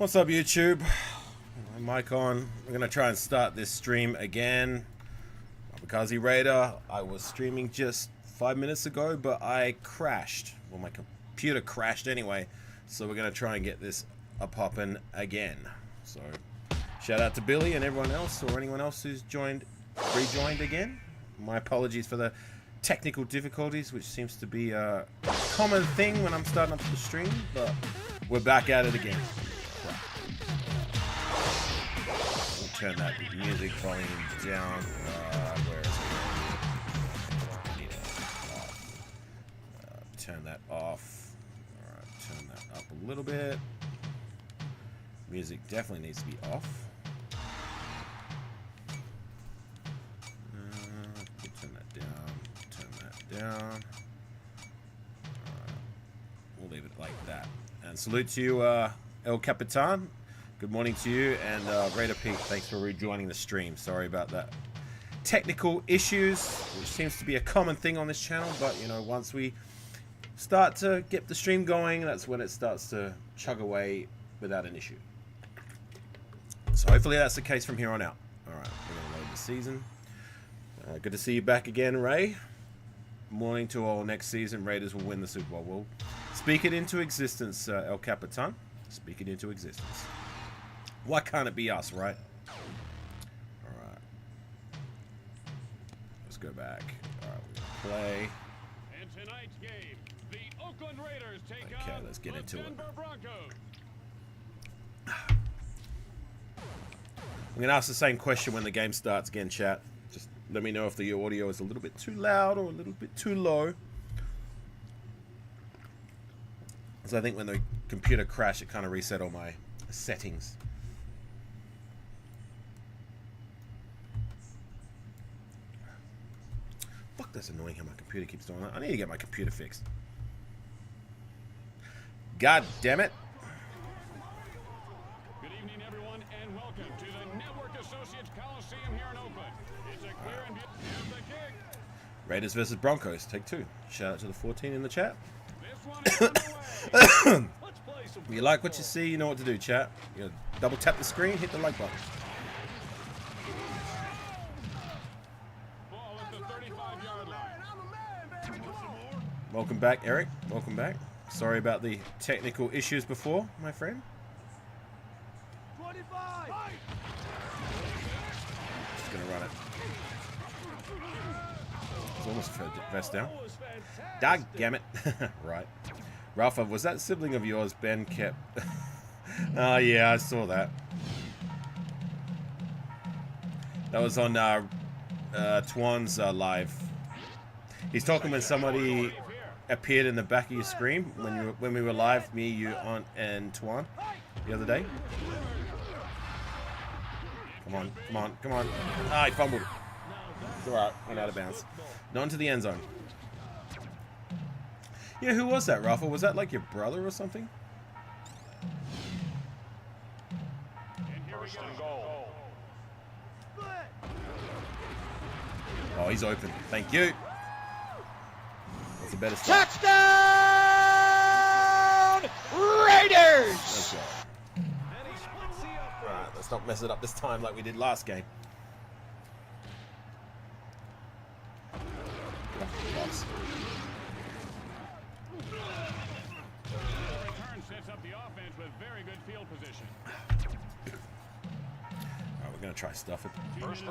What's up, YouTube? Mic on. We're gonna try and start this stream again. Afakasi Raider. I was streaming just 5 minutes ago, but I crashed. Well, my computer crashed anyway, so we're gonna try and get this popping again. So, shout out to Billy and everyone else, or anyone else who's rejoined again. My apologies for the technical difficulties, which seems to be a common thing when I'm starting up the stream, but we're back at it again. We'll turn that music volume down. Where is it? Turn that off. Alright, turn that up a little bit. Music definitely needs to be off. Turn that down. Turn that down. We'll leave it like that. And salute to you, El Capitan. Good morning to you, and Raider Pete, thanks for rejoining the stream. Sorry about that. Technical issues, which seems to be a common thing on this channel, but you know, once we start to get the stream going, that's when it starts to chug away without an issue. So hopefully that's the case from here on out. Alright, we're going to load the season. Good to see you back again, Ray. Morning to all. Next season, Raiders will win the Super Bowl. We'll speak it into existence, El Capitan. Speak it into existence. Why can't it be us, right? Alright. Let's go back. Alright, we'll play. And tonight's game, the Oakland Raiders take okay, let's get into it. Broncos. I'm going to ask the same question when the game starts again, chat. Just let me know if the audio is a little bit too loud or a little bit too low. So I think when the computer crashed, it kind of reset all my settings. Fuck, that's annoying how my computer keeps doing that. I need to get my computer fixed. God damn it. Good evening, everyone, and welcome to the Network Associates Coliseum here in Oakland. It's a clear and beautiful kick. Raiders versus Broncos, take two. Shout out to the 14 in the chat. This one is underway. Let's play some If you like what you see, you know what to do, chat. You double tap the screen, hit the like button. ball at the 35-yard line. Welcome back, Eric. Welcome back. Sorry about the technical issues before, my friend. 25. Just gonna run it. It's almost first down. Dog damn it. Right. Rafa, was that sibling of yours, Ben, kept? Oh, yeah, I saw that. That was on Twan's live. He's talking when somebody appeared in the back of your screen when we were live, me, you, Aunt, and Twan the other day. Come on, come on, come on. Ah, he fumbled. It's alright, went out of bounds. Not into the end zone. Yeah, who was that, Rafa? Was that like your brother or something? First and goal. Oh, he's open. Thank you. That's a better start. Touchdown, Raiders! Let's go. Alright, let's not mess it up this time like we did last game. Loss. Return sets up the offense with very good field position. Alright, we're gonna try stuff it.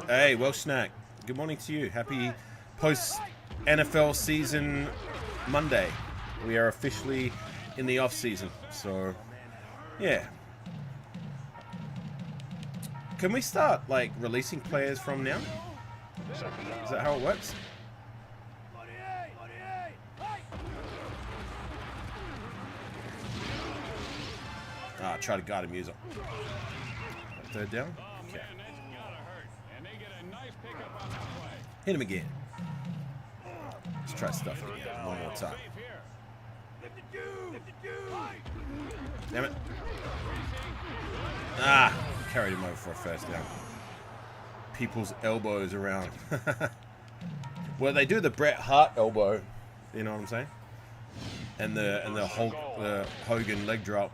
Hey, Welsh Snack. Good morning to you. Happy post NFL season Monday. We are officially in the off season. So yeah. Can we start like releasing players from now? Is that how it works? Ah, try to guard him user. Third down. Okay. Man, that's gotta hurt. And they get a nice pickup on that play. Hit him again. Let's try stuff it again one more time. Safe here. Damn it. Ah, carried him over for a first down. People's elbows around. Well, they do the Bret Hart elbow. You know what I'm saying? And the Hogan leg drop.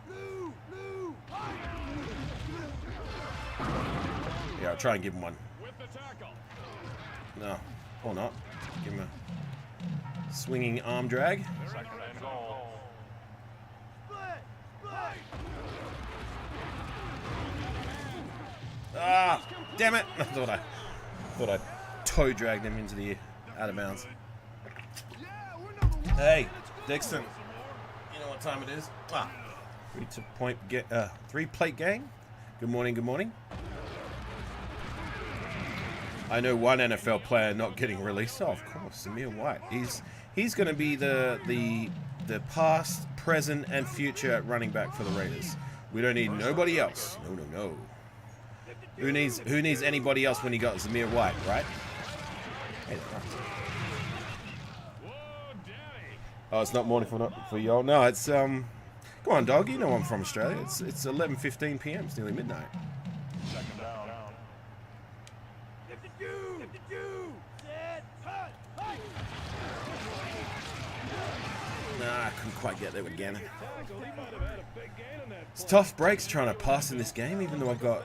Yeah, I'll try and give him one. with the tackle. No, or not. Give him a swinging arm drag. Second and goal. Ah, damn it! I thought I toe dragged him into the out of bounds. Hey, Dixon. You know what time it is? Ah, 3-plate gang. Good morning. Good morning. I know one NFL player not getting released. Oh, of course, Zamir White. He's going to be the past, present, and future at running back for the Raiders. We don't need nobody else. No. Who needs anybody else when you got Zamir White, right? Hey, oh, it's not morning for y'all. No, it's come on, dog. You know I'm from Australia. It's 11:15 p.m. It's nearly midnight. Second down. Nah, I couldn't quite get there with Gannon. It's tough breaks trying to pass in this game, even though I've got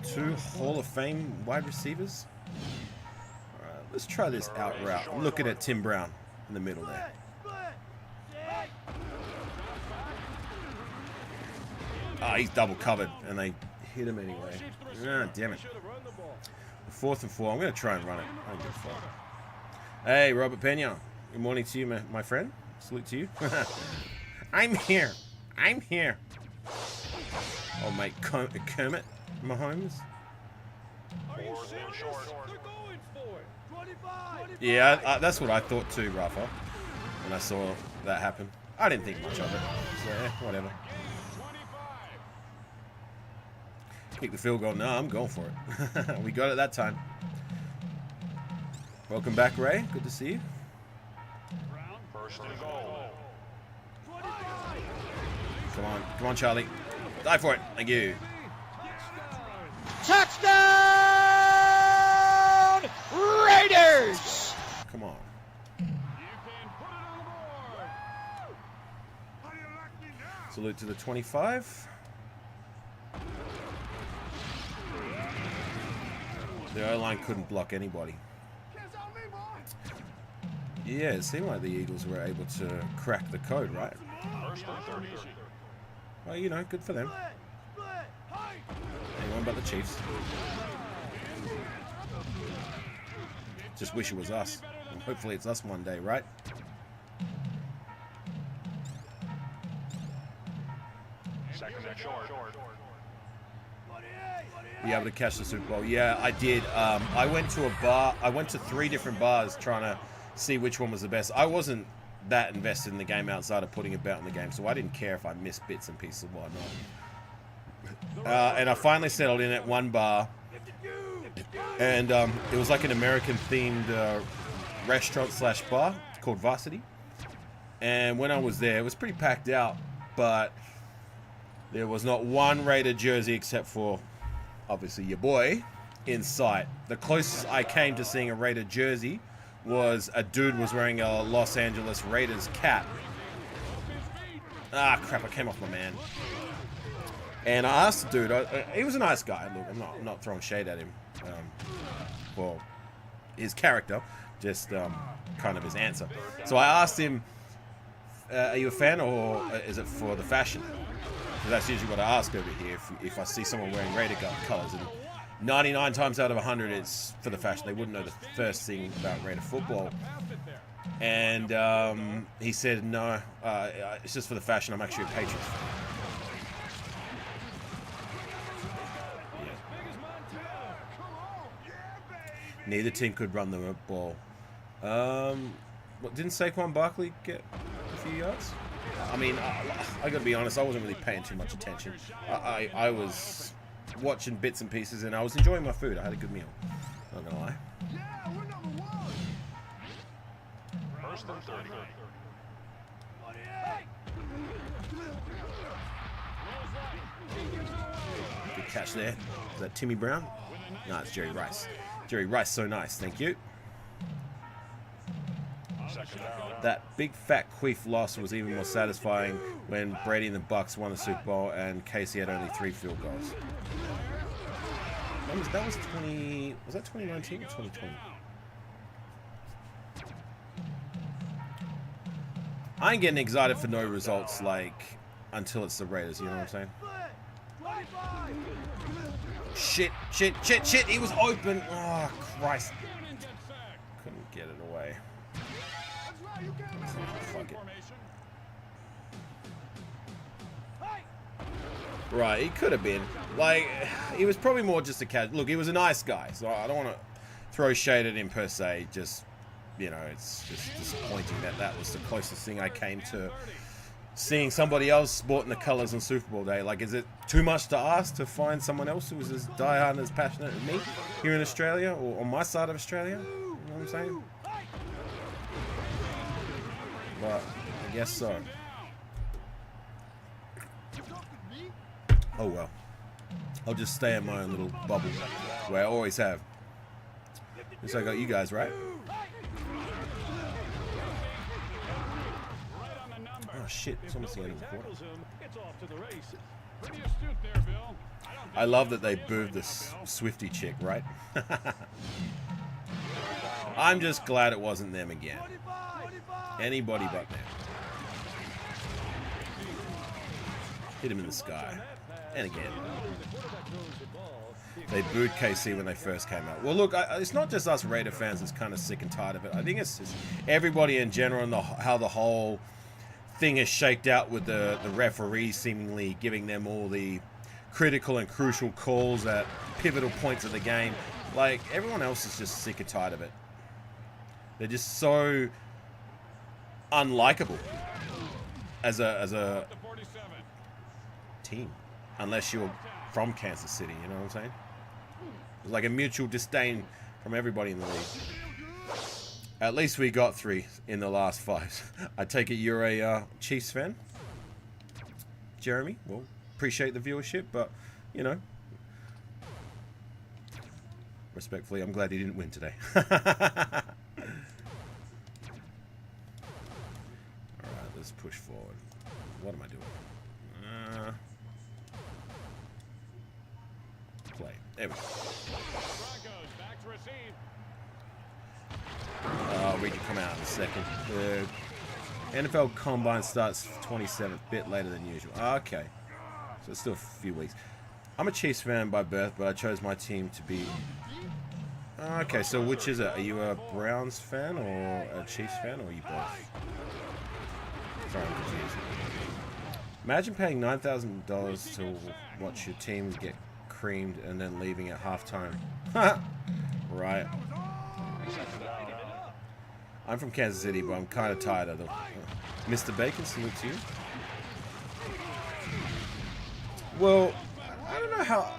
2 Hall of Fame wide receivers. All right, let's try this out route. I'm looking at Tim Brown in the middle there. Ah, he's double covered, and they hit him anyway. Ah, damn it. 4th and 4. I'm going to try and run it. I don't give a fuck. Hey, Robert Pena. Good morning to you, my friend. Salute to you. I'm here. Oh, mate, Kermit Mahomes. Yeah, that's what I thought too, Rafa, when I saw that happen. I didn't think much of it. So, whatever. Kick the field goal. No, I'm going for it. We got it that time. Welcome back, Ray. Good to see you. First and goal. Come on, Charlie. Die for it. Thank you. Touchdown, Raiders! Come on. You can put it on the board. Salute to the 25. The O-line couldn't block anybody. Yeah, it seemed like the Eagles were able to crack the code, right? First and 30. Well, you know, good for them. Anyone but the Chiefs. Just wish it was us. And hopefully it's us one day, right? Second and short. Be able to catch the Super Bowl. Yeah, I did. I went to a bar. I went to 3 different bars trying to see which one was the best. I wasn't that invested in the game outside of putting a bet on the game, so I didn't care if I missed bits and pieces of whatnot. And I finally settled in at one bar, and it was like an American-themed restaurant/bar called Varsity. And when I was there, it was pretty packed out, but there was not one Raider jersey except for, obviously, your boy in sight. The closest I came to seeing a Raider jersey was a dude was wearing a Los Angeles Raiders cap. Ah, crap, I came off my man. And I asked the dude, he was a nice guy. Look, I'm not throwing shade at him for his character, just kind of his answer. So I asked him, are you a fan or is it for the fashion? Because that's usually what I ask over here if I see someone wearing Raider colors. And 99 times out of 100, it's for the fashion. They wouldn't know the first thing about Raider football. And he said, no, it's just for the fashion. I'm actually a Patriots fan. Yeah. Neither team could run the ball. What, didn't Saquon Barkley get a few yards? I mean, I gotta be honest, I wasn't really paying too much attention. I was watching bits and pieces, and I was enjoying my food. I had a good meal. Not gonna lie. Yeah, we're number 1. First and 30. Good catch there. Is that Timmy Brown? No, it's Jerry Rice. Jerry Rice, so nice. Thank you. That big fat queef loss was even more satisfying when Brady and the Bucks won the Super Bowl and Casey had only 3 field goals. That was 20. Was that 2019 or 2020? I ain't getting excited for no results like until it's the Raiders. You know what I'm saying? Shit! He was open. Oh Christ! Couldn't get it away. Fuck it. Right, he could have been. Like, he was probably more just a cat. Look, he was a nice guy, so I don't want to throw shade at him per se. Just, you know, it's just disappointing that was the closest thing I came to seeing somebody else sporting the colors on Super Bowl day. Like, is it too much to ask to find someone else who was as diehard and as passionate as me here in Australia or on my side of Australia? You know what I'm saying? But I guess so. Oh well. I'll just stay in my own little bubble where I always have. At least I got you guys, right? Oh shit, it's almost the end of the quarter. I love that they booed this Swifty chick, right? I'm just glad it wasn't them again. Anybody but them. Hit him in the sky. And again. They booed KC when they first came out. Well, look, it's not just us Raider fans that's kind of sick and tired of it. I think it's just everybody in general and how the whole thing is shaked out with the referees seemingly giving them all the critical and crucial calls at pivotal points of the game. Like, everyone else is just sick and tired of it. They're just so unlikable as a team. Unless you're from Kansas City, you know what I'm saying? There's like a mutual disdain from everybody in the league. At least we got 3 in the last 5. I take it you're a Chiefs fan, Jeremy? Well, appreciate the viewership, but, you know, respectfully, I'm glad he didn't win today. Alright, let's push forward. What am I doing? Play. There we go. We can come out in a second. The NFL Combine starts 27th, bit later than usual. Okay. So it's still a few weeks. I'm a Chiefs fan by birth, but I chose my team to be... Okay, so which is it? Are you a Browns fan or a Chiefs fan, or are you both? Sorry, I'm confused. Imagine paying $9,000 to watch your team get creamed and then leaving at halftime. Right. I'm from Kansas City, but I'm kind of tired of them. Mr. Bacon, salute to you. Well, I don't know how...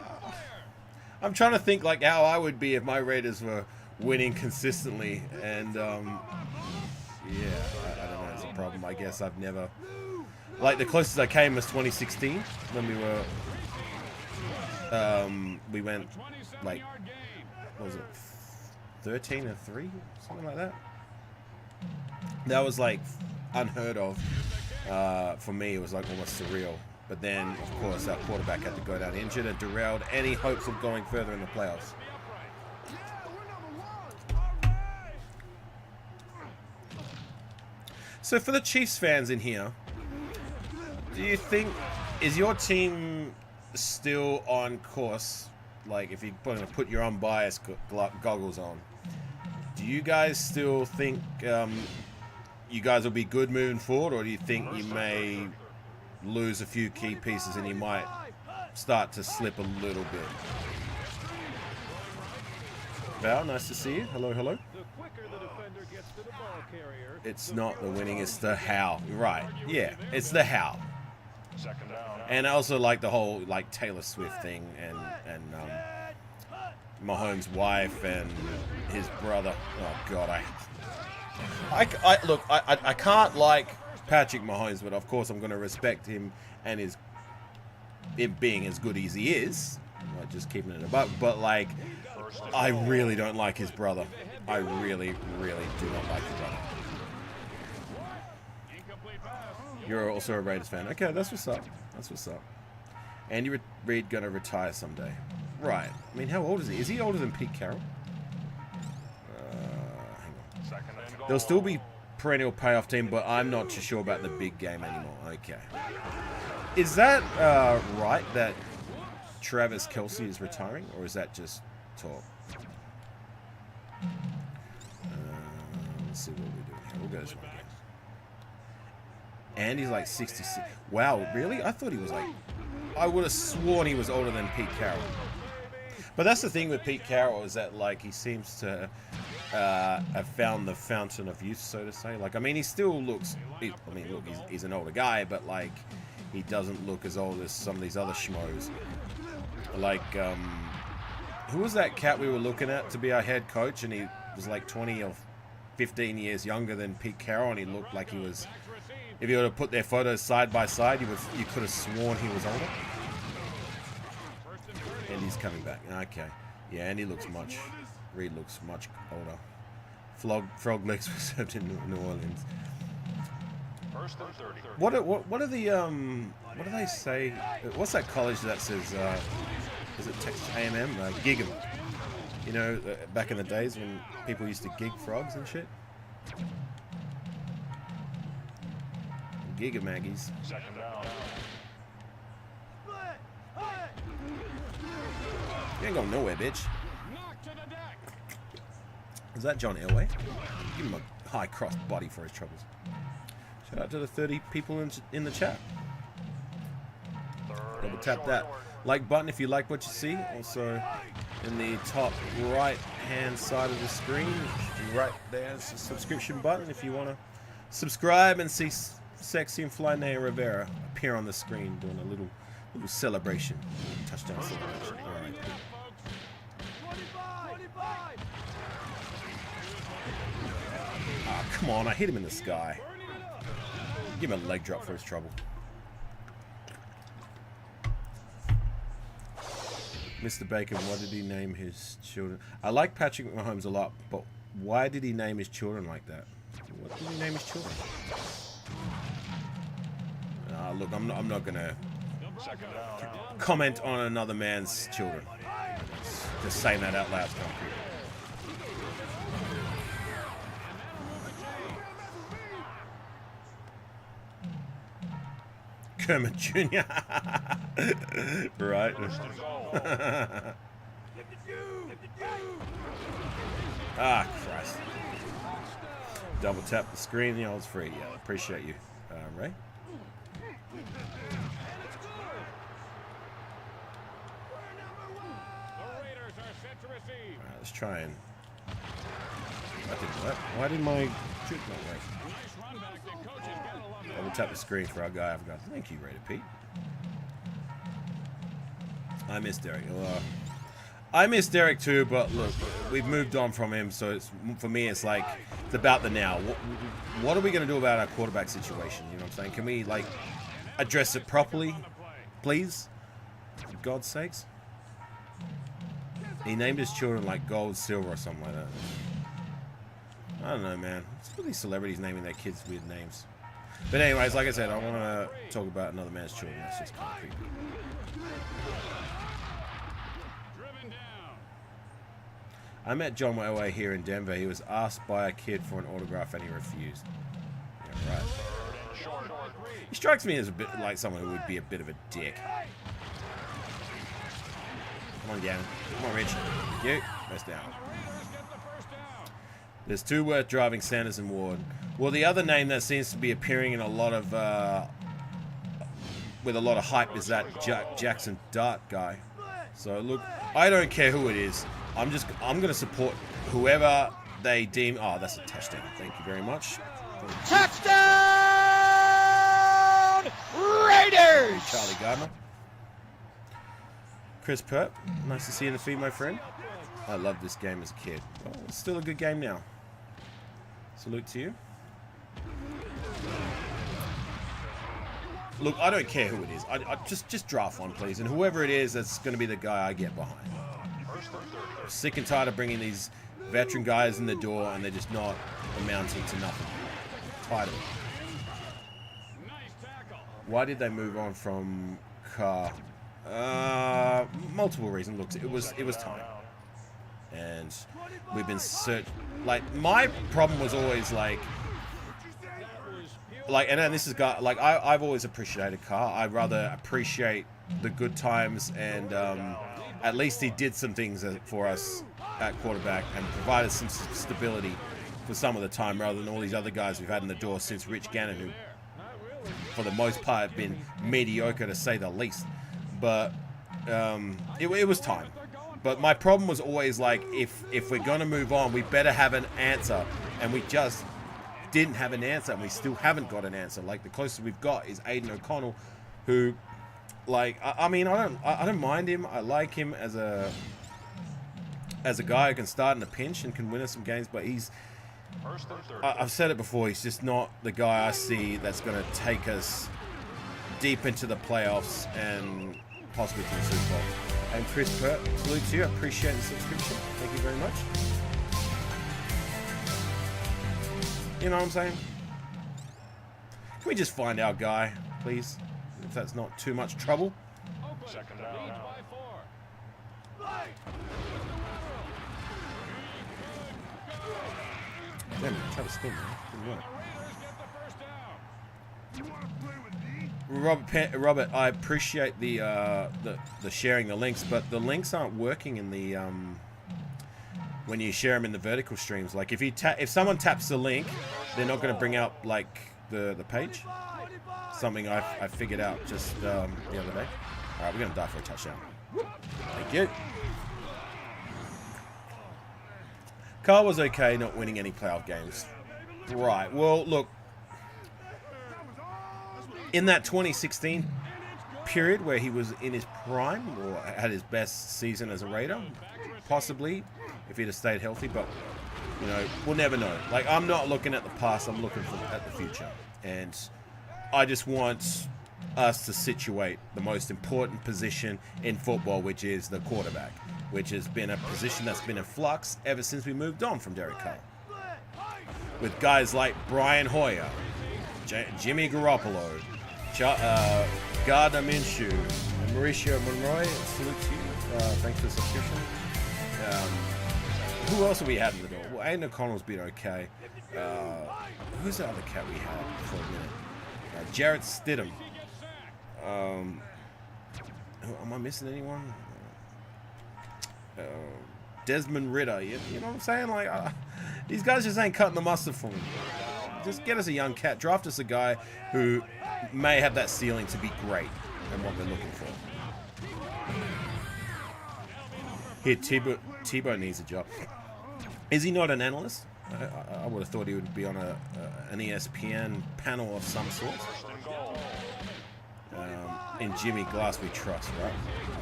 I'm trying to think like how I would be if my Raiders were winning consistently, and yeah, I don't know, it's a problem. I guess I've never... Like, the closest I came was 2016, when we were... we went, like, what was it, 13-3? Something like that. That was, like, unheard of. For me, it was, like, almost surreal. But then, of course, our quarterback had to go down injured and derailed any hopes of going further in the playoffs. So, for the Chiefs fans in here, do you think, is your team still on course? Like, if you're going to put your unbiased goggles on, do you guys still think you guys will be good moving forward, or do you think you may lose a few key pieces and you might start to slip a little bit? Val, nice to see you. Hello, hello. It's not the winning, it's the how. Right, yeah, it's the how. And I also like the whole, like, Taylor Swift thing and Mahomes' wife and his brother. Oh God, I can't like Patrick Mahomes, but of course I'm going to respect him and him being as good as he is. Like, just keeping it above. But like, I really don't like his brother. I really, really do not like his brother. You're also a Raiders fan. Okay, that's what's up. That's what's up. Andy Reid gonna retire someday. Right. I mean, how old is he? Is he older than Pete Carroll? Hang on. There'll still be perennial payoff team, but I'm not too sure about the big game anymore. Okay. Is that right that Travis Kelce is retiring, or is that just talk? Let's see what we're doing here. We'll go this one again. And he's like 66. Wow, really? I thought he was like... I would have sworn he was older than Pete Carroll. But that's the thing with Pete Carroll, is that like he seems to have found the fountain of youth, so to say. Like, I mean, he still looks... I mean, look, he's an older guy, but like he doesn't look as old as some of these other schmoes. Like, who was that cat we were looking at to be our head coach, and he was like 20 or 15 years younger than Pete Carroll, and he looked like he was... If you were to put their photos side by side, you could have sworn he was older. And he's coming back. Okay. Yeah, and he looks much... Reed looks much older. Frog legs were served in New Orleans. What are the what do they say? What's that college that says? Is it Texas A&M? Gig 'em. You know, back in the days when people used to gig frogs and shit. Gigamaggies. Second down. You ain't going nowhere, bitch. Is that John Elway? Give him a high cross body for his troubles. Shout out to the 30 people in the chat. Double tap that like button if you like what you see. Also, in the top right hand side of the screen, right there's a subscription button if you want to subscribe and see sexy and fly Naya Rivera appear on the screen doing a little celebration, touchdown celebration. All right. Ah, come on! I hit him in the sky. Give him a leg drop for his trouble. Mr. Bacon, what did he name his children? I like Patrick Mahomes a lot, but why did he name his children like that? What did he name his children? Look, I'm not gonna comment on another man's children. Just saying that out loud is kind of creepy. Kermit Jr. Right. Ah, Christ. Double tap the screen. Yeah, it's free. Yeah, appreciate you, Ray. Alright, let's try and... Why did my trick not work? Double tap the screen for our guy. Thank you, Raider Pete. I miss Derek. I miss Derek too, but look, we've moved on from him, so it's, for me, it's like, it's about the now. What are we going to do about our quarterback situation? You know what I'm saying? Can we, like, address it properly, please? For God's sakes. He named his children, like, Gold, Silver, or something like that. I don't know, man. It's all these celebrities naming their kids weird names. But anyways, like I said, I want to talk about another man's children. That's just kind of creepy. I met John Elway here in Denver. He was asked by a kid for an autograph and he refused. Yeah, right. He strikes me as a bit like someone who would be a bit of a dick. Come on, Gavin. Come on, Rich. Thank you. First down. There's two worth driving, Sanders and Ward. Well, the other name that seems to be appearing in a lot of, with a lot of hype is that Jackson Dart guy. So look, I don't care who it is. I'm going to support whoever they deem. Oh, that's a touchdown. Thank you very much. Touchdown Raiders! Charlie Gardner. Chris Pert, nice to see you in the feed, my friend. I loved this game as a kid. Well, it's still a good game now. Salute to you. Look, I don't care who it is. I just draft one, please. And whoever it is, that's going to be the guy I get behind. I'm sick and tired of bringing these veteran guys in the door and they're just not amounting to nothing. I'm tired of it. Why did they move on from Carr? Multiple reasons. Look, it was time, and we've been like my problem was always like, and then this is got like I've always appreciated Carr. I rather appreciate the good times, and at least he did some things for us at quarterback and provided some stability for some of the time, rather than all these other guys we've had in the door since Rich Gannon, who for the most part have been mediocre to say the least. But it was time. But my problem was always like, if we're going to move on, we better have an answer. And we just didn't have an answer, and we still haven't got an answer. Like, the closest we've got is Aiden O'Connell, who, like, I mean, I don't mind him. I like him as a guy who can start in a pinch and can win us some games, but I've said it before, he's just not the guy I see that's going to take us deep into the playoffs and possibly to the Super Bowl. And Chris Pert, salute to you. I appreciate the subscription. Thank you very much. You know what I'm saying? Can we just find our guy, please? If that's not too much trouble. Second down. Damn it, try to spin, man. Didn't work. Robert, I appreciate the sharing the links, but the links aren't working in the when you share them in the vertical streams. Like if someone taps the link, they're not going to bring up like the page. Something I figured out just the other day. All right, we're going to die for a touchdown. Thank you. Carl was okay not winning any playoff games. Right. Well, look. In that 2016 period where he was in his prime or had his best season as a Raider, possibly, if he'd have stayed healthy, but, you know, we'll never know. Like, I'm not looking at the past, I'm looking at the future. And I just want us to situate the most important position in football, which is the quarterback, which has been a position that's been in flux ever since we moved on from Derek Carr. With guys like Brian Hoyer, Jimmy Garoppolo, Gardner Minshew, and Mauricio Monroy, salute to you. Thanks for the subscription. Who else have we had in the door? Well, Aiden O'Connell's been okay. Who's the other cat we had for a minute? Jarrett Stidham. Am I missing anyone? Desmond Ridder. You know what I'm saying? Like, these guys just ain't cutting the mustard for me. Just get us a young cat. Draft us a guy who may have that ceiling to be great and what we're looking for. Here, Tebow needs a job. Is he not an analyst? I would have thought he would be on an ESPN panel of some sort. In Jimmy Glass we trust, right?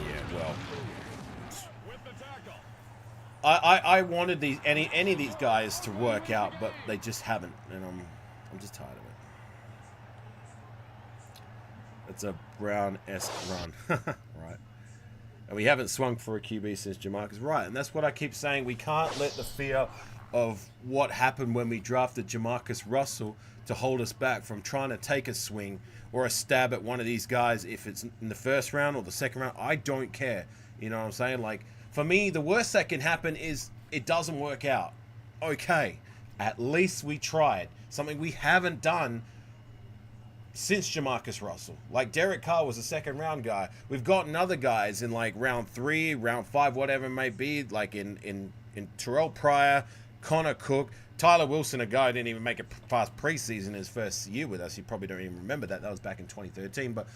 Yeah, well. I wanted any of these guys to work out, but they just haven't, and I'm just tired of it. It's a Brown-esque run, right? And we haven't swung for a QB since Jamarcus, right? And that's what I keep saying. We can't let the fear of what happened when we drafted Jamarcus Russell to hold us back from trying to take a swing or a stab at one of these guys. If it's in the first round or the second round, I don't care. You know what I'm saying? Like, for me, the worst that can happen is it doesn't work out. Okay, at least we tried. Something we haven't done since Jamarcus Russell. Like, Derek Carr was a second round guy. We've gotten other guys in like round 3, round 5, whatever it may be, like in Terrell Pryor, Connor Cook, Tyler Wilson, a guy who didn't even make it past preseason his first year with us. You probably don't even remember that. That was back in 2013. But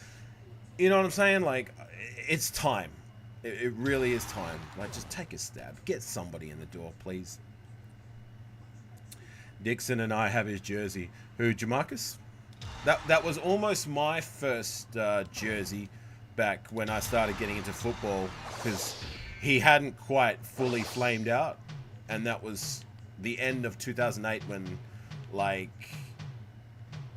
you know what I'm saying? Like, it's time. It really is time. Like, just take a stab. Get somebody in the door, please. Dixon and I have his jersey. Who, Jamarcus? That was almost my first jersey back when I started getting into football, because he hadn't quite fully flamed out, and that was the end of 2008 when, like,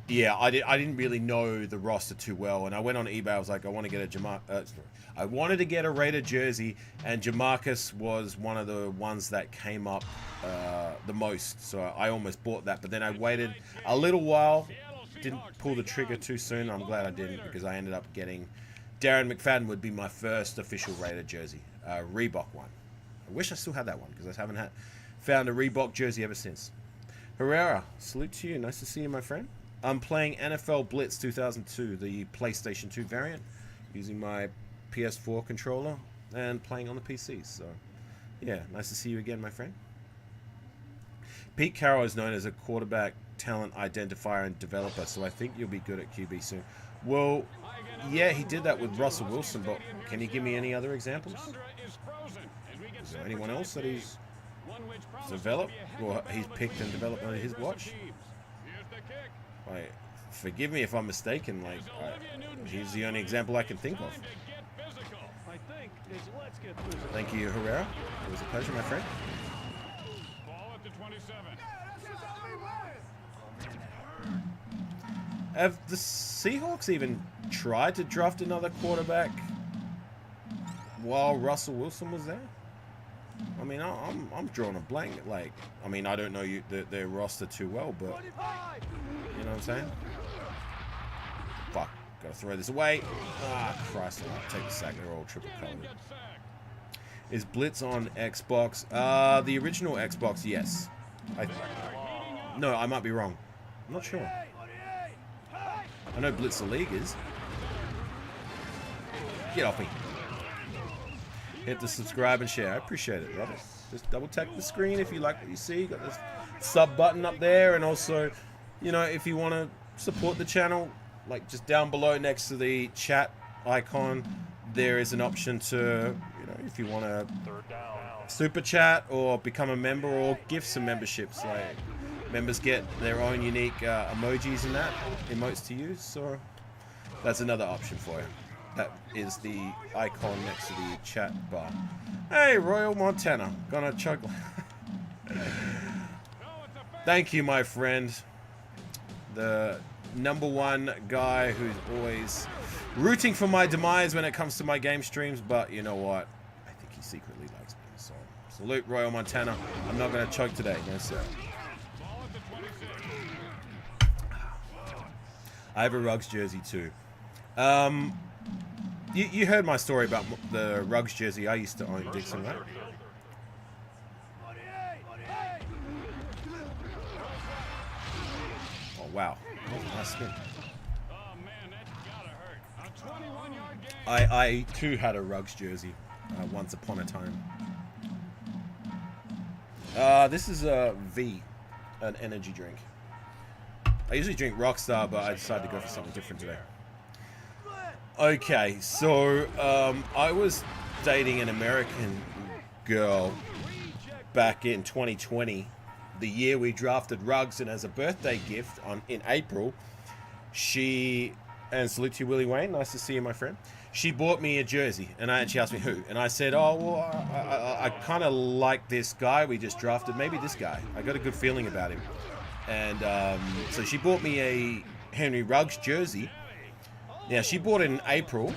yeah, I didn't really know the roster too well, and I went on eBay. I was like, I want to get I wanted to get a Raider jersey, and Jamarcus was one of the ones that came up the most, so I almost bought that. But then I waited a little while, didn't pull the trigger too soon. I'm glad I didn't, because I ended up getting Darren McFadden would be my first official Raider jersey, Reebok one. I wish I still had that one because I haven't found a Reebok jersey ever since. Herrera, salute to you. Nice to see you, my friend. I'm playing NFL Blitz 2002, the PlayStation 2 variant, using my PS4 controller and playing on the PC. So, yeah, nice to see you again, my friend. Pete Carroll is known as a quarterback talent identifier and developer, so I think you'll be good at QB soon. Well, yeah, he did that with Russell Wilson, but can you give me any other examples? Is there anyone else that he's developed or he's picked and developed on his watch? Like, forgive me if I'm mistaken. Like, he's the only example I can think of. Thank you, Herrera. It was a pleasure, my friend. Have the Seahawks even tried to draft another quarterback while Russell Wilson was there? I mean, I'm drawing a blank. Like, I mean, I don't know their roster too well, but you know what I'm saying? Fuck, gotta throw this away. Ah, Christ, I'll take the sack. They're all triple colored. Is Blitz on Xbox? The original Xbox, yes. No, I might be wrong. I'm not sure. I know Blitz the League is. Get off me. Hit the subscribe and share. I appreciate it, brother. Just double tap the screen if you like what you see. You got this sub button up there, and also, you know, if you want to support the channel, like just down below next to the chat icon, there is an option to, you know, if you want to super chat or become a member or gift some memberships. Like, members get their own unique emojis and that, emotes to use, so that's another option for you. That is the icon next to the chat bar. Hey, Royal Montana. Gonna choke. Thank you, my friend. The #1 guy who's always rooting for my demise when it comes to my game streams, but you know what? I think he secretly likes me. So, salute, Royal Montana. I'm not gonna choke today. No, sir. I have a Ruggs jersey too. You heard my story about the Ruggs jersey I used to own, Dixon, right? Oh, wow. That was a nice spin. I too had a Ruggs jersey once upon a time. This is a V, an energy drink. I usually drink Rockstar, but I decided to go for something different today. Okay, so I was dating an American girl back in 2020, the year we drafted Ruggs, and as a birthday gift in April, she, and salute to you, Willie Wayne, nice to see you, my friend. She bought me a jersey, and she asked me who, and I said, oh, well, I kind of like this guy we just drafted, maybe this guy. I got a good feeling about him. And so she bought me a Henry Ruggs jersey. Now, she bought it in April.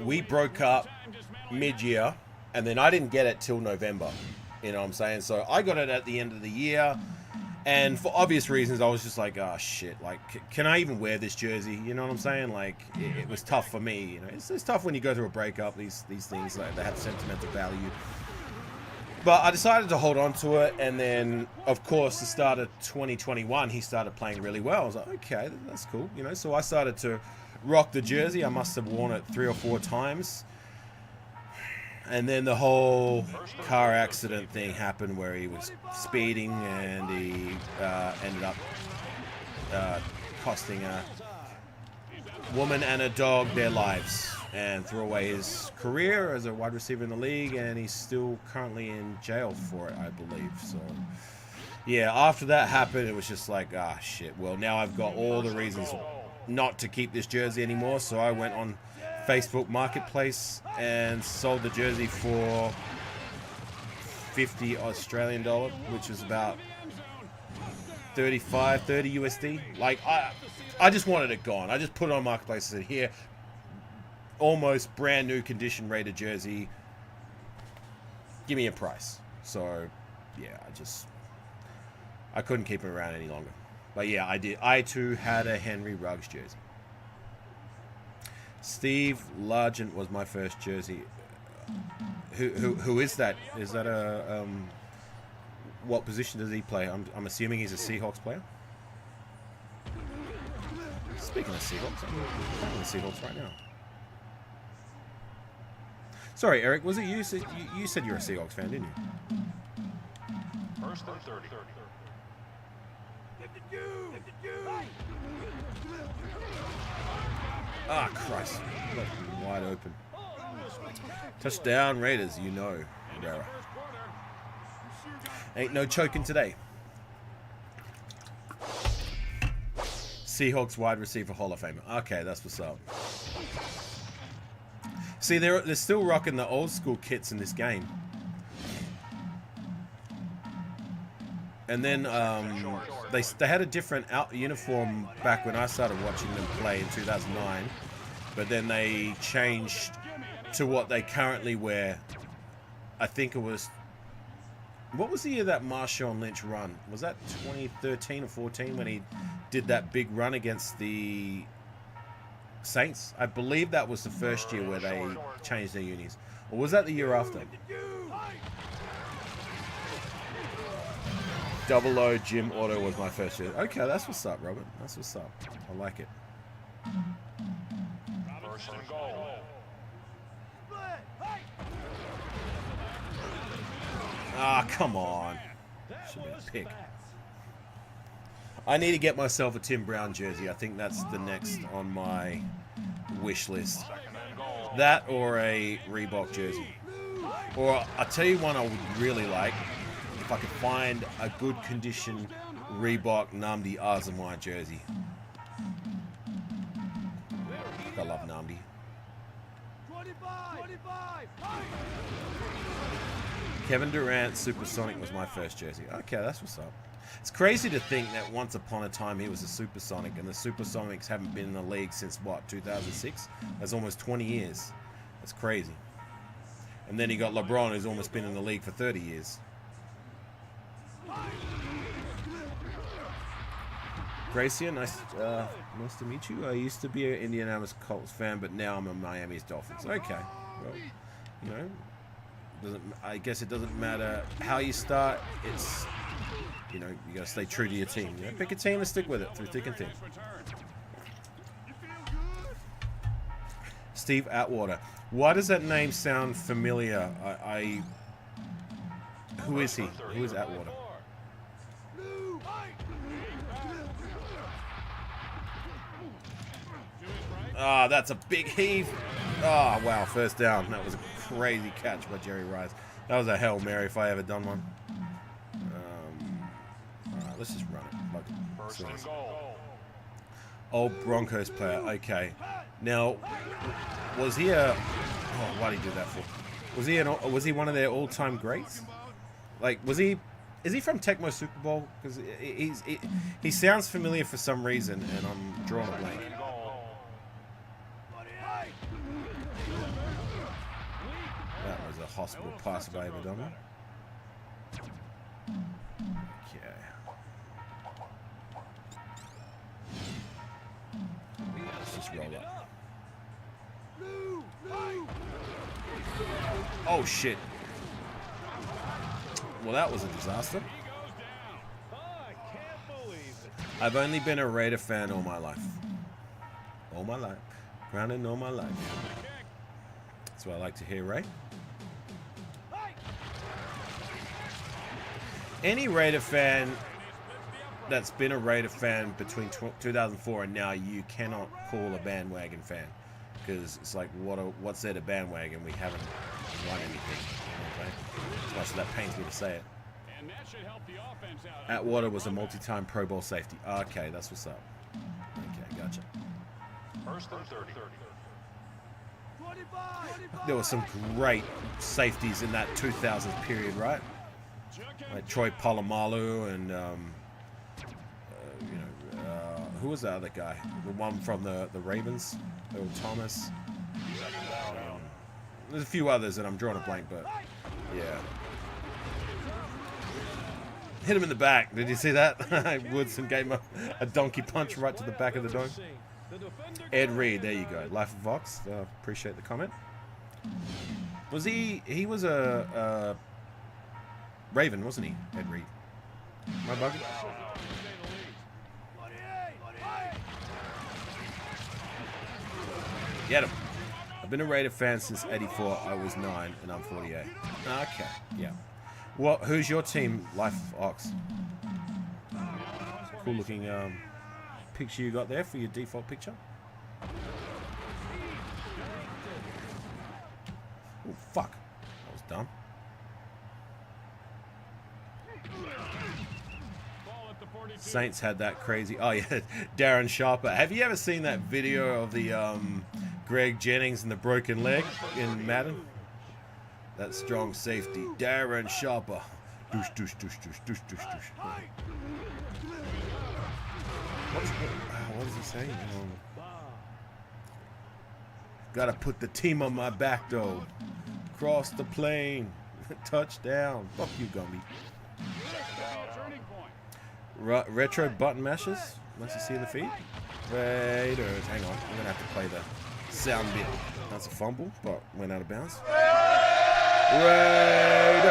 We broke up mid-year, and then I didn't get it till November. You know what I'm saying? So I got it at the end of the year, and for obvious reasons, I was just like, oh, shit. Like, can I even wear this jersey? You know what I'm saying? Like, it was tough for me. You know, it's tough when you go through a breakup, these things, like, they have sentimental value. But I decided to hold on to it, and then, of course, the start of 2021, he started playing really well. I was like, okay, that's cool, you know. So I started to rock the jersey. I must have worn it 3 or 4 times. And then the whole car accident thing happened where he was speeding, and he ended up costing a woman and a dog their lives, and threw away his career as a wide receiver in the league, and he's still currently in jail for it, I believe. So, yeah, after that happened, it was just like, ah, shit. Well, now I've got all the reasons not to keep this jersey anymore, so I went on Facebook Marketplace and sold the jersey for $50 Australian, which is about 30 USD. Like, I just wanted it gone. I just put it on Marketplace and said, here, almost brand new condition Raider jersey, give me a price. So yeah, I couldn't keep it around any longer. But yeah, I did. I too had a Henry Ruggs jersey. Steve Largent was my first jersey. Who is that? Is that a what position does he play? I'm assuming he's a Seahawks player. Speaking of Seahawks, I'm playing the Seahawks right now. Sorry, Eric, was it you? You said you're a Seahawks fan, didn't you? First and 30. Ah, Christ. Left me wide open. Touchdown, Raiders, you know. Rivera. Ain't no choking today. Seahawks wide receiver Hall of Famer. Okay, that's what's up. See, they're still rocking the old school kits in this game. And then they had a different uniform back when I started watching them play in 2009. But then they changed to what they currently wear. I think it was... What was the year that Marshawn Lynch run? Was that 2013 or 14 when he did that big run against the Saints? I believe that was the first year where they changed their unis. Or was that the year after? Double O Jim Auto was my first year. Okay, that's what's up, Robert. That's what's up. I like it. Ah, come on. Should be a pick. I need to get myself a Tim Brown jersey. I think that's the next on my wish list. That or a Reebok jersey. Or I'll tell you one I would really like. If I could find a good condition Reebok Nnamdi Asomugha jersey. I love Nnamdi. 25. Kevin Durant Supersonic was my first jersey. Okay, that's what's up. It's crazy to think that once upon a time he was a Supersonic, and the Supersonics haven't been in the league since what, 2006? That's almost 20 years. That's crazy. And then he got LeBron, who's almost been in the league for 30 years. Gracia, nice to meet you. I used to be an Indianapolis Colts fan, but now I'm a Miami Dolphins. Okay, well, you know, I guess it doesn't matter how you start. It's, you know, you gotta stay true to your team. You know? Pick a team and stick with it through thick and thin. Steve Atwater. Why does that name sound familiar? Who is he? Who is Atwater? Ah, that's a big heave. Oh, wow, first down. That was a crazy catch by Jerry Rice. That was a Hail Mary if I ever done one. All right, let's just run it. Old Broncos player. Okay. Now, was he a... Oh, why did he do that for? Was he one of their all-time greats? Like, was he... Is he from Tecmo Super Bowl? Because he sounds familiar for some reason, and I'm drawing a blank. That was a hospital pass if I ever done one. Okay. Let's just roll up. Oh shit. Well, that was a disaster. I've only been a Raider fan all my life. All my life. Grounded all my life. That's what I like to hear, Ray. Any Raider fan that's been a Raider fan between 2004 and now, you cannot call a bandwagon fan. Because it's like, what's there to bandwagon? We haven't won anything. Okay? As much as that pains me to say it. Atwater was a multi-time Pro Bowl safety. Okay, that's what's up. Okay, gotcha. First and 30. There were some great safeties in that 2000s period, right? Like Troy Polamalu and who was the other guy? The one from the Ravens, Earl Thomas. There's a few others that I'm drawing a blank, but yeah. Hit him in the back. Did you see that? Woodson gave him a donkey punch right to the back of the dome. Ed Reed, there you go. Life of Vox. Appreciate the comment. Was he was a Raven, wasn't he? Ed Reed. Am I bugging? Get him. I've been a Raider fan since '84. I was 9 and I'm 48. Okay, yeah. Well, who's your team, Life of Ox? Cool looking picture you got there for your default picture. Oh, fuck. That was dumb. Saints had that crazy... Oh, yeah. Darren Sharper. Have you ever seen that video of the Greg Jennings and the broken leg in Madden? That strong safety. Darren Sharper. Douche, douche, douche, douche, douche, douche, douche. What does he say? Gotta put the team on my back, though. Cross the plane. Touchdown. Fuck you, Gumby. Retro button mashes. Nice to see in the feed. Raiders. Hang on. I'm going to have to play the sound bit. That's a fumble, but went out of bounds. Raiders.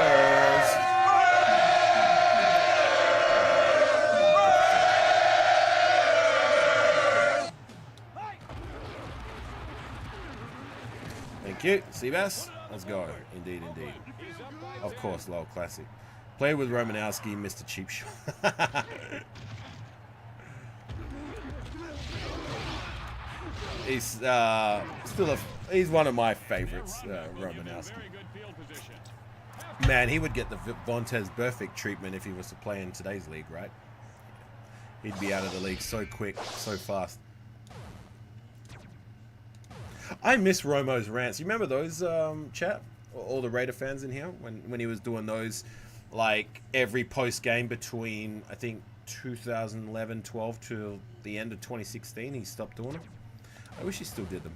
Thank you. Seabass. Let's go. Indeed, indeed. Of course, Lowell Classic. Play with Romanowski, Mr. Cheap Shot. He's still he's one of my favorites, Romanowski. Man, he would get the Vontez Burfict treatment if he was to play in today's league, right? He'd be out of the league so quick, so fast. I miss Romo's rants. You remember those, chat? All the Raider fans in here when he was doing those, like every post game between I think 2011-12 to the end of 2016. He stopped doing them. I wish he still did them.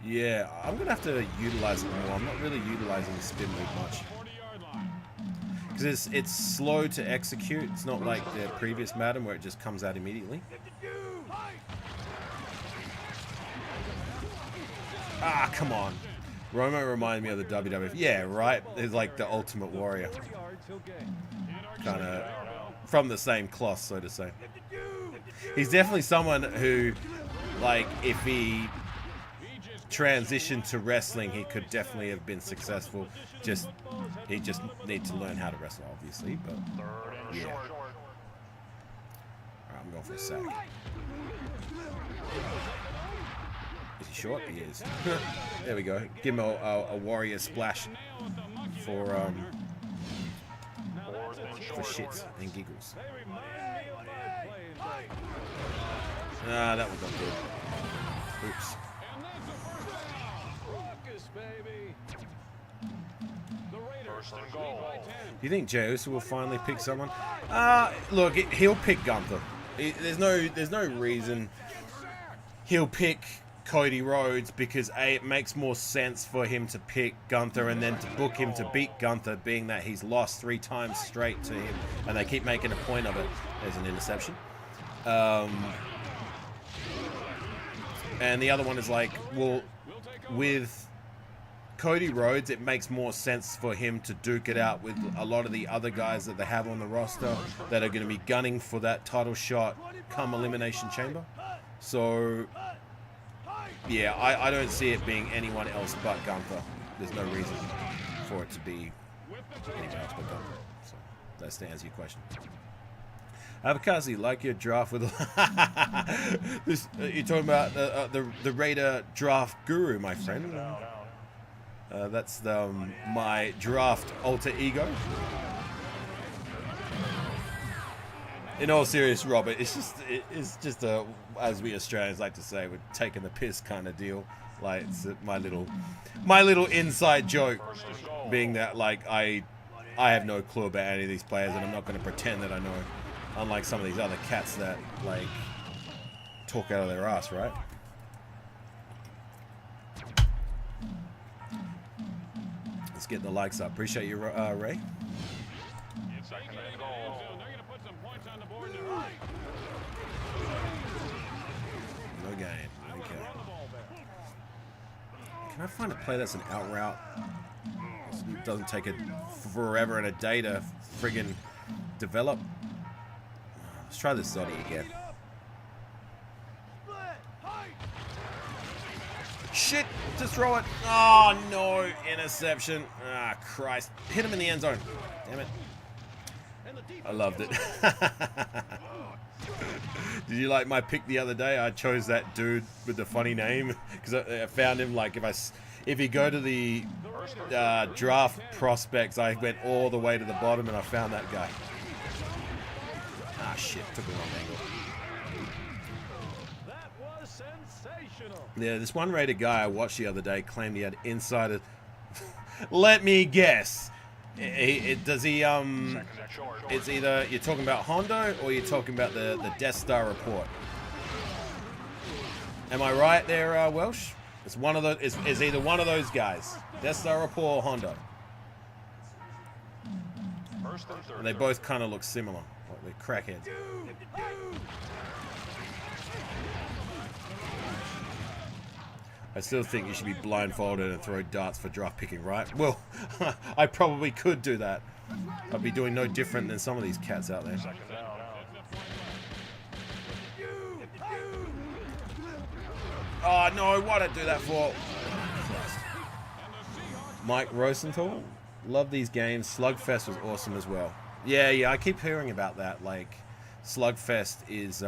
Yeah, I'm gonna have to utilize it more. I'm not really utilizing the spin move much because it's slow to execute. It's not like the previous Madden where it just comes out immediately. Ah, come on. Romo reminded me of the WWF. Yeah, right? It's like the Ultimate Warrior. Kind of from the same cloth, so to say. He's definitely someone who, like, if he transitioned to wrestling, he could definitely have been successful. He just needs to learn how to wrestle, obviously, but yeah. All right, I'm going for a sack. Is he short? He is. There we go. Give him a warrior splash for shits and giggles. Ah, that was not good. Oops. Do you think Jey Uso will finally pick someone? Look, he'll pick Gunther. There's no reason he'll pick Cody Rhodes because A, it makes more sense for him to pick Gunther and then to book him to beat Gunther, being that he's lost 3 times straight to him and they keep making a point of it. There's an interception. And the other one is like, well, with Cody Rhodes, it makes more sense for him to duke it out with a lot of the other guys that they have on the roster that are going to be gunning for that title shot come Elimination Chamber. So, yeah, I don't see it being anyone else but Gunther. There's no reason for it to be anyone else but Gunther. So, that's to answer your question. Afakasi, like your draft with this, you're talking about the Raider draft guru, my friend. That's my draft alter ego. In all serious, Robert, it's just a, as we Australians like to say, we're taking the piss kind of deal. Like it's my little inside joke, being that like I have no clue about any of these players, and I'm not going to pretend that I know. Unlike some of these other cats that, like, talk out of their ass, right? Let's get the likes up. Appreciate you, Ray. Can I find a play that's an out route? It doesn't take it forever and a day to friggin' develop. Let's try this Zoddy again. Shit, just throw it. Oh, no, interception. Ah, Christ. Hit him in the end zone. Damn it. I loved it. Did you like my pick the other day? I chose that dude with the funny name because I found him, like, if you go to the draft prospects, I went all the way to the bottom and I found that guy. Ah, shit, took the wrong angle. That was sensational. Yeah, this one Raider guy I watched the other day claimed he had insider. Let me guess. Does he? It's either you're talking about Hondo or you're talking about the Death Star report. Am I right there, Welsh? It's one of the. It's either one of those guys, Death Star report or Hondo. And they both kind of look similar, like they're crackheads. I still think you should be blindfolded and throw darts for draft picking, right? Well, I probably could do that. I'd be doing no different than some of these cats out there. Oh, no, why'd I do that for? Mike Rosenthal, love these games. Slugfest was awesome as well. Yeah, I keep hearing about that. Like, Slugfest is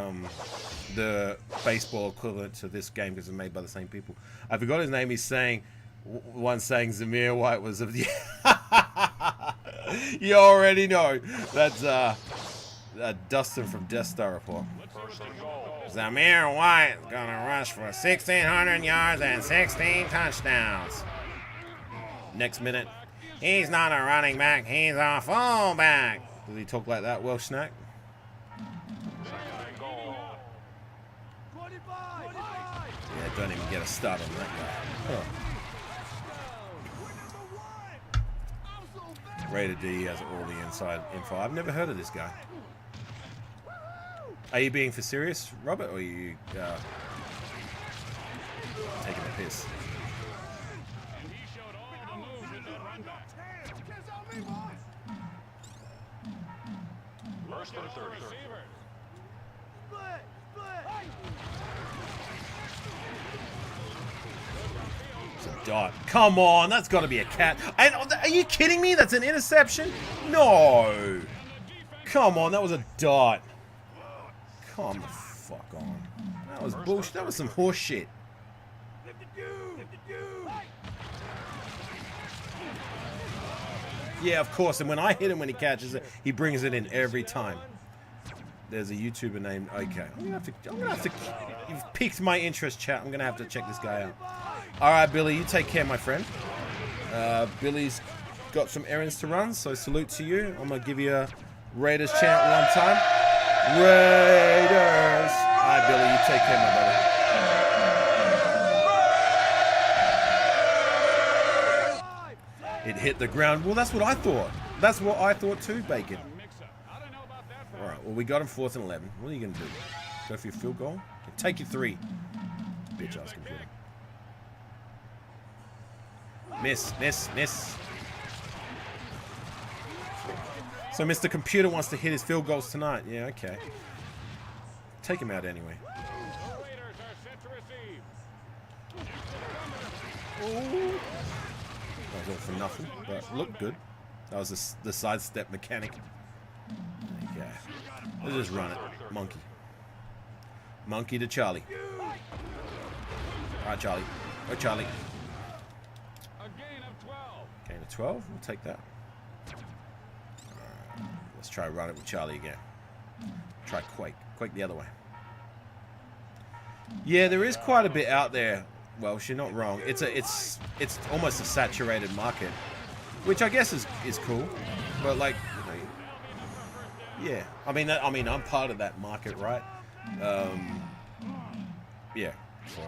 the baseball equivalent to this game because it's made by the same people. I forgot his name. He's saying, one saying Zamir White was of the. You already know. That's Dustin from Death Star Report. Zamir White gonna rush for 1,600 yards and 16 touchdowns. Next minute, he's not a running back. He's a fullback. Does he talk like that, Welsh Snack? Yeah, don't even get a start on that guy. Huh. Raider D has all the inside info. I've never heard of this guy. Are you being for serious, Robert, or are you taking a piss? First and 30. It's a dot. Come on, that's got to be a cat. And are you kidding me? That's an interception? No. Come on, that was a dot. Come the fuck on. That was bullshit. That was some horse shit. Yeah, of course. And when I hit him when he catches it, he brings it in every time. There's a YouTuber named. Okay, I'm gonna have to. You've piqued my interest, chat. I'm gonna have to check this guy out. All right, Billy, you take care, my friend. Billy's got some errands to run, so salute to you. I'm gonna give you a Raiders chant one time. Raiders. All right, Billy, you take care, my brother. It hit the ground. Well, that's what I thought. That's what I thought too, Bacon. All right, well, we got him 4th and 11. What are you going to do? Go for your field goal? Take your 3. Bitch ass computer. Miss, miss, miss. So Mr. Computer wants to hit his field goals tonight. Yeah, okay. Take him out anyway. Ooh. That was all for nothing, but looked good. That was the sidestep mechanic. Okay. Let's just run it. Monkey. Monkey to Charlie. Alright, Charlie. Go, Charlie. A gain of 12. Gain of 12. We'll take that. Let's try run it with Charlie again. Try Quake. Quake the other way. Yeah, there is quite a bit out there. Well, you're not wrong. It's almost a saturated market, which I guess is cool. But like, you know, yeah. I mean, I'm part of that market, right? Yeah. So,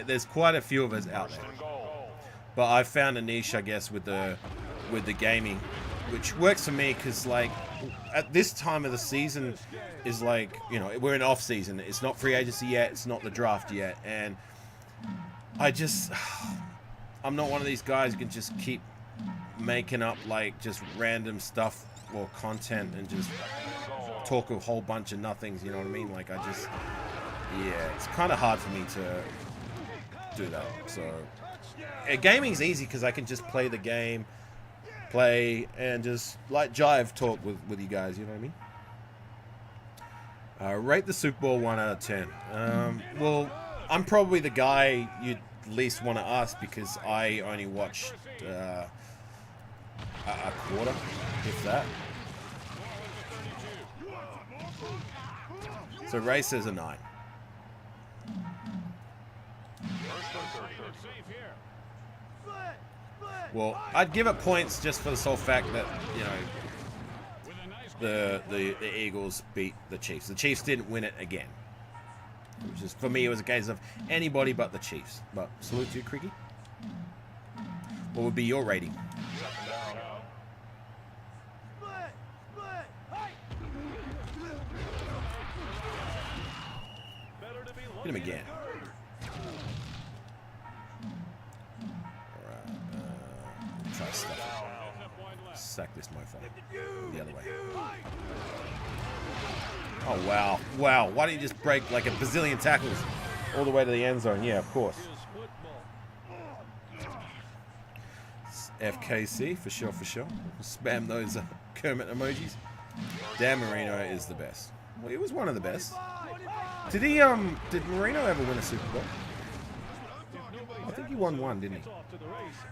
there's quite a few of us out there. But I found a niche, I guess, with the gaming, which works for me because like at this time of the season is like, you know, we're in off season. It's not free agency yet. It's not the draft yet, and I just I'm not one of these guys who can just keep making up like just random stuff or content and just talk a whole bunch of nothings, you know what I mean? Like I just, yeah, it's kind of hard for me to do that. So gaming's easy because I can just play the game, and just like jive talk with you guys, you know what I mean? Rate the Super Bowl 1 out of 10. Well, I'm probably the guy you'd least want to ask because I only watched a quarter, if that. So Ray says a 9. Well, I'd give it points just for the sole fact that, you know, the Eagles beat the Chiefs. The Chiefs didn't win it again. Which is, for me, it was a case of anybody but the Chiefs. But salute to you, Cricky. What would be your rating? Hit him again. Alright, try to stuff it. Sack this mofo. The other way. Oh, wow. Wow. Why don't you just break like a bazillion tackles all the way to the end zone? Yeah, of course. FKC, for sure, for sure. Spam those Kermit emojis. Dan Marino is the best. Well, he was one of the best. Did Marino ever win a Super Bowl? I think he won one, didn't he?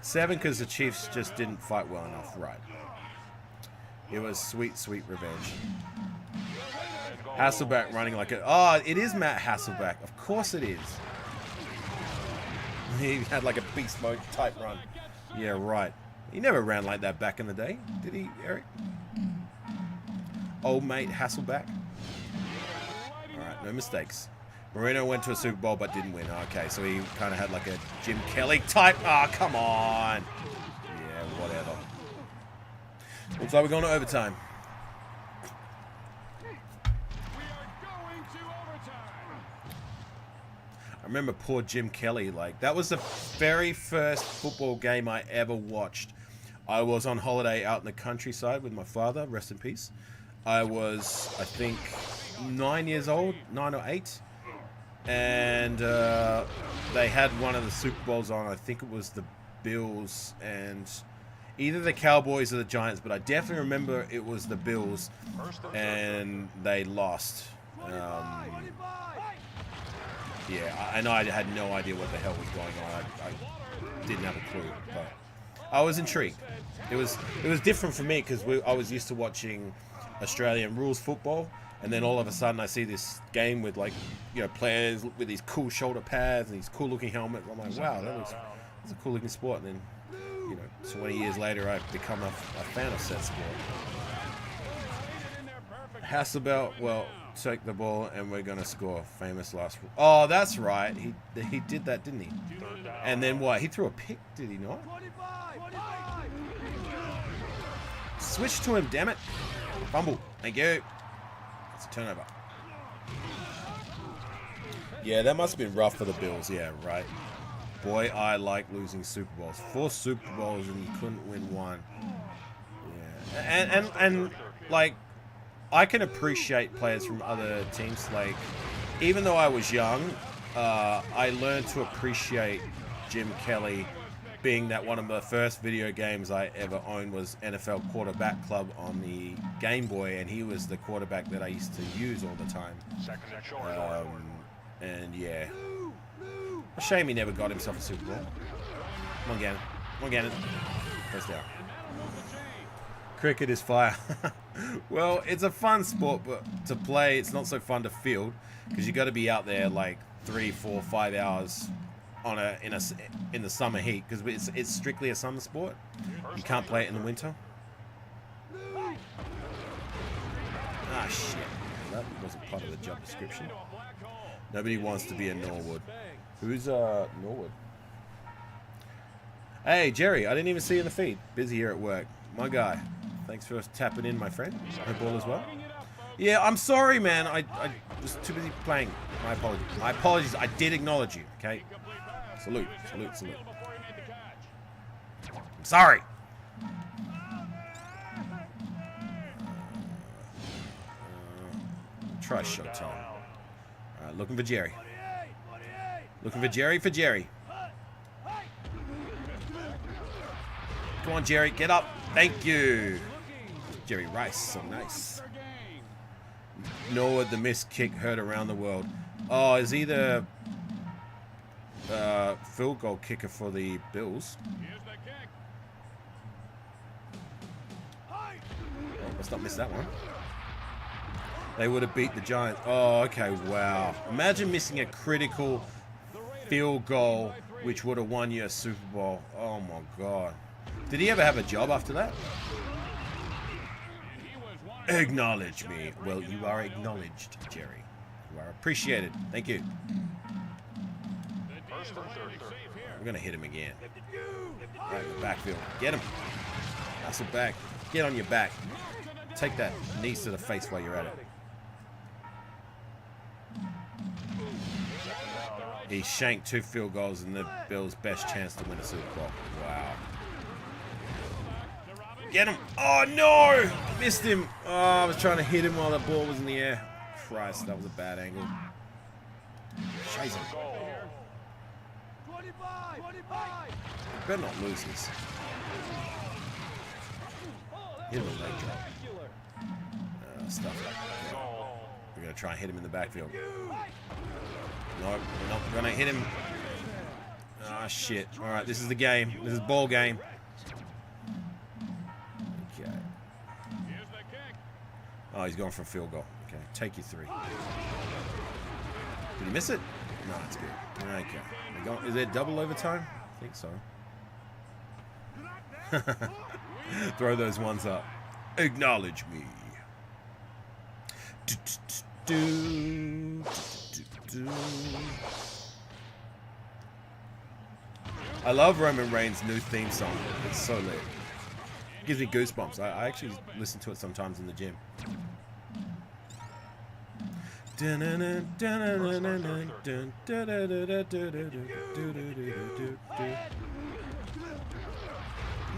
7 because the Chiefs just didn't fight well enough. Right. It was sweet, sweet revenge. Hasselbeck running like a... Oh, it is Matt Hasselbeck. Of course it is. He had like a beast mode type run. Yeah, right. He never ran like that back in the day, did he, Eric? Old mate Hasselbeck. Alright, no mistakes. Marino went to a Super Bowl but didn't win. Okay, so he kind of had like a Jim Kelly type... Oh, come on. Yeah, whatever. Looks like we're going to overtime. I remember poor Jim Kelly, like, that was the very first football game I ever watched. I was on holiday out in the countryside with my father, rest in peace. I was, I think, 9 years old, 9 or 8. And they had one of the Super Bowls on. I think it was the Bills and either the Cowboys or the Giants, but I definitely remember it was the Bills, and they lost. Yeah, I know I had no idea what the hell was going on. I didn't have a clue, but I was intrigued. It was different for me because I was used to watching Australian rules football, and then all of a sudden I see this game with, like, you know, players with these cool shoulder pads and these cool looking helmets. I'm like, wow, that's a cool looking sport. And then, you know, 20 years later I've become a fan of said sport. Hasselbeck, well, take the ball and we're gonna score. Famous last. Oh, that's right. He did that, didn't he? And then what? He threw a pick, did he not? Switch to him, damn it! Fumble. Thank you. It's a turnover. Yeah, that must have been rough for the Bills. Yeah, right. Boy, I like losing Super Bowls. 4 Super Bowls and you couldn't win 1. Yeah, and like, I can appreciate players from other teams. Like, even though I was young, I learned to appreciate Jim Kelly, being that one of the first video games I ever owned was NFL Quarterback Club on the Game Boy, and he was the quarterback that I used to use all the time. And yeah, a shame he never got himself a Super Bowl. Come on, Gannon. Come on, Gannon. First down. Cricket is fire. Well, it's a fun sport, but to play, it's not so fun to field because you got to be out there like 3, 4, 5 hours on in the summer heat because it's strictly a summer sport. You can't play it in the winter. Ah, shit. That wasn't part of the job description. Nobody wants to be a Norwood. Who's Norwood? Hey, Jerry, I didn't even see you in the feed. Busy here at work. My guy. Thanks for tapping in, my friend. Hope all as well. Yeah, I'm sorry, man. I was too busy playing. My apologies. I did acknowledge you, okay? Salute, salute, salute. I'm sorry. Try Showtime. All right, looking for Jerry. Looking for Jerry. Come on, Jerry, get up. Thank you. Jerry Rice, so nice. Noah, the missed kick heard around the world. Oh, is he the field goal kicker for the Bills? Oh, let's not miss that one. They would have beat the Giants. Oh, okay, wow. Imagine missing a critical field goal, which would have won you a Super Bowl. Oh, my God. Did he ever have a job after that? Acknowledge me. Well, you are acknowledged, Jerry. You are appreciated. Thank you. We're going to hit him again. Right in the backfield. Get him. Hustle back. Get on your back. Take that knee to the face while you're at it. He shanked 2 field goals in the Bills' best chance to win a Super Bowl. Wow. Get him. Oh, no. Missed him. Oh, I was trying to hit him while the ball was in the air. Christ, that was a bad angle. Chase him. Better not lose this. Hit him a leg drop. Stuff like that. We're going to try and hit him in the backfield. No, we're not going to hit him. Ah, shit. All right, this is the game. This is ball game. Okay. Oh, he's going for a field goal. Okay, take you 3. Did he miss it? No, it's good. Okay. Is there double overtime? I think so. Throw those ones up. Acknowledge me. I love Roman Reigns' new theme song. It's so lit. It gives me goosebumps. I actually listen to it sometimes in the gym.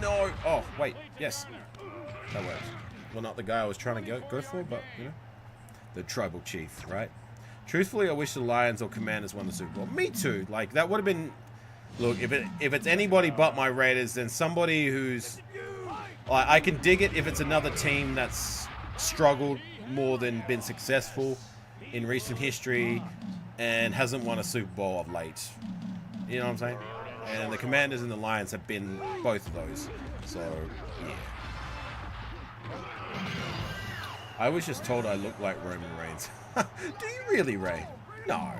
No! Oh, wait. Yes. That works. Well, not the guy I was trying to go for, but, you know. The tribal chief, right? Truthfully, I wish the Lions or Commanders won the Super Bowl. Me too. Like, that would have been... Look, if it's anybody but my Raiders, then somebody who's... I can dig it if it's another team that's struggled more than been successful in recent history and hasn't won a Super Bowl of late. You know what I'm saying? And the Commanders and the Lions have been both of those. So, yeah. I was just told I look like Roman Reigns. Do you really, Ray? No. I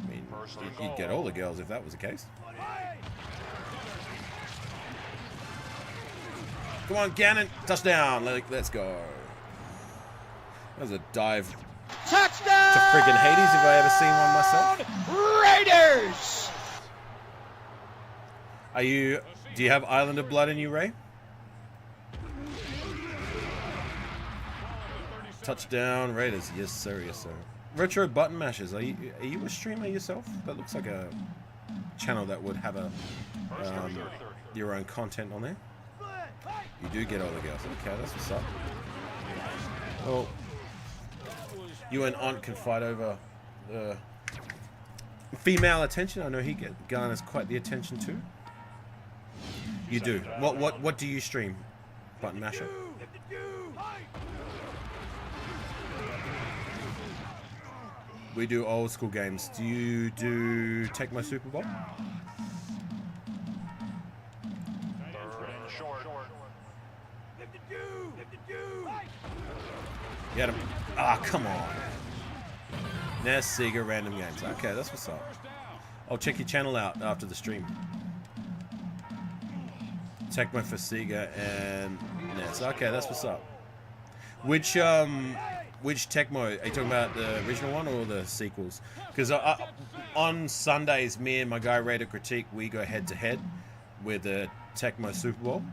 mean, you'd get all the girls if that was the case. Come on, Gannon. Touchdown. Let's go. That was a dive. Touchdown! To friggin' Hades if I ever seen one myself. Raiders! Do you have Islander blood in you, Ray? Touchdown, Raiders. Yes, sir. Yes, sir. Retro Button Mashers. Are you a streamer yourself? That looks like a channel that would have a your own content on there. You do get all the girls. Okay, that's what's up. Well, you and Aunt can fight over female attention. I know he garners quite the attention too. You do. What do you stream? Button Masher. We do old school games. Do you do Tecmo Super Bowl? Get him. Ah, come on. Ness, Sega, random games. Okay, that's what's up. I'll check your channel out after the stream. Tecmo for Sega and Ness. Okay, that's what's up. Which Tecmo? Are you talking about the original one or the sequels? Because on Sundays, me and my guy Raider Critique, we go head to head with the Tecmo Super Bowl.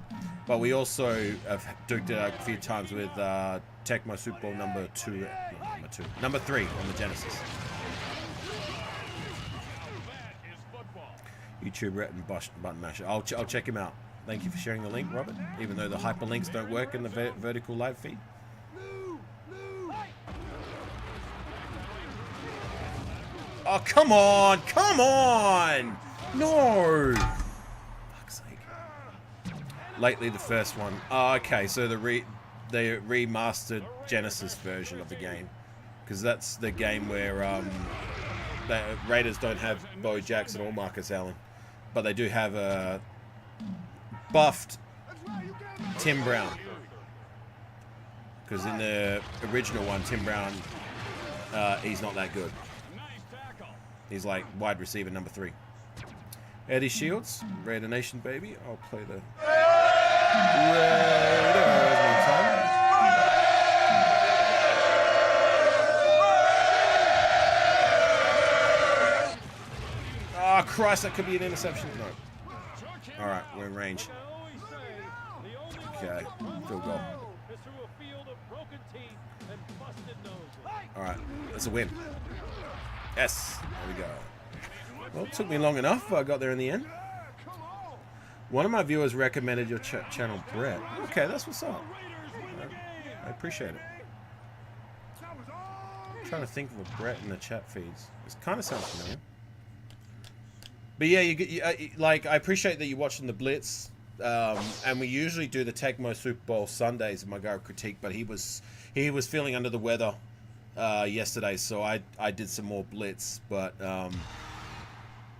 But we also have duked it out a few times with Tecmo Super Bowl number 3 on the Genesis. YouTube Ret and Button Masher. I'll check him out. Thank you for sharing the link, Robert. Even though the hyperlinks don't work in the vertical live feed. Oh, come on! Come on! No! Fuck's sake. Lately, the first one. Oh, okay, so the remastered Genesis version of the game. Because that's the game where the Raiders don't have Bo Jackson or Marcus Allen. But they do have a buffed Tim Brown. Because in the original one, Tim Brown, he's not that good. He's like wide receiver number 3. Eddie Shields, Raider Nation, baby. I'll play the Raiders one time. Oh, Christ, that could be an interception. No. All right, we're in range. Okay, field goal. All right, that's a win. Yes, there we go. Well, it took me long enough, but I got there in the end. One of my viewers recommended your channel, Brett. Okay, that's what's up. I appreciate it. I'm trying to think of a Brett in the chat feeds. It kind of sounds familiar. But yeah, like, I appreciate that you're watching the Blitz. And we usually do the Tecmo Super Bowl Sundays in my Go Critique, but he was feeling under the weather yesterday, so I did some more Blitz. But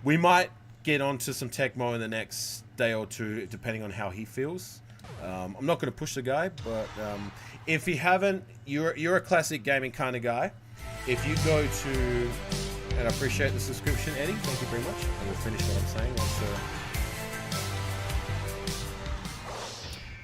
we might get onto some Tecmo in the next day or two, depending on how he feels. I'm not going to push the guy, but if you haven't, you're a classic gaming kind of guy. If you go to, and I appreciate the subscription, Eddie, thank you very much. I will finish what I'm saying.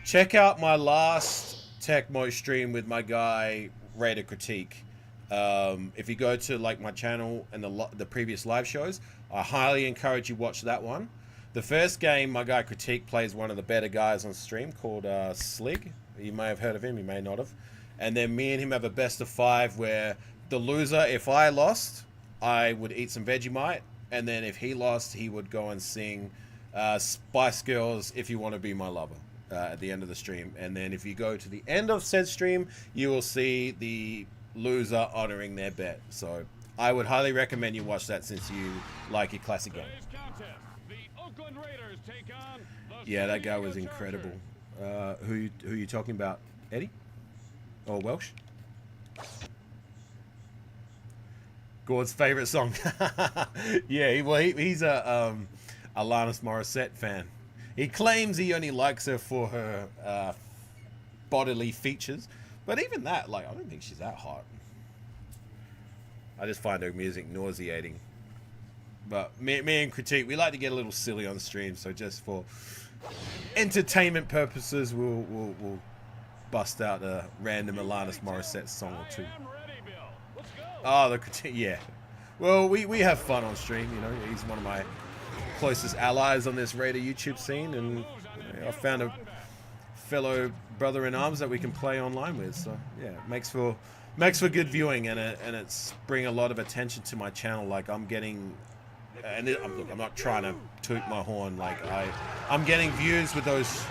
Check out my last Tecmo stream with my guy Raider Critique. If you go to like my channel and the previous live shows, I highly encourage you watch that one. The first game, my guy Critique plays one of the better guys on stream called Slig. You may have heard of him, you may not have. And then me and him have a best of 5 where the loser, if I lost, I would eat some Vegemite. And then if he lost, he would go and sing Spice Girls, If You Want to Be My Lover. At the end of the stream. And then if you go to the end of said stream, you will see the loser honoring their bet. So I would highly recommend you watch that since you like your classic game. Yeah, that guy was incredible. Who you talking about? Eddie? Or Welsh? Gord's favorite song. Yeah, he's a Alanis Morissette fan. He claims he only likes her for her bodily features, but even that, like, I don't think she's that hot. I just find her music nauseating. But me and Critique, we like to get a little silly on stream, so just for entertainment purposes, we'll bust out a random Alanis Morissette song or two. Oh, the Critique, yeah. Well, we have fun on stream, you know. He's one of my closest allies on this Raider YouTube scene, and you know, I found a fellow brother in arms that we can play online with. So yeah, it makes for good viewing, and it's bring a lot of attention to my channel. Like I'm getting, and look, I'm not trying to toot my horn. Like I'm getting views with those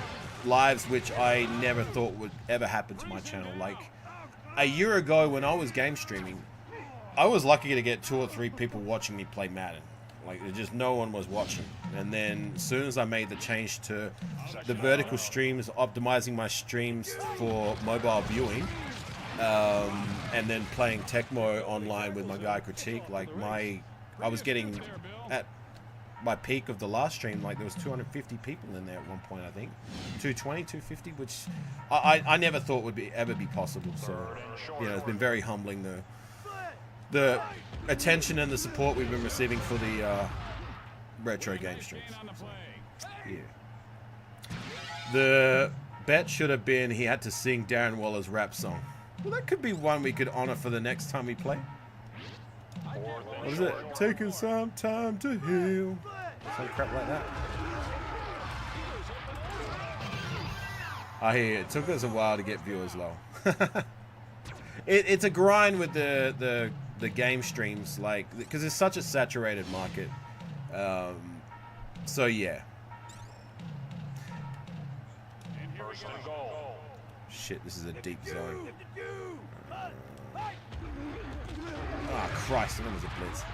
lives, which I never thought would ever happen to my channel. Like a year ago when I was game streaming, I was lucky to get 2 or 3 people watching me play Madden. Like, just no one was watching. And then as soon as I made the change to the vertical streams, optimizing my streams for mobile viewing, and then playing Tecmo online with my guy Critique, like I was getting at my peak of the last stream, like there was 250 people in there at one point, I think. 220, 250, which I never thought would ever be possible. So, you know, it's been very humbling, the attention and the support we've been receiving for the retro game streams. So, yeah. The bet should have been he had to sing Darren Waller's rap song. Well, that could be one we could honor for the next time we play. What is it? Taking some time to heal. Some crap like that. I hear it took us a while to get viewers low. It's a grind with the game streams, like, because it's such a saturated market. So yeah. First and goal. Shit, this is a deep zone. Ah, Christ, that was a blitz.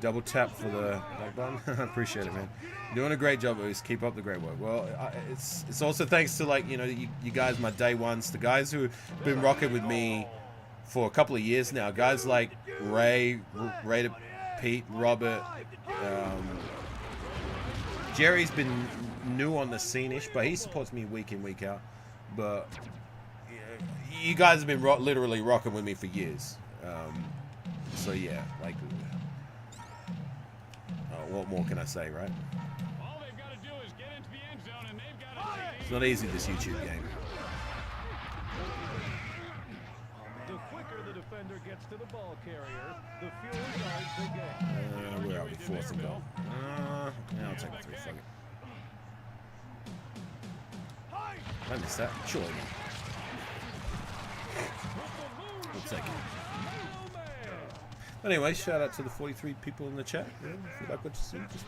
Double tap for the like button. Appreciate it, man. You're doing a great job, Oos. Keep up the great work. Well, it's also thanks to, like, you know, you guys, my day ones, the guys who've been rocking with me for a couple of years now. Guys like Ray, Pete, Robert. Jerry's been new on the scene-ish, but he supports me week in, week out. But you guys have been literally rocking with me for years. So yeah, like, what more can I say, right? All they've got to do is get into the end zone, and they've got to It's not easy, this YouTube game. The quicker the defender gets to the ball carrier, the fewer yards they gain. Where are we? Fourth and goal. Yeah, I'll take the 3. Fuck it. Did I miss that? Surely not. We'll take it. Anyway, shout out to the 43 people in the chat. Yeah, if you like what you see, just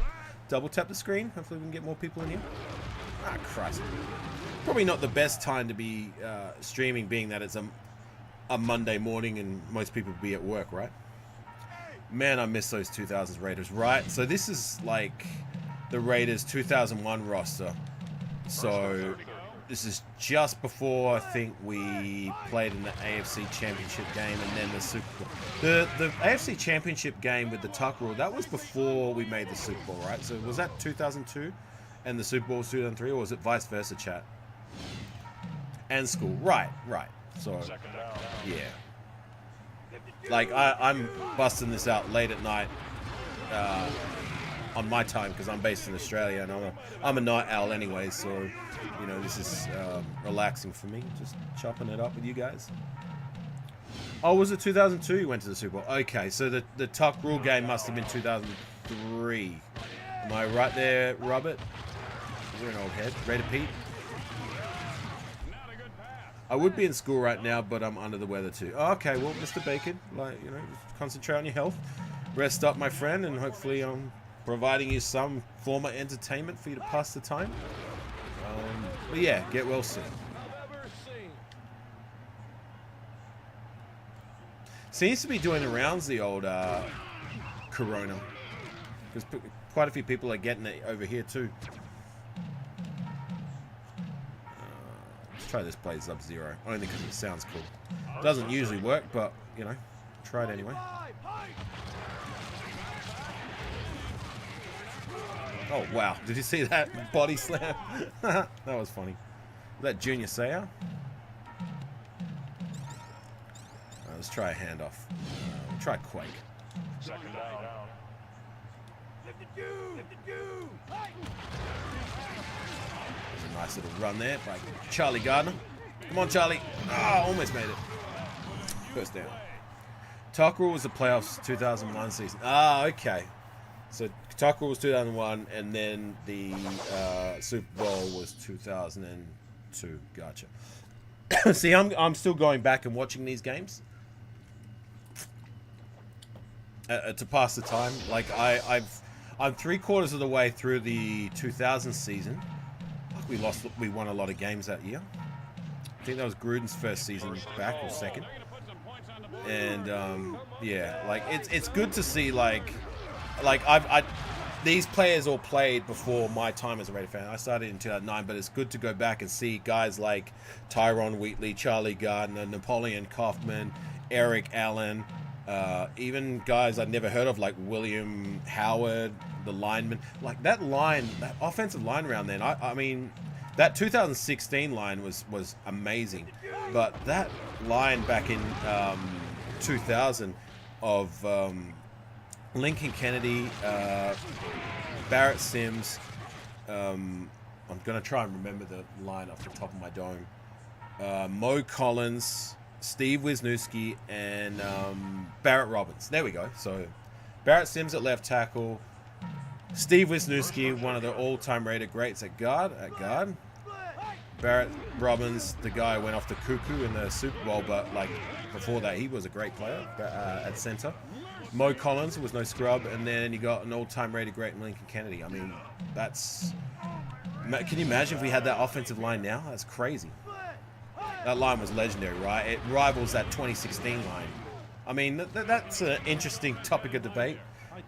double tap the screen. Hopefully we can get more people in here. Ah, Christ. Probably not the best time to be streaming, being that it's a Monday morning and most people be at work, right? Man, I miss those 2000s Raiders, right? So this is like the Raiders 2001 roster. So this is just before, I think, we played in the AFC Championship game and then the Super Bowl. The AFC Championship game with the tuck rule, that was before we made the Super Bowl, right? So was that 2002 and the Super Bowl was 2003, or was it vice versa, chat? And school, right. So, yeah. Like, I'm busting this out late at night on my time because I'm based in Australia and I'm a night owl anyway, so, you know, this is relaxing for me, just chopping it up with you guys. Oh, was it 2002 you went to the Super Bowl? Okay, so the tuck rule game must have been 2003. Am I right there, Robert? You're an old head. Ready to Pete? I would be in school right now, but I'm under the weather too. Oh, okay, well, Mr. Bacon, like, you know, just concentrate on your health. Rest up, my friend, and hopefully I'm providing you some form of entertainment for you to pass the time. But yeah, get well soon. Seems to be doing the rounds, the old Corona. Because quite a few people are getting it over here too. Let's try this play Sub-Zero, only because it sounds cool. Doesn't usually work, but, you know, try it anyway. Oh, wow. Did you see that body slam? That was funny. Was that Junior Seau? Let's try a handoff. We'll try Quake. Second down. There's a nice little run there by Charlie Gardner. Come on, Charlie. Ah, almost made it. First down. Tuck rule was the playoffs 2001 season. Ah, okay. So Tuck rule was 2001, and then the Super Bowl was 2002. Gotcha. See, I'm still going back and watching these games to pass the time. Like I'm 3/4 of the way through the 2000 season. We won a lot of games that year. I think that was Gruden's first season back, or second. And yeah, like it's good to see like these players all played before my time as a Raider fan. I started in 2009, but it's good to go back and see guys like Tyron Wheatley, Charlie Gardner, Napoleon Kaufman, Eric Allen, even guys I'd never heard of like William Howard, the lineman. Like that offensive line around then, I mean, that 2016 line was amazing. But that line back in 2000 of Lincoln Kennedy, Barrett Sims, I'm going to try and remember the line off the top of my dome. Mo Collins, Steve Wisniewski, and Barrett Robbins. There we go. So Barrett Sims at left tackle, Steve Wisniewski, one of the all-time Raider greats at guard. Barrett Robbins, the guy who went off the cuckoo in the Super Bowl, but like before that, he was a great player at center. Mo Collins was no scrub, and then you got an all-time Raider great in Lincoln Kennedy. I mean, that's... Can you imagine if we had that offensive line now? That's crazy. That line was legendary, right? It rivals that 2016 line. I mean, that's an interesting topic of debate,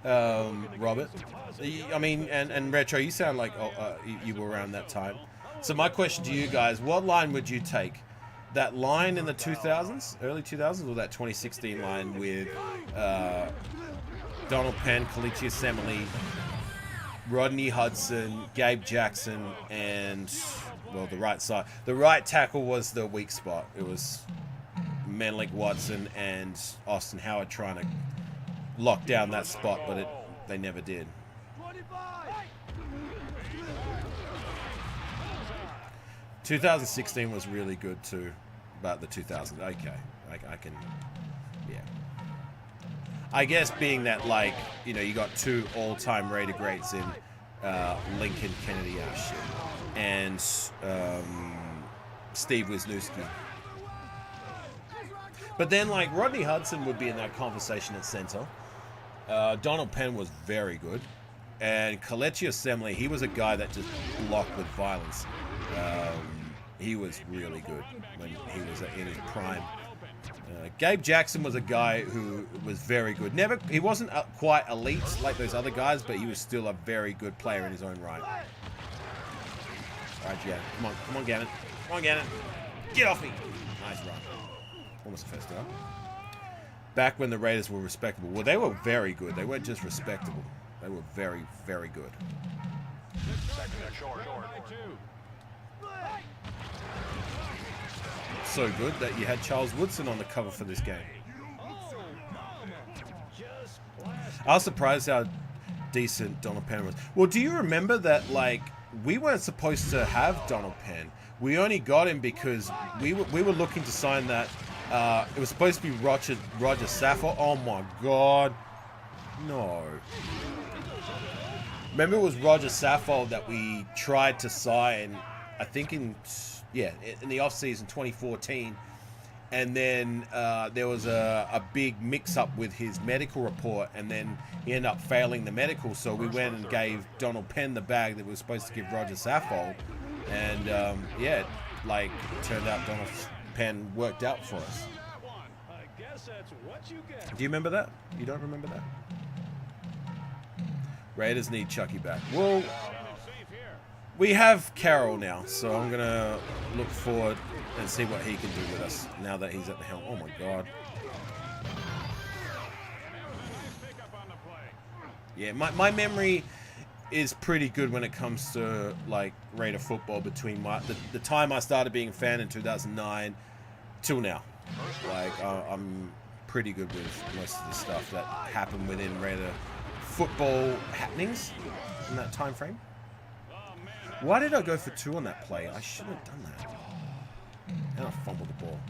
Robert. I mean, and Retro, you sound like you were around that time. So my question to you guys, what line would you take? That line in the 2000s, early 2000s, or that 2016 line with Donald Penn, Kalichi Assembly, Rodney Hudson, Gabe Jackson, and, well, the right side. The right tackle was the weak spot. It was Menlik Watson and Austin Howard trying to lock down that spot, but they never did. 2016 was really good too, about the 2000s. Okay, I can, yeah. I guess being that, like, you know, you got two all-time Raider greats in Lincoln Kennedy and Steve Wisniewski. But then, like, Rodney Hudson would be in that conversation at center. Donald Penn was very good. And Kalichi Assembly, he was a guy that just blocked with violence. He was really good when he was in his prime. Gabe Jackson was a guy who was very good. He wasn't quite elite like those other guys, but he was still a very good player in his own right. All right, Gannon. Come on, Gannon. Come on, Gannon. Get off me. Nice run. Almost the first down. Back when the Raiders were respectable. Well, they were very good. They weren't just respectable. They were very, very good. So good that you had Charles Woodson on the cover for this game. I was surprised how decent Donald Penn was. Well, do you remember that, like, we weren't supposed to have Donald Penn? We only got him because we were looking to sign that. It was supposed to be Roger Saffold. Oh my God. No. Remember, it was Roger Saffold that we tried to sign, I think in the offseason 2014. And then there was a big mix-up with his medical report, and then he ended up failing the medical. So we went and gave Donald Penn the bag that we were supposed to give Roger Saffold. And, yeah, like, it turned out Donald Penn worked out for us. Do you remember that? You don't remember that? Raiders need Chucky back. Well, we have Carroll now, so I'm going to look forward and see what he can do with us now that he's at the helm. Oh, my God. Yeah, my memory is pretty good when it comes to, like, Raider football between the time I started being a fan in 2009 till now. Like, I'm pretty good with most of the stuff that happened within Raider football happenings in that time frame. Why did I go for 2 on that play? I shouldn't have done that. And I fumbled the ball.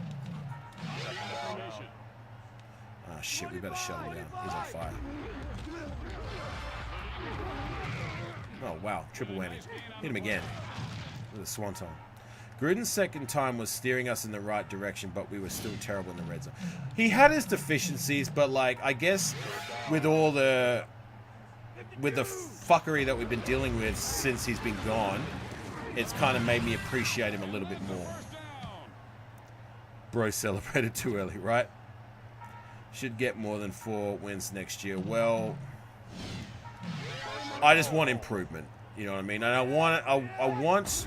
Oh, shit, we better shut him down. He's on fire. Oh, wow. Triple whammy. Hit him again with a swanton. Gruden's second time was steering us in the right direction, but we were still terrible in the red zone. He had his deficiencies, but, like, I guess with all the fuckery that we've been dealing with since he's been gone, it's kind of made me appreciate him a little bit more. Bro celebrated too early, right? Should get more than 4 wins next year. Well, I just want improvement. You know what I mean? And I want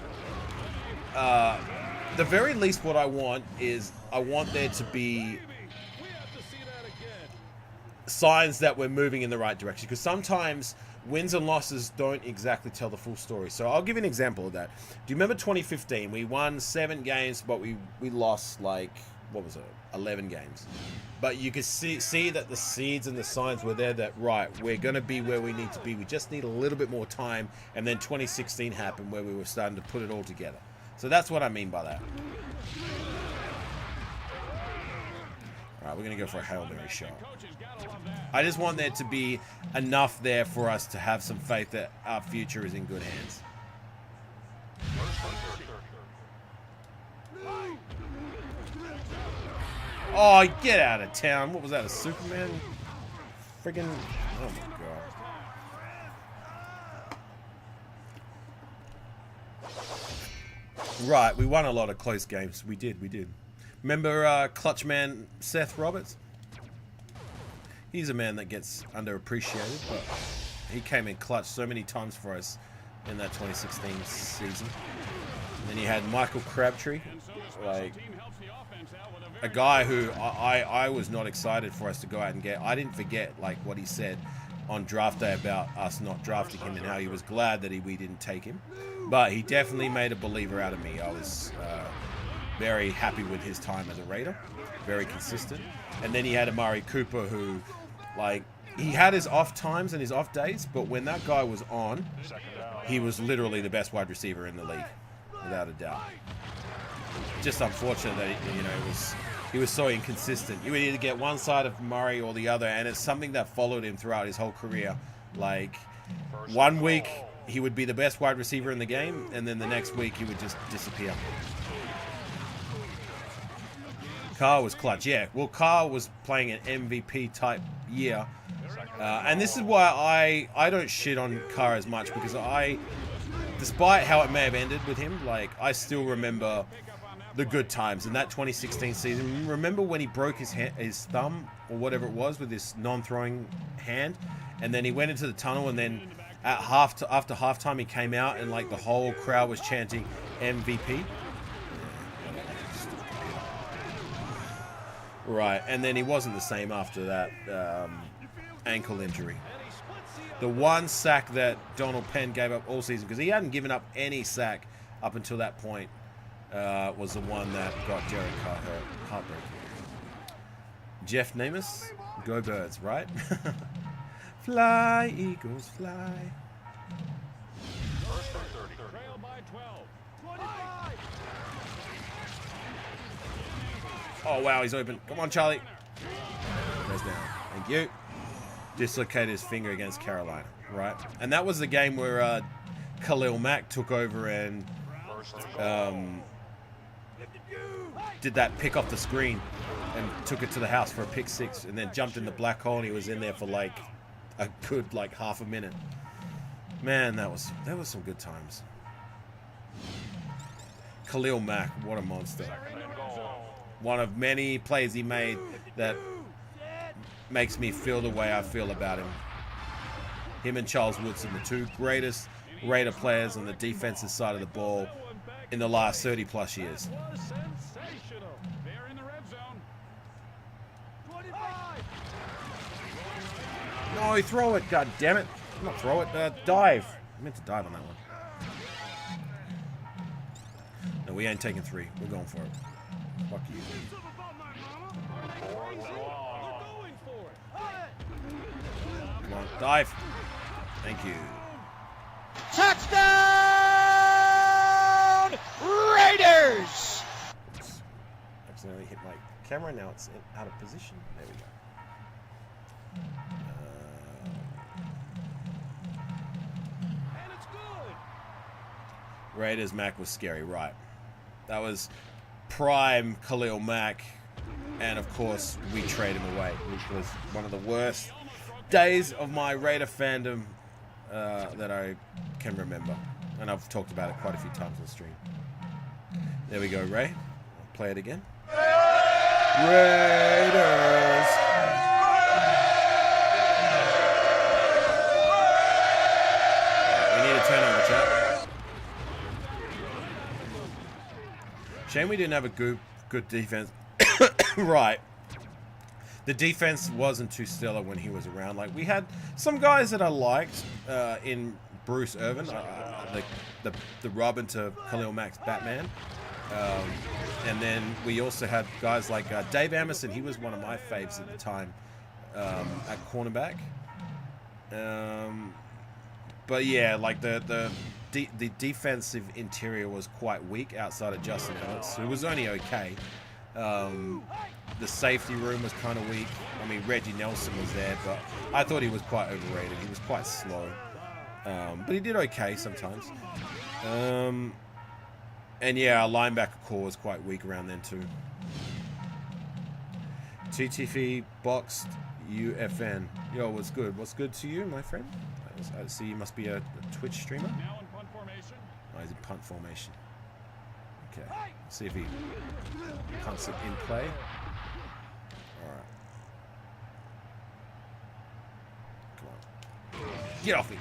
the very least what I want is I want there to be signs that we're moving in the right direction, because sometimes wins and losses don't exactly tell the full story. So I'll give you an example of that. Do you remember 2015? We won 7 games, but we lost, like, what was it, 11 games. But you could see that the seeds and the signs were there that, right, we're going to be where we need to be. We just need a little bit more time. And then 2016 happened where we were starting to put it all together. So that's what I mean by that. All right, we're going to go for a Hail Mary shot. I just want there to be enough there for us to have some faith that our future is in good hands. Oh, get out of town. What was that, a Superman? friggin'... Oh my god. Right, we won a lot of close games. We did. Remember clutch man Seth Roberts? He's a man that gets underappreciated, but he came in clutch so many times for us in that 2016 season. And then you had Michael Crabtree, like a guy who I was not excited for us to go out and get. I didn't forget like what he said on draft day about us not drafting him and how he was glad that we didn't take him. But he definitely made a believer out of me. I was very happy with his time as a Raider, very consistent. And then he had Amari Cooper, who, like, he had his off times and his off days, but when that guy was on, he was literally the best wide receiver in the league, without a doubt. Just unfortunate that he was so inconsistent. You would either get one side of Murray or the other, and it's something that followed him throughout his whole career. Like, one week he would be the best wide receiver in the game, and then the next week he would just disappear. Carr was clutch, yeah. Well, Carr was playing an MVP type year, and this is why I don't shit on Carr as much, because despite how it may have ended with him, like, I still remember the good times in that 2016 season. Remember when he broke his thumb or whatever it was with his non-throwing hand, and then he went into the tunnel, and then after halftime he came out and like the whole crowd was chanting MVP. Right, and then he wasn't the same after that ankle injury. The one sack that Donald Penn gave up all season, because he hadn't given up any sack up until that point, was the one that got Derek Carr hurt. Heartbreaking. Jeff Namath, go Birds, right? Fly, Eagles, fly. Trail by 12. Oh, wow, he's open. Come on, Charlie. Goes down. Thank you. Dislocated his finger against Carolina, right? And that was the game where Khalil Mack took over and did that pick off the screen and took it to the house for a pick six, and then jumped in the black hole, and he was in there for like a good like half a minute. Man, that was some good times. Khalil Mack, what a monster. One of many plays he made that makes me feel the way I feel about him. Him and Charles Woodson, the two greatest Raider players on the defensive side of the ball in the last 30 plus years. They're in the red zone. No, throw it, god damn it. Not throw it, dive. I meant to dive on that one. No, we ain't taking three. We're going for it. Fuck you. Come on, dive. Thank you. Touchdown, Raiders! Oops. Accidentally hit my camera. Now it's out of position. There we go. And it's good. Raiders Mack was scary, right? That was prime Khalil Mack, and of course we trade him away, which was one of the worst days of my Raider fandom that I can remember, and I've talked about it quite a few times on stream. There we go, Ray. I'll play it again. Raiders. We need a turnover, chat. Shame we didn't have a good defense. Right. The defense wasn't too stellar when he was around. Like, we had some guys that I liked in Bruce Irvin, the Robin to Khalil Mack's Batman. And then we also had guys like Dave Emerson. He was one of my faves at the time at cornerback. But yeah, like the defensive interior was quite weak outside of Justin Hurts, who was only okay. The safety room was kind of weak. I mean, Reggie Nelson was there, but I thought he was quite overrated. He was quite slow. But he did okay sometimes. And yeah, our linebacker core was quite weak around then too. TTV boxed UFN. Yo, what's good? What's good to you, my friend? I see you must be a Twitch streamer. Now in punt formation. Oh, he's in punt formation. Okay. Let's see if he punts it in play. Alright. Come on. Get off me.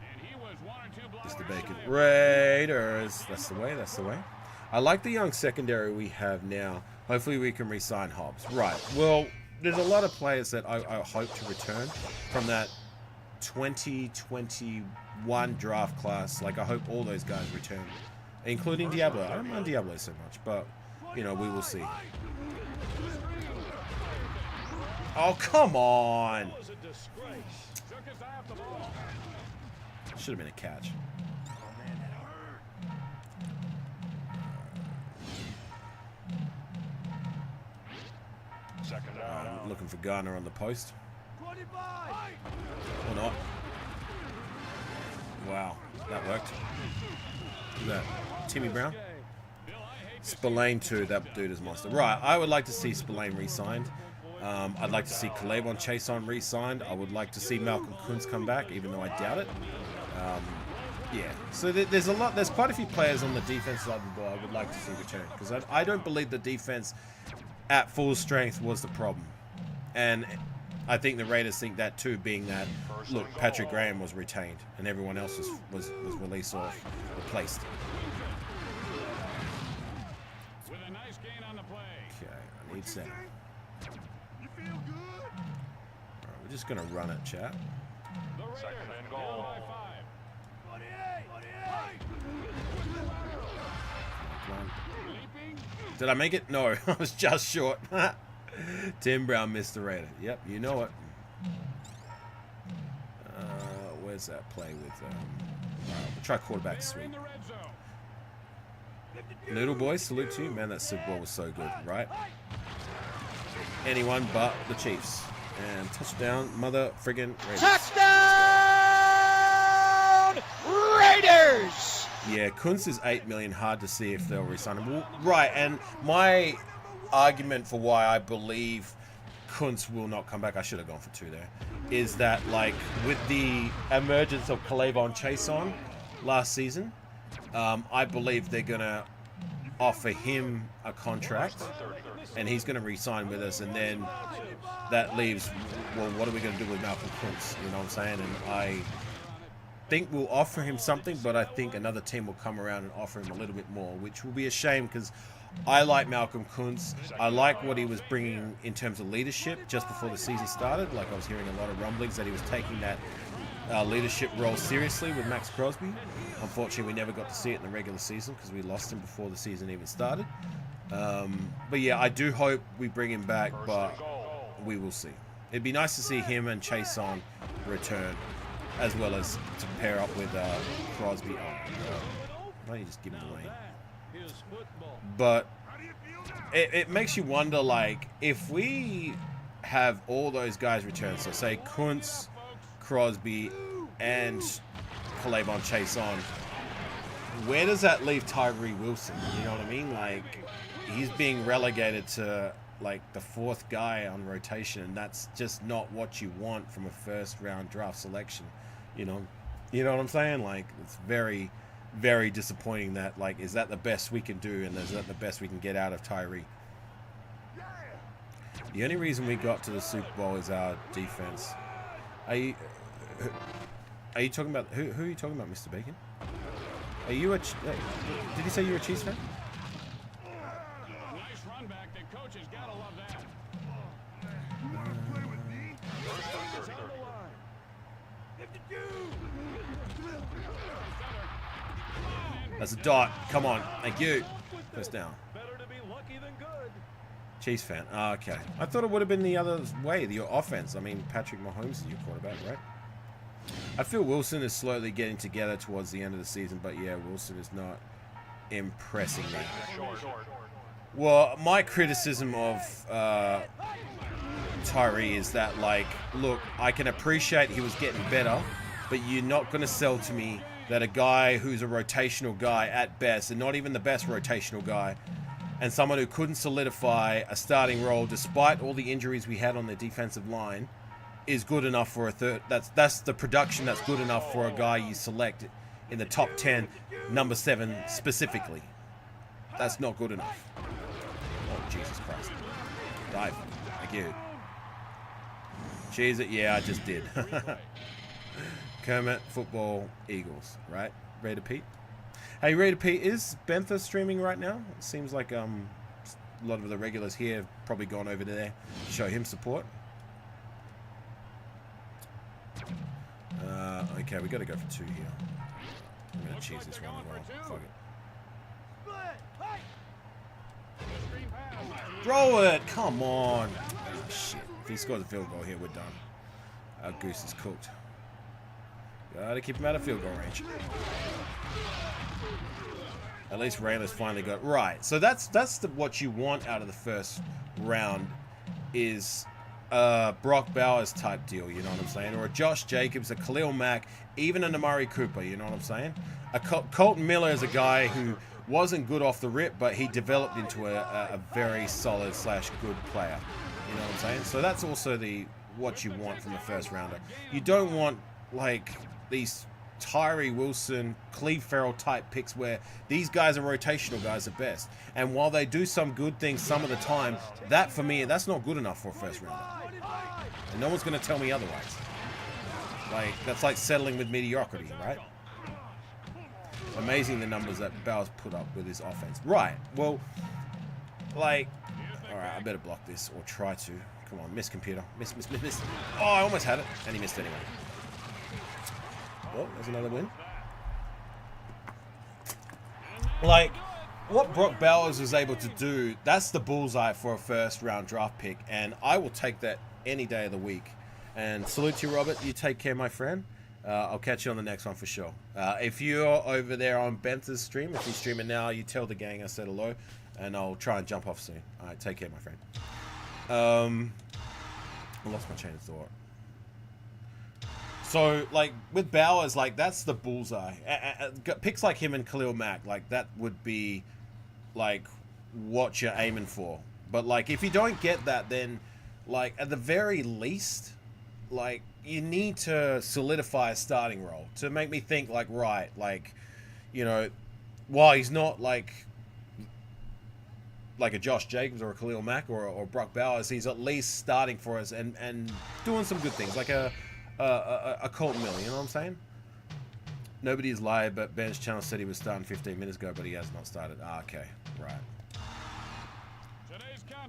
And he was 1 or 2 blocks. Mr. Bacon. Raiders. That's the way. That's the way. I like the young secondary we have now. Hopefully we can re-sign Hobbs. Right. Well, there's a lot of players that I hope to return from that 2021 draft class. Like, I hope all those guys return, including Diablo. I don't mind Diablo so much, but, you know, we will see. Oh, come on. Should have been a catch. Looking for Garner on the post. Or not. Wow, that worked. Look at that. Timmy Brown. Spillane too, that dude is monster. Right, I would like to see Spillane re-signed. I'd like to see Calabon Chason re-signed. I would like to see Malcolm Kuntz come back, even though I doubt it. Yeah, so there's quite a few players on the defense side of the ball I would like to see return, because I don't believe the defense at full strength was the problem. And I think the Raiders think that too, being that, look, Patrick Graham was retained and everyone else was released or replaced. With a nice gain on the play. Okay, I need center. Alright, we're just going to run it, chat. The Raiders down by 5. Did I make it? No, I was just short. Tim Brown missed the Raider. Yep, you know it. Where's that play with... we'll try quarterback sweep. Little boy, salute to you. Man, that Super Bowl was so good, right? Anyone but the Chiefs. And touchdown, mother friggin' Raiders. Touchdown, Raiders! Yeah, Kuntz is $8 million. Hard to see if they'll re-sign him. Well, right, and my argument for why I believe Kuntz will not come back, I should have gone for 2 there, is that, like, with the emergence of Calabon Chason last season, I believe they're going to offer him a contract, and he's going to re-sign with us, and then that leaves, well, what are we going to do with Malcolm Kuntz? You know what I'm saying? And I think we'll offer him something, but I think another team will come around and offer him a little bit more, which will be a shame, because I like Malcolm Kuntz. I like what he was bringing in terms of leadership just before the season started. Like, I was hearing a lot of rumblings that he was taking that leadership role seriously with Max Crosby. Unfortunately, we never got to see it in the regular season because we lost him before the season even started. But yeah, I do hope we bring him back, but we will see. It'd be nice to see him and Chason return, as well as to pair up with Crosby. Why don't you just give him the lane? But it makes you wonder, like, if we have all those guys return, so say Kuntz, Crosby, and Calabon Chason, where does that leave Tyree Wilson? You know what I mean? Like, he's being relegated to, like, the 4th guy on rotation, and that's just not what you want from a first-round draft selection. You know what I'm saying? Like, it's very, very disappointing that, like, is that the best we can do, and is that the best we can get out of Tyree? The only reason we got to the Super Bowl is our defense. Are you talking about who are you talking about, Mr. Bacon? Are you did you say you were a Chiefs fan? Nice run back. The coaches gotta love that. That's a dot. Come on. Thank you. First down. Better to be lucky than good. Chiefs fan. Oh, okay. I thought it would have been the other way, your offense. I mean, Patrick Mahomes is your quarterback, right? I feel Wilson is slowly getting together towards the end of the season, but yeah, Wilson is not impressing me. Well, my criticism of Tyree is that, like, look, I can appreciate he was getting better, but you're not going to sell to me that a guy who's a rotational guy at best, and not even the best rotational guy, and someone who couldn't solidify a starting role despite all the injuries we had on the defensive line is good enough for a third. That's the production that's good enough for a guy you select in the top 10, number 7 specifically. That's not good enough. Oh, Jesus Christ. Dive. Thank you. Cheese it. Yeah, I just did. Kermit, football, Eagles, right? Raider Pete. Hey, Raider Pete, is Bentha streaming right now? It seems like a lot of the regulars here have probably gone over there to show him support. Okay, we got to go for 2 here. I'm going to cheese this one as well. Fuck it. Throw it! Come on! Oh, shit. If he scores a field goal here, we're done. Our goose is cooked. Gotta keep him out of field goal range. At least Rayla's finally got right. So that's what you want out of the first round is Brock Bowers type deal, you know what I'm saying? Or a Josh Jacobs, a Khalil Mack, even an Amari Cooper, you know what I'm saying? A Colton Miller is a guy who wasn't good off the rip, but he developed into a very solid / good player. You know what I'm saying? So that's also what you want from a first rounder. You don't want like these Tyree Wilson, Cleve Farrell type picks where these guys are rotational guys at best. And while they do some good things some of the time, that for me, that's not good enough for a first rounder. And no one's going to tell me otherwise. Like, that's like settling with mediocrity, right? Amazing the numbers that Bowers put up with his offense. Right, well, like, alright, I better block this, or try to. Come on, miss computer. Miss. Oh, I almost had it, and he missed anyway. Oh, there's another win. Like, what Brock Bowers was able to do, that's the bullseye for a first round draft pick, and I will take that any day of the week. And salute to you, Robert. You take care, my friend. I'll catch you on the next one for sure. If you're over there on Bentha's stream, if you're streaming now, you tell the gang I said hello, and I'll try and jump off soon. All right, take care, my friend. I lost my chain of thought. So, like, with Bowers, like, that's the bullseye. Picks like him and Khalil Mack, like, that would be, like, what you're aiming for. But, like, if you don't get that, then, like, at the very least, like, you need to solidify a starting role to make me think, like, right, like, you know, while he's not, like a Josh Jacobs or a Khalil Mack or Brock Bowers, he's at least starting for us and doing some good things, like a Colton Miller, you know what I'm saying? Nobody's lied, but Ben's channel said he was starting 15 minutes ago, but he has not started. Ah, okay, right.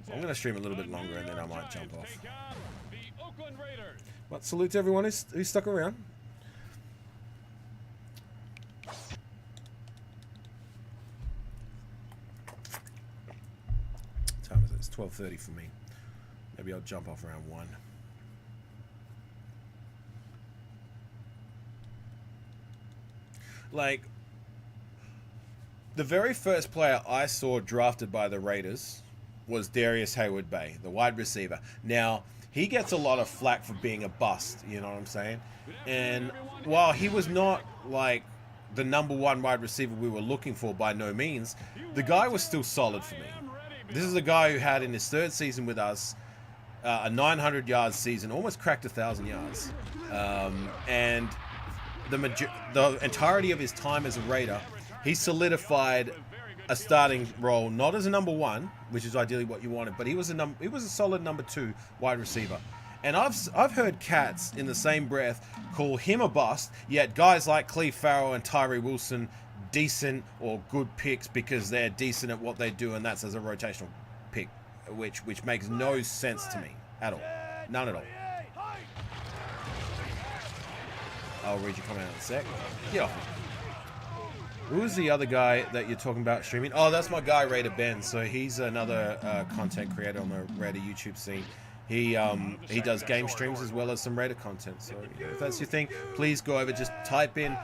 I'm going to stream a little bit longer and then I might jump off. But salute to everyone who's stuck around. What time is it? It's 12:30 for me. Maybe I'll jump off around 1. Like, the very first player I saw drafted by the Raiders was Darius Hayward-Bay, the wide receiver. Now, he gets a lot of flack for being a bust, you know what I'm saying? And while he was not, like, the #1 wide receiver we were looking for by no means, the guy was still solid for me. This is a guy who had, in his 3rd season with us, a 900-yard season, almost cracked 1,000 yards. And the entirety of his time as a Raider, he solidified a starting role, not as a #1, which is ideally what you wanted, but he was a solid #2 wide receiver. And I've heard cats in the same breath call him a bust, yet guys like Cleve Farrell and Tyree Wilson decent or good picks because they're decent at what they do, and that's as a rotational pick, which makes no sense to me at all. None at all. I'll read your comment in a sec. Get off me. Who's the other guy that you're talking about streaming? Oh, that's my guy, Raider Ben. So he's another content creator on the Raider YouTube scene. He does game streams as well as some Raider content. So you know, if that's your thing, please go over. Just type in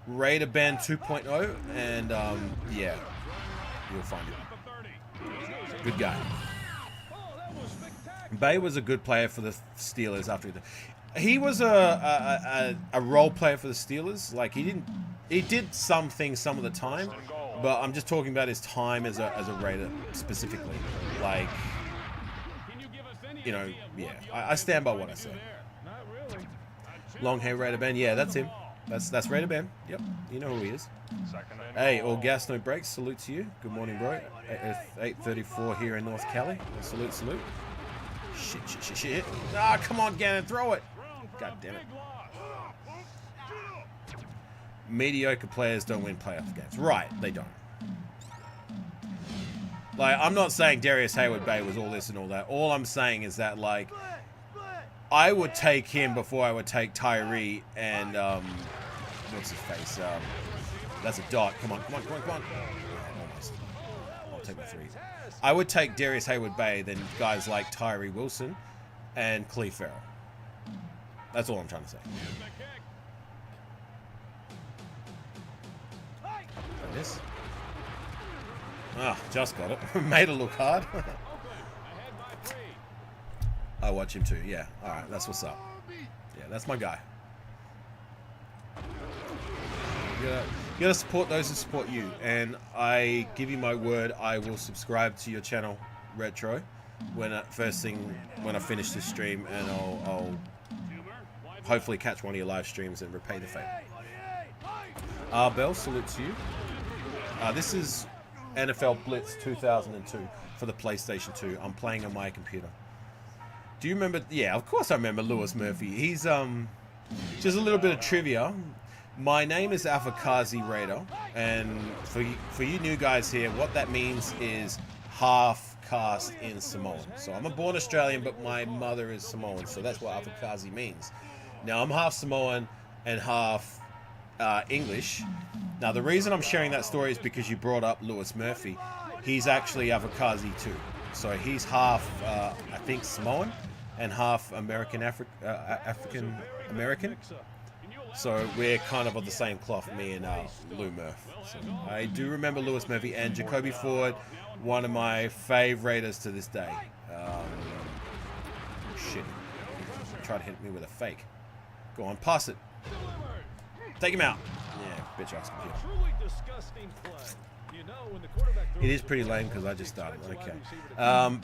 Raider Ben 2.0 and yeah, you'll find him. Good guy. Bay was a good player for the Steelers after he was a role player for the Steelers. Like he did some things some of the time, But I'm just talking about his time as a Raider specifically. Like, you know, yeah, I stand by what I said. Not really. Long hair Raider Ben, yeah, that's him. That's Raider Ben. Yep, you know who he is. Hey, all gas, no brakes. Salute to you. Good morning, bro. 8:34 here in North Cali. Salute, salute. Shit. Ah, come on, Gannon, throw it. God damn it. Mediocre players don't win playoff games. Right, they don't. Like, I'm not saying Darius Hayward-Bay was all this and all that. All I'm saying is that, like, I would take him before I would take Tyree and, what's his face? That's a dot. Come on. Almost. I'll take my three. I would take Darius Hayward-Bay than guys like Tyree Wilson and Cleve Farrell. That's all I'm trying to say. Like this. Ah, just got it. Made it look hard. I watch him too. Yeah. All right. That's what's up. Yeah, that's my guy. You gotta support those who support you, and I give you my word, I will subscribe to your channel, Retro, when I finish this stream, and I'll hopefully catch one of your live streams and repay the favor. Bell, salute to you. This is NFL Blitz 2002 for the PlayStation 2. I'm playing on my computer. Do you remember? Yeah, of course I remember Louis Murphy. He's just a little bit of trivia. My name is Afakasi Raider, and for you new guys here, what that means is half caste in Samoan. So I'm a born Australian, but my mother is Samoan, so that's what Afakasi means. Now I'm half Samoan and half English. Now the reason I'm sharing that story is because you brought up Louis Murphy. He's actually Afakasi too. So he's half, I think, Samoan and half African American. So we're kind of the same cloth, me and Lou Murph. So I do remember Louis Murphy and Jacoby Ford, one of my favourites to this day. Shit. Try to hit me with a fake. Go on, pass it. Take him out. Yeah, bitch ass computer. It is pretty lame because I just started. Okay.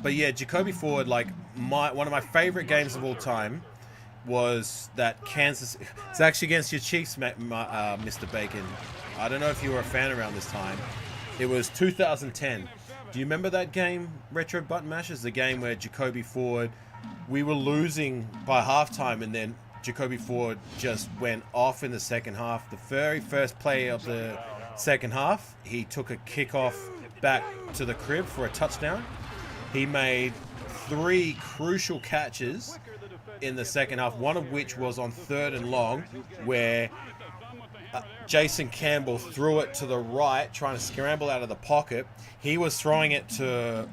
But yeah, Jacoby Ford, like one of my favourite games of all time was that Kansas. It's actually against your Chiefs, Mr. Bacon. I don't know if you were a fan around this time. It was 2010. Do you remember that game, Retro Button Mashers? The game where Jacoby Ford, we were losing by halftime, and then Jacoby Ford just went off in the second half. The very first play of the second half, he took a kickoff back to the crib for a touchdown. He made 3 crucial catches in the second half, one of which was on 3rd and long, where Jason Campbell threw it to the right, trying to scramble out of the pocket. He was throwing it to...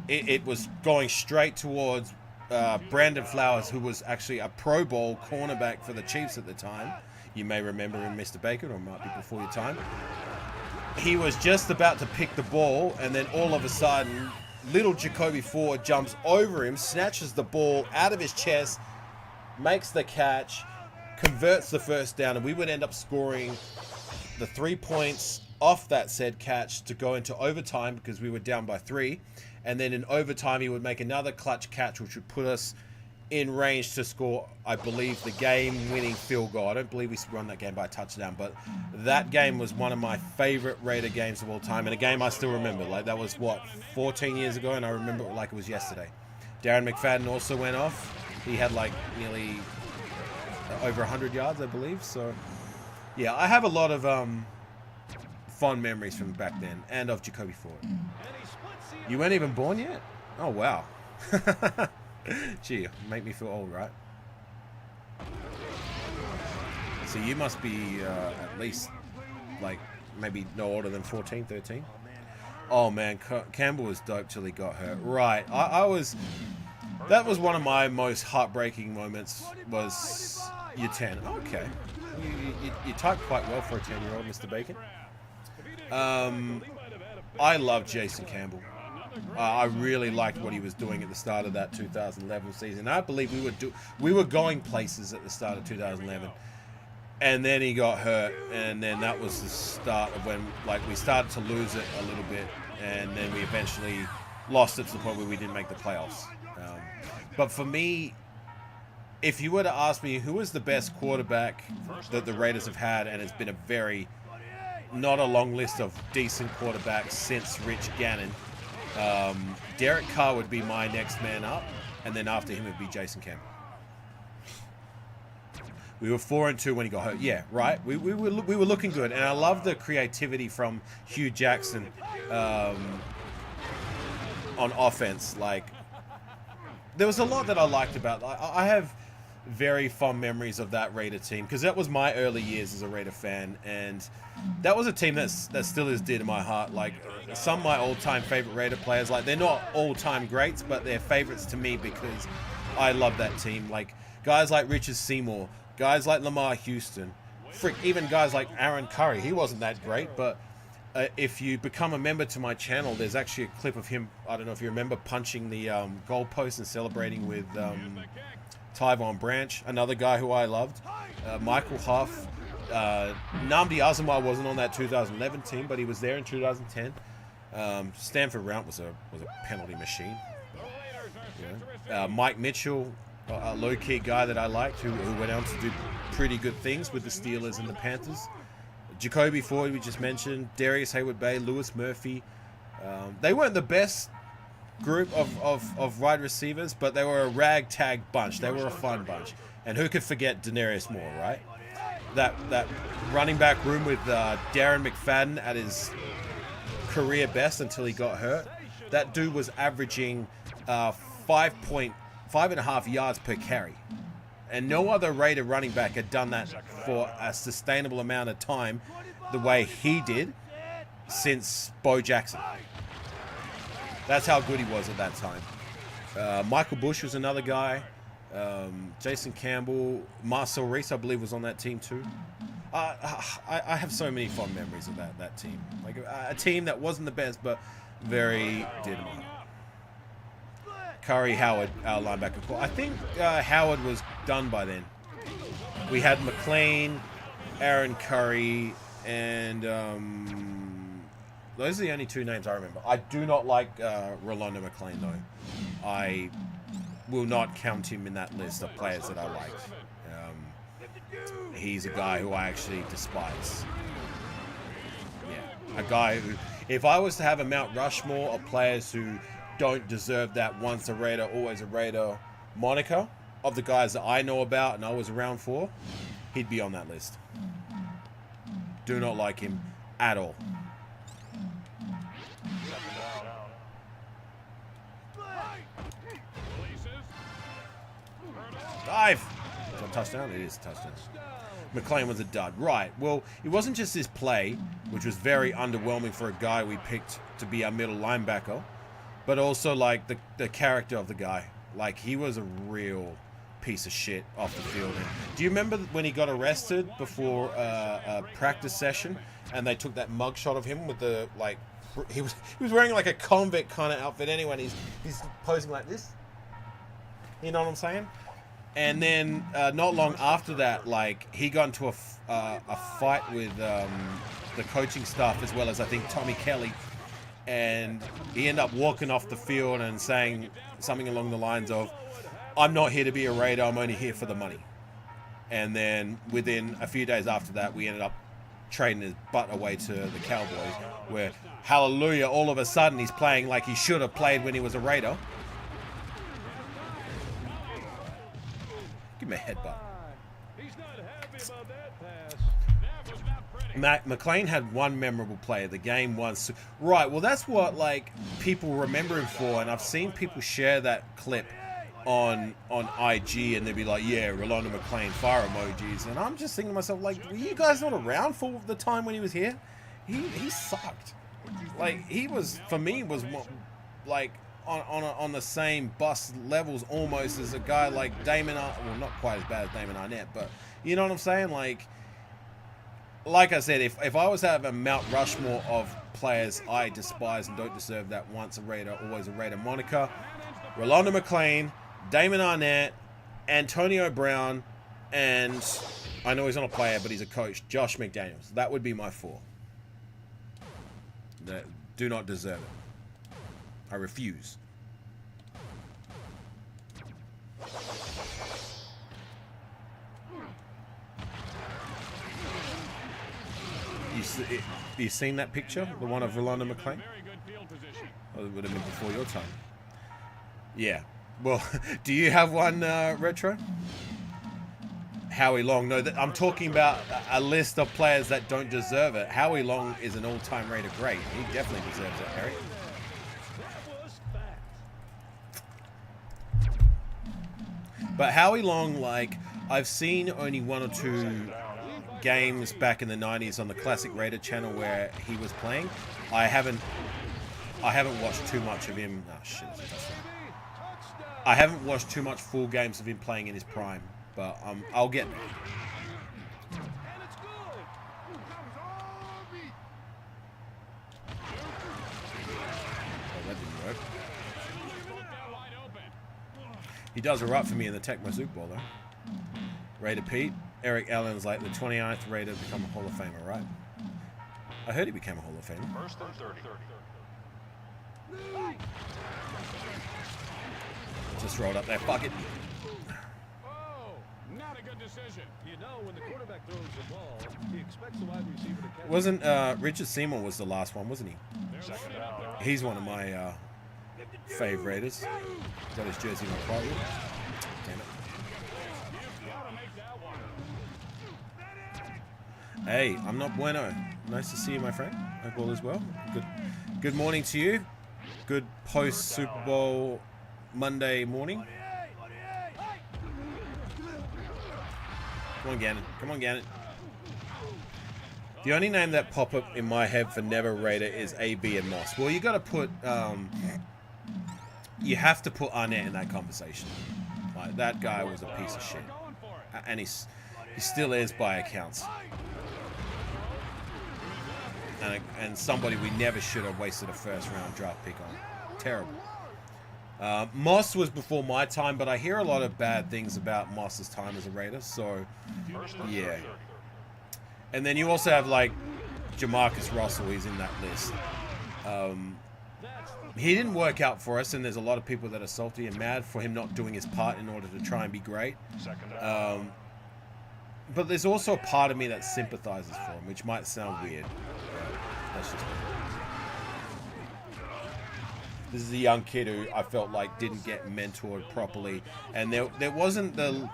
It was going straight towards Brandon Flowers, who was actually a Pro Bowl cornerback for the Chiefs at the time. You may remember him, Mr. Bacon, or it might be before your time. He was just about to pick the ball, and then all of a sudden, little Jacoby Ford jumps over him, snatches the ball out of his chest, makes the catch, converts the first down, and we would end up scoring the 3 points off that said catch to go into overtime because we were down by 3. And then in overtime, he would make another clutch catch, which would put us in range to score, I believe, the game-winning field goal. I don't believe we won that game by a touchdown, but that game was one of my favorite Raider games of all time, and a game I still remember. Like, that was, 14 years ago, and I remember it like it was yesterday. Darren McFadden also went off. He had, nearly over 100 yards, I believe. So, yeah, I have a lot of fond memories from back then, and of Jacoby Ford. You weren't even born yet? Oh, wow. Gee, make me feel old, right? So you must be at least, maybe no older than 14, 13? Oh, man, Campbell was dope till he got hurt. Right, that was one of my most heartbreaking moments, was year 10. Okay. You typed quite well for a 10-year-old, Mr. Bacon. I love Jason Campbell. I really liked what he was doing at the start of that 2011 season. I believe we were going places at the start of 2011. And then he got hurt, and then that was the start of when, like, we started to lose it a little bit, and then we eventually lost it to the point where we didn't make the playoffs. But for me, if you were to ask me who is the best quarterback that the Raiders have had, and it's been a very, not a long list of decent quarterbacks since Rich Gannon, Derek Carr would be my next man up, and then after him would be Jason Campbell. We were 4-2 when he got hurt. Yeah, right. We were looking good, and I love the creativity from Hugh Jackson on offense. Like, there was a lot that I liked about. I have very fond memories of that Raider team because that was my early years as a Raider fan, and that was a team that still is dear to my heart. Like, some of my all-time favorite Raider players, like, they're not all-time greats, but they're favorites to me because I love that team. Like, guys like Richard Seymour, guys like Lamar Houston, even guys like Aaron Curry. He wasn't that great, but if you become a member to my channel, there's actually a clip of him, I don't know if you remember, punching the goalpost and celebrating with Tyvon Branch, another guy who I loved, Michael Huff. Nnamdi Asomugha wasn't on that 2011 team, but he was there in 2010. Stanford Rount was a penalty machine. Mike Mitchell, a low-key guy that I liked, who went on to do pretty good things with the Steelers and the Panthers. Jacoby Ford, we just mentioned. Darius Hayward-Bay, Lewis Murphy. They weren't the best group of wide receivers, but they were a ragtag bunch. They were a fun bunch. And who could forget Denarius Moore, right? That running back room with Darren McFadden at his career best until he got hurt. That dude was averaging 5.5 yards per carry. And no other Raider running back had done that for a sustainable amount of time the way he did since Bo Jackson. That's how good he was at that time. Michael Bush was another guy. Jason Campbell. Marcel Reese, I believe, was on that team too. I have so many fond memories of that team. Like a team that wasn't the best, but very dear to my heart. Curry, Howard, our linebacker core. I think Howard was done by then. We had McLean, Aaron Curry, and those are the only two names I remember. I do not like Rolando McLean, though. I will not count him in that list of players that I liked. He's a guy who I actually despise. Yeah, a guy who, if I was to have a Mount Rushmore of players who don't deserve that once a Raider, always a Raider moniker, of the guys that I know about and I was around for, he'd be on that list. Do not like him at all. Dive! Is that a touchdown? It is a touchdown. McLean was a dud. Right. Well, it wasn't just his play, which was very underwhelming for a guy we picked to be our middle linebacker, but also, like, the character of the guy. Like, he was a real piece of shit off the field. And do you remember when he got arrested before a practice session, and they took that mugshot of him with the, like, he was wearing like a convict kind of outfit anyway, and he's posing like this. You know what I'm saying? And then not long after that, like, he got into a fight with the coaching staff, as well as I think Tommy Kelly. And he ended up walking off the field and saying something along the lines of, "I'm not here to be a Raider, I'm only here for the money." And then within a few days after that, we ended up trading his butt away to the Cowboys, where, hallelujah, all of a sudden he's playing like he should have played when he was a Raider. Give him a headbutt. He's not happy about that pass. That was not pretty. McLean had one memorable play. The game was right. Well, that's what, like, people remember him for, and I've seen people share that clip on IG, and they'd be like, "Yeah, Rolando McLean, fire emojis." And I'm just thinking to myself, like, were you guys not around for the time when he was here? He sucked. Like, he was, for me, was like on the same bus levels almost as a guy like Damon. Well, not quite as bad as Damon Arnett, but you know what I'm saying? Like I said, if I was to have a Mount Rushmore of players I despise and don't deserve that once a Raider, always a Raider moniker, Rolando McLean, Damon Arnett, Antonio Brown, and I know he's not a player, but he's a coach. Josh McDaniels. That would be my 4. That do not deserve it. I refuse. You seen that picture? The one of Rolando McClain? Oh, it would have been before your time. Yeah. Well, do you have one, Retro? Howie Long. No, I'm talking about a list of players that don't deserve it. Howie Long is an all-time Raider great. He definitely deserves it, Harry. But Howie Long, like, I've seen only 1 or 2 games back in the 90s on the Classic Raider channel where he was playing. I haven't watched too much of him. Oh, shit. I haven't watched too much full games of him playing in his prime, but I'll get there. Oh, that didn't work. He does it right for me in the Tecmo Super Bowl, though. Raider Pete. Eric Allen's like the 29th Raider to become a Hall of Famer, right? I heard he became a Hall of Famer. First and 30. Just rolled up there. Fuck it. Oh, not a good decision. You know, when the quarterback throws the ball, he expects the wide receiver to catch it. Wasn't Richard Seymour was the last one, wasn't he? Second down. He's one of my fave Raiders. Got his jersey in my closet. Damn it. Hey, I'm not bueno. Nice to see you, my friend. Hope all is well. Good morning to you. Good post Super Bowl Monday morning. Come on, Gannon. Come on, Gannon. The only name that pop up in my head for Never Raider is AB and Moss. Well, you got to put, you have to put Arnett in that conversation. Like, that guy was a piece of shit, and he still is by accounts. And somebody we never should have wasted a first-round draft pick on. Terrible. Moss was before my time, but I hear a lot of bad things about Moss's time as a Raider, so yeah. And then you also have, like, Jamarcus Russell. He's in that list. He didn't work out for us, and there's a lot of people that are salty and mad for him not doing his part in order to try and be great. But there's also a part of me that sympathizes for him, which might sound weird. That's just me. This is a young kid who I felt like didn't get mentored properly, and there wasn't the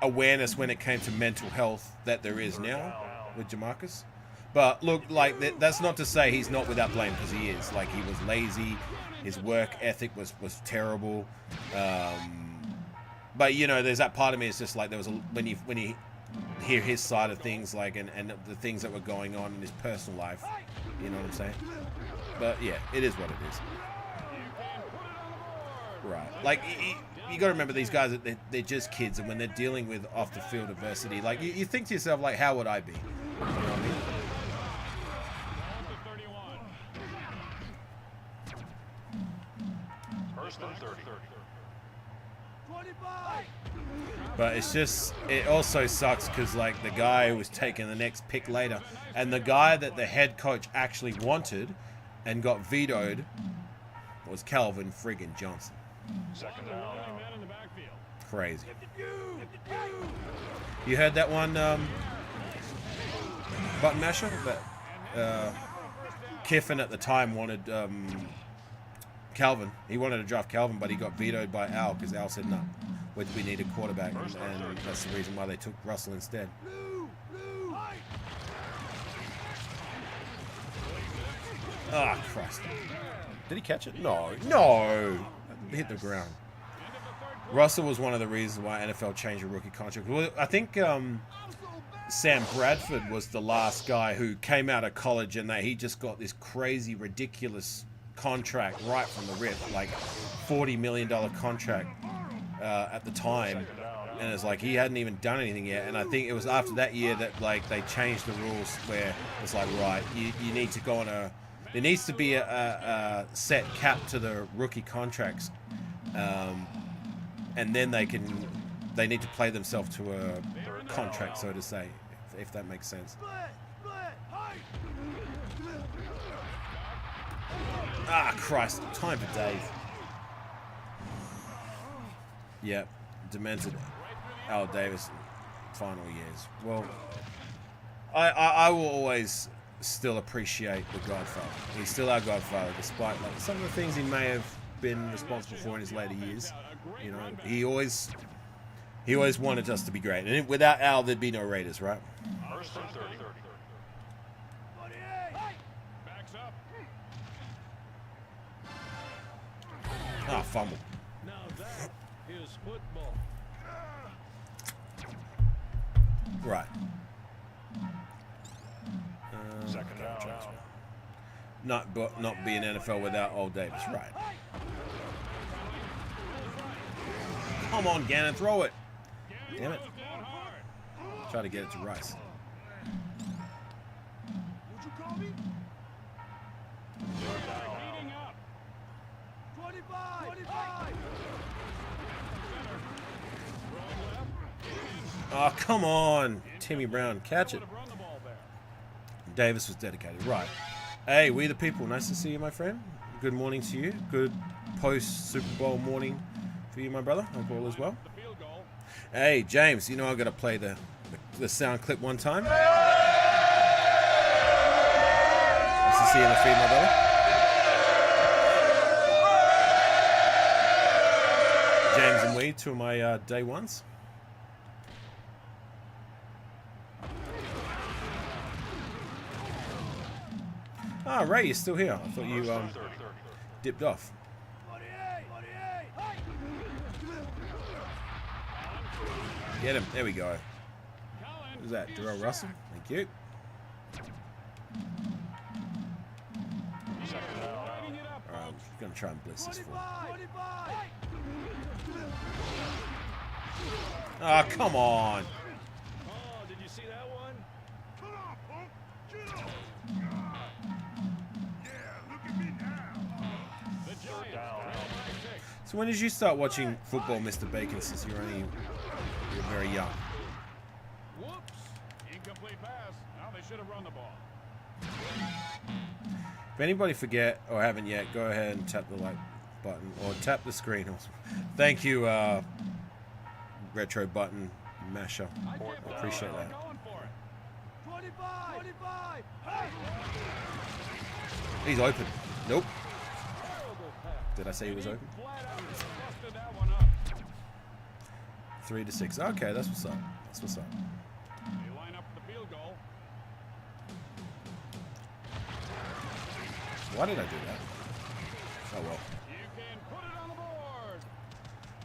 awareness when it came to mental health that there is now with Jamarcus. But look, like, that's not to say he's not without blame, because he is. Like, he was lazy, his work ethic was terrible. But you know, there's that part of me. It's just like there was when you hear his side of things, like and the things that were going on in his personal life. You know what I'm saying? But yeah, it is what it is. Right. Like, you got to remember, these guys, they're just kids, and when they're dealing with off the field adversity, like you think to yourself, like, how would I be? You know what I mean? First and 30. But it's just, it also sucks because, like, the guy who was taking the next pick later, and the guy that the head coach actually wanted and got vetoed was Calvin friggin' Johnson. Second down. Crazy. You heard that one, Button Masher? That Kiffin at the time wanted Calvin. He wanted to draft Calvin, but he got vetoed by Al because Al said no. We need a quarterback, and that's the reason why they took Russell instead. Ah, Christ. Did he catch it? No. It hit the ground. Russell was one of the reasons why NFL changed the rookie contract. Well, I think Sam Bradford was the last guy who came out of college, and he just got this crazy, ridiculous contract right from the rip, like $40 million contract at the time, and it's like he hadn't even done anything yet. And I think it was after that year that, like, they changed the rules where it's like, right, you need to go on there needs to be a set cap to the rookie contracts, and then they can they need to play themselves to a contract, so to say, if that makes sense. Ah, Christ. Time for days. Yep. Demented Al Davis final years. Well, I will always still appreciate the Godfather. He's still our Godfather, despite like some of the things he may have been responsible for in his later years. You know, he always wanted us to be great. And without Al, there'd be no Raiders, right? First and 30. Backs up. Ah, fumble. Now that is football. Right. Second down. Not be an NFL without Old Davis, right? Come on, Gannon, throw it. Damn it. Try to get it to Rice. Would you call me? 25! Oh, come on. Timmy Brown, catch it. Davis was dedicated. Right. Hey, we the people. Nice to see you, my friend. Good morning to you. Good post-Super Bowl morning for you, my brother. Hope all is well. Hey, James, you know I got to play the sound clip one time. Nice to see you in the feed, my brother. James and we, two of my day ones. Ah, Ray, you're still here. I thought you dipped off. Get him. There we go. Who's that? Darrell Russell. Thank you. Alright, I'm going to try and blitz this for. Ah, come on. Oh, did you see that one? So when did you start watching football, Mr. Bacon, since you're very young? Whoops. Incomplete pass. Now they should have run the ball. If anybody forget or haven't yet, go ahead and tap the like button or tap the screen. Thank you, retro button masher. I appreciate that. Going for it. 25! He's open. Nope. Did I say he was open? Flat out busted that one up. 3-6. Okay, that's what's up. That's what's up. They line up for the field goal. Why did I do that? Oh well. You can put it on the board.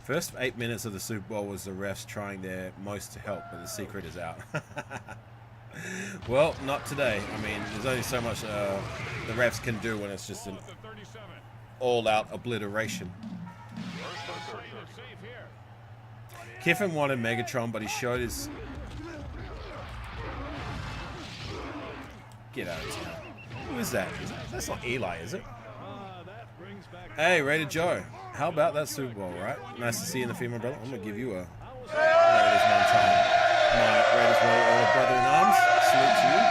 First 8 minutes of the Super Bowl was the refs trying their most to help, but the secret is out. Well, not today. I mean, there's only so much the refs can do when it's just an all-out obliteration. Kiffin wanted Megatron, but he showed his... Get out of town. Who is that? That's not Eli, is it? That brings back Hey, Raider Joe. How about that Super Bowl, right? Nice to see you in the female brother. I'm going to give you a Raiders one time. My Raiders all brother in arms. Salute to you.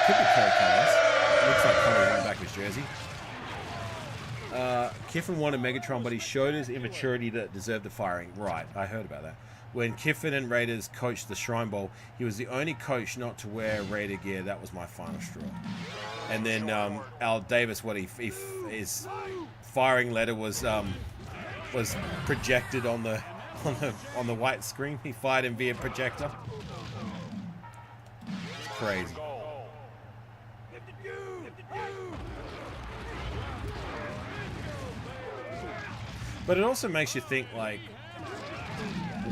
Could be Kerry Collins. Looks like Collins on the back of his jersey. Kiffin wanted Megatron, but he showed his immaturity that deserved the firing. Right, I heard about that. When Kiffin and Raiders coached the Shrine Bowl, he was the only coach not to wear Raider gear. That was my final straw. And then Al Davis, his firing letter was projected on the white screen. He fired him via projector. It's crazy. But it also makes you think, like,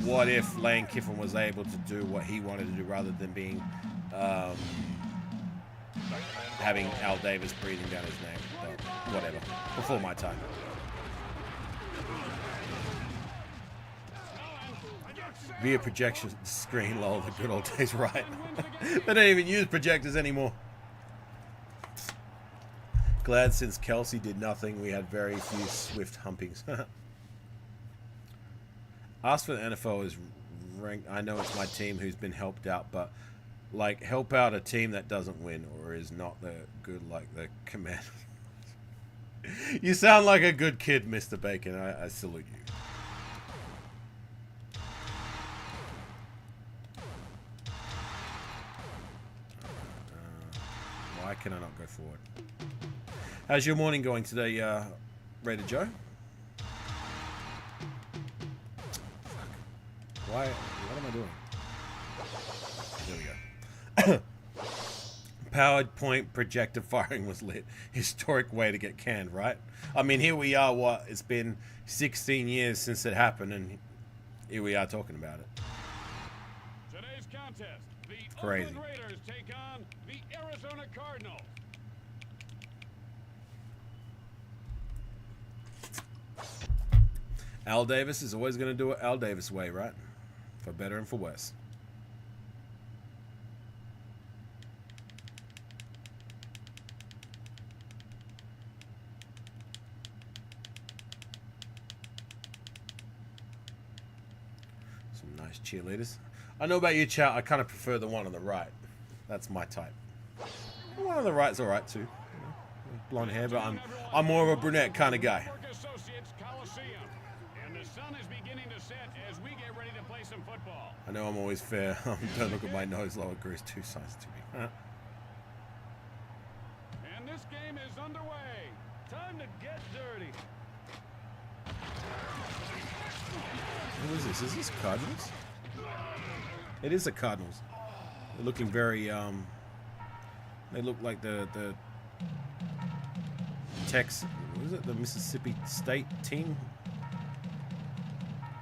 what if Lane Kiffin was able to do what he wanted to do rather than being having Al Davis breathing down his name? But whatever. Before my time. Via projection screen, lol, the good old days, right? They don't even use projectors anymore. Glad since Kelsey did nothing, we had very few swift humpings. Ask for the NFL is ranked. I know it's my team who's been helped out, but like help out a team that doesn't win or is not the good like the Commanders. You sound like a good kid, Mr. Bacon. I salute you. Why can I not go forward? How's your morning going today, Raider Joe? Why? What am I doing? There we go. Powered point projector firing was lit. Historic way to get canned, right? I mean, here we are, what? It's been 16 years since it happened, and here we are talking about it. Today's contest, the Crazy. Oakland Raiders take on the Arizona Cardinals. Al Davis is always going to do it Al Davis way, right? For better and for worse. Some nice cheerleaders. I know about you, chat. I kind of prefer the one on the right. That's my type. The one on the right's all right too. You know, blonde hair, but I'm more of a brunette kind of guy. Network Associates Coliseum. And the sun is beginning to set as we get ready to play some football. I know I'm always fair. Don't look at my nose. Lower Grease 2 size to me. And this game is underway. Time to get dirty. What is this? Is this Cardinals? It is the Cardinals. They're looking very, they look like the Texas, what is it? The Mississippi State team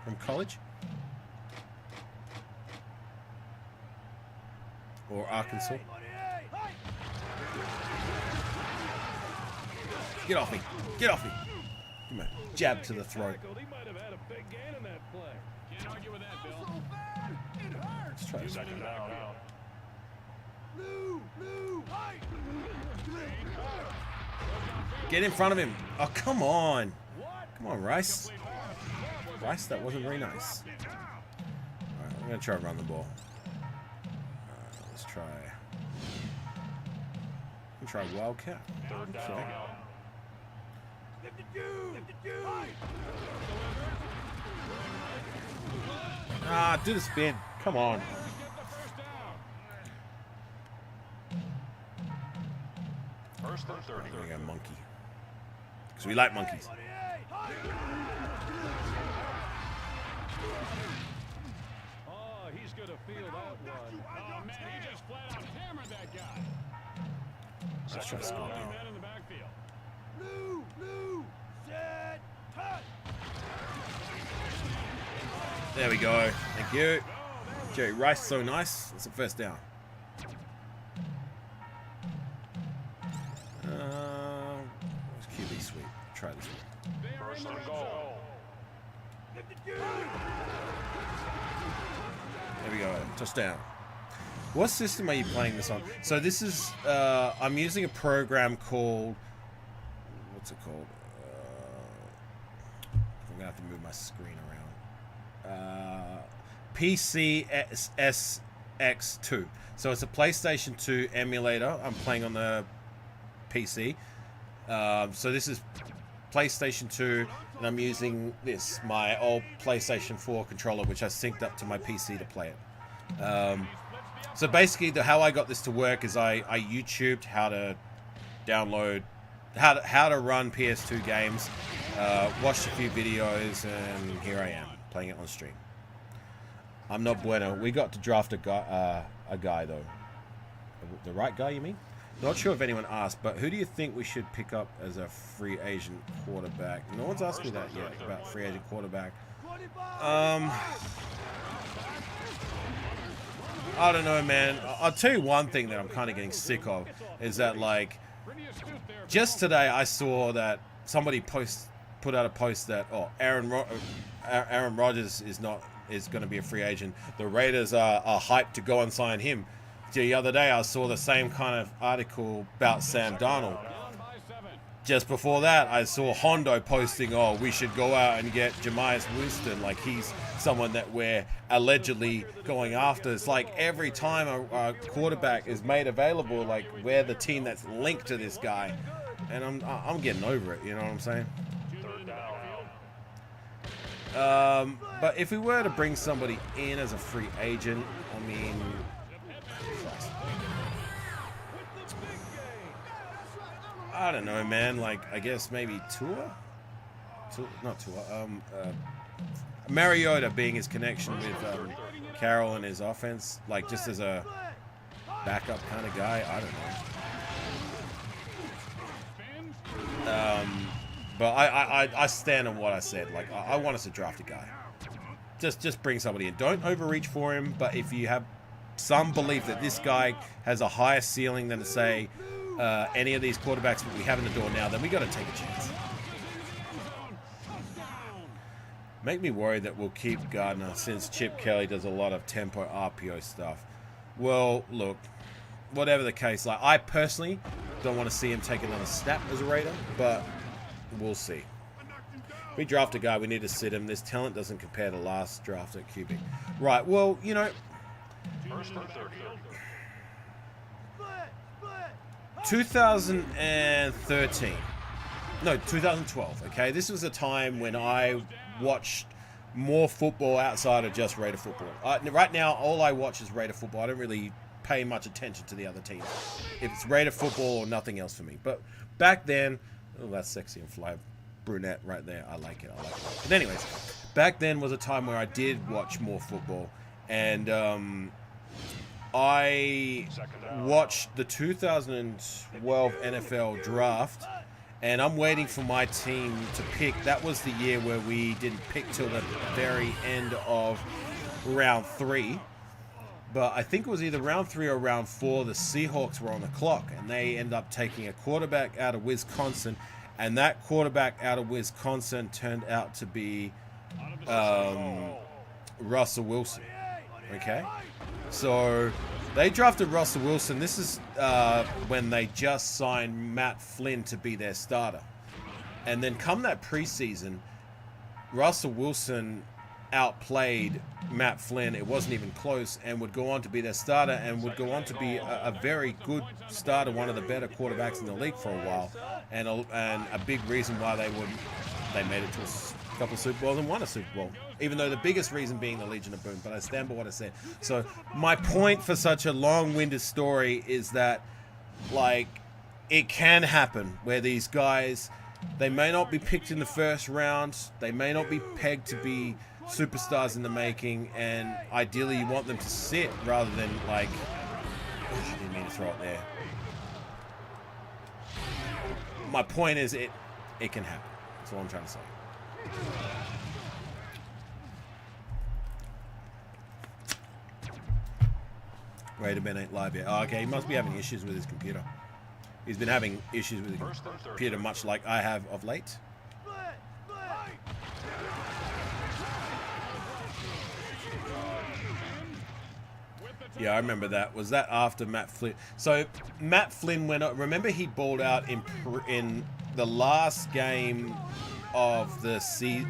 from college? Or Arkansas? Get off me! Get off me! Come on, jab to the throat. He might have had a big gain in that play. Can't argue with that, Bill. It hurts. Let's try this. Second down out. Blue, white. Get in front of him. Oh, come on. Come on, Rice. Rice, that wasn't very nice. Alright, I'm going to try to run the ball. Let's try. Try Wildcat. Third down Okay. out. 52. Ah, do the spin. Come on. Get the first down. First and 30. We're going to go monkey. Because we like monkeys. Oh, he's going to feel that one. Oh, man, he just flat out hammered that guy. Let's try score Young now. man in the backfield. Blue, set, touch. There we go. Thank you. Jerry Rice, so nice. It's a first down. What's QB sweep? Try this one. They are in First the and red goal. zone. 52. There we go. Touchdown. What system are you playing this on? So this is, I'm using a program called, what's it called? I'm gonna have to move my screen around. PCSX2. So it's a PlayStation 2 emulator. I'm playing on the PC. So this is PlayStation 2, and I'm using this, my old PlayStation 4 controller, which I synced up to my PC to play it. So basically, how I got this to work is I YouTubed how to download, how to run PS2 games, watched a few videos, and here I am playing it on stream. I'm not bueno. We got to draft a guy though. The right guy, you mean? Not sure if anyone asked, but who do you think we should pick up as a free agent quarterback? No one's asked me that yet about free agent quarterback. 25. I don't know, man. I'll tell you one thing that I'm kind of getting sick of is that, like, Pretty astute there. just today I saw that somebody put out a post that Aaron Rodgers is going to be a free agent. The Raiders are hyped to go and sign him. The other day I saw the same kind of article about Sam Darnold. Down by 7. Just before that, I saw Hondo posting, we should go out and get Jameis Winston. Like, he's someone that we're allegedly going after. It's like every time a quarterback is made available, like we're the team that's linked to this guy, and I'm getting over it. You know what I'm saying? But if we were to bring somebody in as a free agent, I mean, I don't know, man. Like, I guess maybe Mariota being his connection with Carroll and his offense, like just as a backup kind of guy. I don't know. But I stand on what I said. Like, I want us to draft a guy. Just bring somebody in. Don't overreach for him. But if you have some belief that this guy has a higher ceiling than, say, any of these quarterbacks that we have in the door now, then we got to take a chance. Make me worried that we'll keep Gardner since Chip Kelly does a lot of tempo RPO stuff. Well, look, whatever the case, like I personally don't want to see him take another snap as a Raider, but we'll see. If we draft a guy, we need to sit him. This talent doesn't compare to last draft at QB. Right, well, you know, 2013. No, 2012, okay? This was a time when I watched more football outside of just Raider football. Right now, all I watch is Raider football. I don't really pay much attention to the other teams. If it's Raider football or nothing else for me. But back then, oh, that's sexy and fly brunette right there. I like it. But anyways, back then was a time where I did watch more football. And I watched the 2012 NFL draft, and I'm waiting for my team to pick. That was the year where we didn't pick till the very end of round 3. But I think it was either round 3 or round 4. The Seahawks were on the clock, and they ended up taking a quarterback out of Wisconsin. And that quarterback out of Wisconsin turned out to be Russell Wilson. Okay? So they drafted Russell Wilson. This is when they just signed Matt Flynn to be their starter. And then come that preseason, Russell Wilson outplayed Matt Flynn. It wasn't even close, and would go on to be their starter and would go on to be a very good starter, one of the better quarterbacks in the league for a while. And a big reason why they made it to a couple of Super Bowls and won a Super Bowl, even though the biggest reason being the Legion of Boom. But I stand by what I said. So my point for such a long-winded story is that, like, it can happen where these guys, they may not be picked in the first round, they may not be pegged to be superstars in the making, and ideally you want them to sit rather than, like, I didn't mean to throw it there. My point is it can happen. That's all I'm trying to say. Raider Ben ain't live yet. Oh, okay, he must be having issues with his computer. He's been having issues with his computer, much like I have of late. Yeah, I remember that. Was that after Matt Flynn? So Matt Flynn went up. Remember, he balled out in the last game of the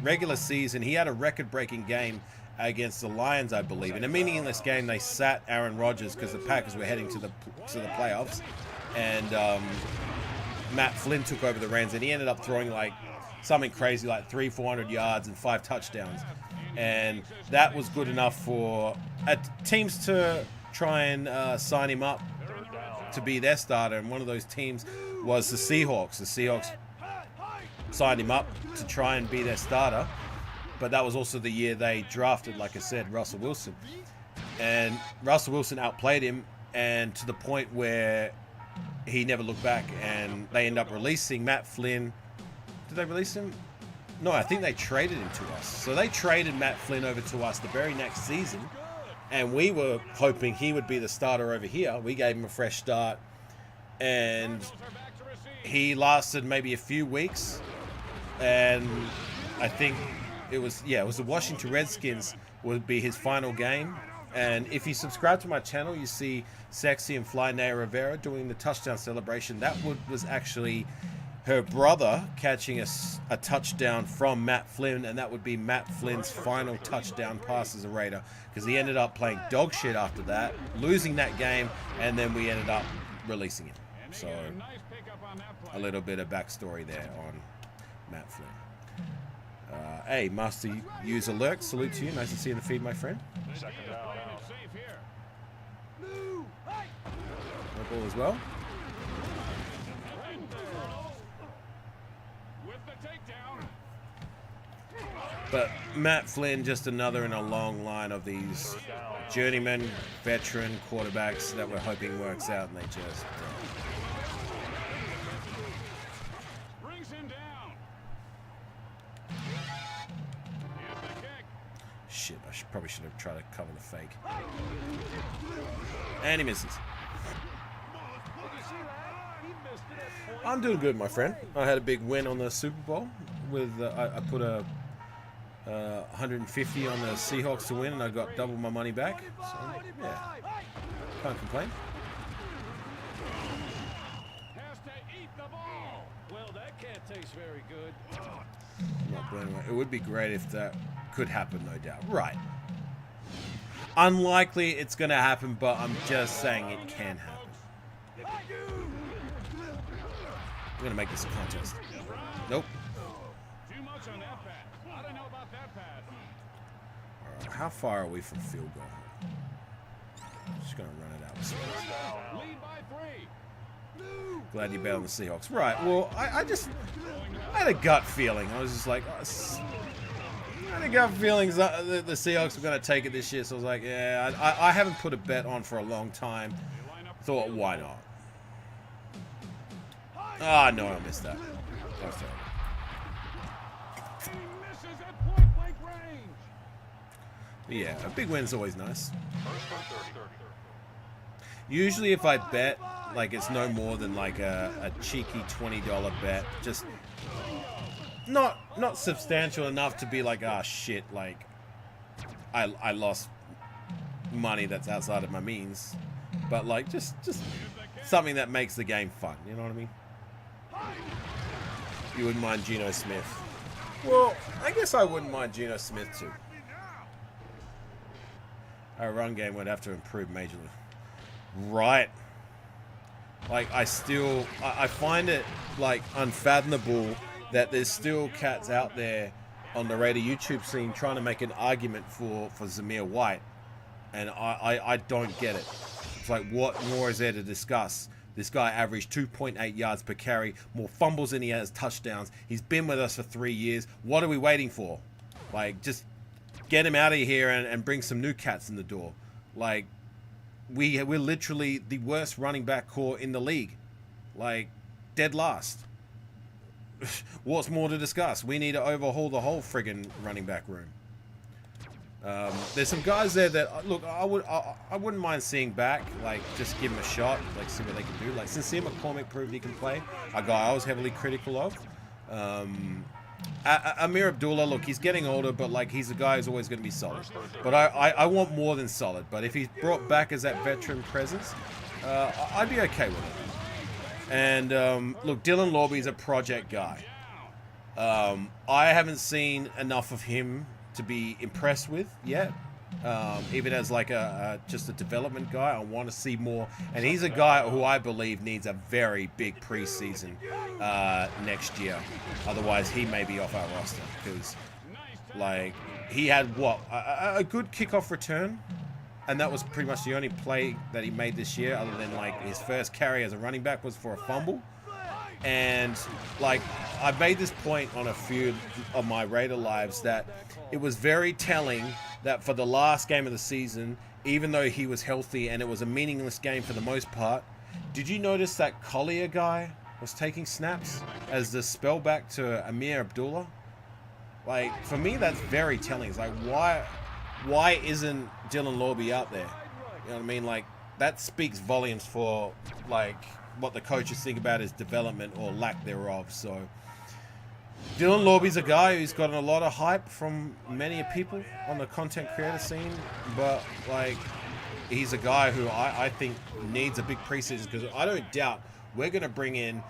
regular season. He had a record-breaking game against the Lions, I believe. In a meaningless game, they sat Aaron Rodgers because the Packers were heading to the playoffs, and Matt Flynn took over the reins, and he ended up throwing like something crazy, like 300-400 yards and 5 touchdowns, and that was good enough for teams to try and sign him up to be their starter. And one of those teams was the Seahawks. The Seahawks signed him up to try and be their starter. But that was also the year they drafted, like I said, Russell Wilson. And Russell Wilson outplayed him, and to the point where he never looked back, and they end up releasing Matt Flynn. Did they release him? No, I think they traded him to us. So they traded Matt Flynn over to us the very next season, and we were hoping he would be the starter over here. We gave him a fresh start, and he lasted maybe a few weeks, and I think it was the Washington Redskins would be his final game. And if you subscribe to my channel, you see Sexy and Fly Naya Rivera doing the touchdown celebration. That was actually her brother catching a touchdown from Matt Flynn, and that would be Matt Flynn's final touchdown pass as a Raider, because he ended up playing dog shit after that, losing that game, and then we ended up releasing him. So a little bit of backstory there on Matt Flynn. Hey, Master Use Alert, salute to you. Nice to see you in the feed, my friend. Second down. Blue, hey. No ball as well. With the takedown. But Matt Flynn, just another in a long line of these journeyman, veteran quarterbacks that we're hoping works out, and they just Brings him down. Here's the kick. shit. Probably should have tried to cover the fake. And he misses. I'm doing good, my friend. I had a big win on the Super Bowl with I put a 150 on the Seahawks to win, and I got double my money back. So yeah, can't complain. Has to eat the ball. Well, that can't taste very good. Not blown away. It would be great if that could happen, no doubt. Right. Unlikely it's going to happen, but I'm just saying it can happen. I'm going to make this a contest. Nope. Too much on that pass. I don't know about that pass. All right, how far are we from field goal? Just going to run it out. Lead by 3. Glad you bet on the Seahawks. Right, well, I had a gut feeling. I was just like, I had a gut feeling the Seahawks were going to take it this year. So I was like, yeah, I haven't put a bet on for a long time. Thought, why not? Ah, no, I missed that. That was terrible. He misses at point blank range. But yeah, a big win's always nice. Usually if I bet, like, it's no more than like a cheeky $20 bet. Just not substantial enough to be like, ah, shit, like, I lost money that's outside of my means. But like, just something that makes the game fun, you know what I mean? You wouldn't mind Geno Smith. Well, I guess I wouldn't mind Geno Smith too. Our run game would have to improve majorly. Right. Like, I find it, like, unfathomable that there's still cats out there on the Raider YouTube scene trying to make an argument for Zamir White. And I don't get it. It's like, what more is there to discuss? This guy averaged 2.8 yards per carry, more fumbles than he has touchdowns. He's been with us for 3 years. What are we waiting for? Like, just get him out of here and bring some new cats in the door. Like, we're literally the worst running back core in the league. Like, dead last. What's more to discuss? We need to overhaul the whole friggin' running back room. There's some guys there that, look, I wouldn't mind seeing back. Like, just give him a shot, like, see what they can do. Like, Sincere McCormick proved he can play. A guy I was heavily critical of. Amir Abdullah, look, he's getting older, but like, he's a guy who's always going to be solid. But I want more than solid. But if he's brought back as that veteran presence, I'd be okay with it. And look, Dylan Lawby's a project guy. I haven't seen enough of him to be impressed with yet. Even as like just a development guy, I want to see more. And he's a guy who I believe needs a very big preseason next year. Otherwise, he may be off our roster because, like, he had what, a good kickoff return, and that was pretty much the only play that he made this year, other than like his first carry as a running back was for a fumble. And like, I made this point on a few of my Raider lives that it was very telling that for the last game of the season, even though he was healthy and it was a meaningless game for the most part, did you notice that Collier guy was taking snaps as the spellback to Amir Abdullah? Like, for me, that's very telling. It's like, why isn't Dylan Lawby out there? You know what I mean? Like, that speaks volumes for, like, what the coaches think about his development or lack thereof. So Dylan Lawby's a guy who's gotten a lot of hype from many people on the content creator scene, but like, he's a guy who I think needs a big preseason, because I don't doubt we're going to bring in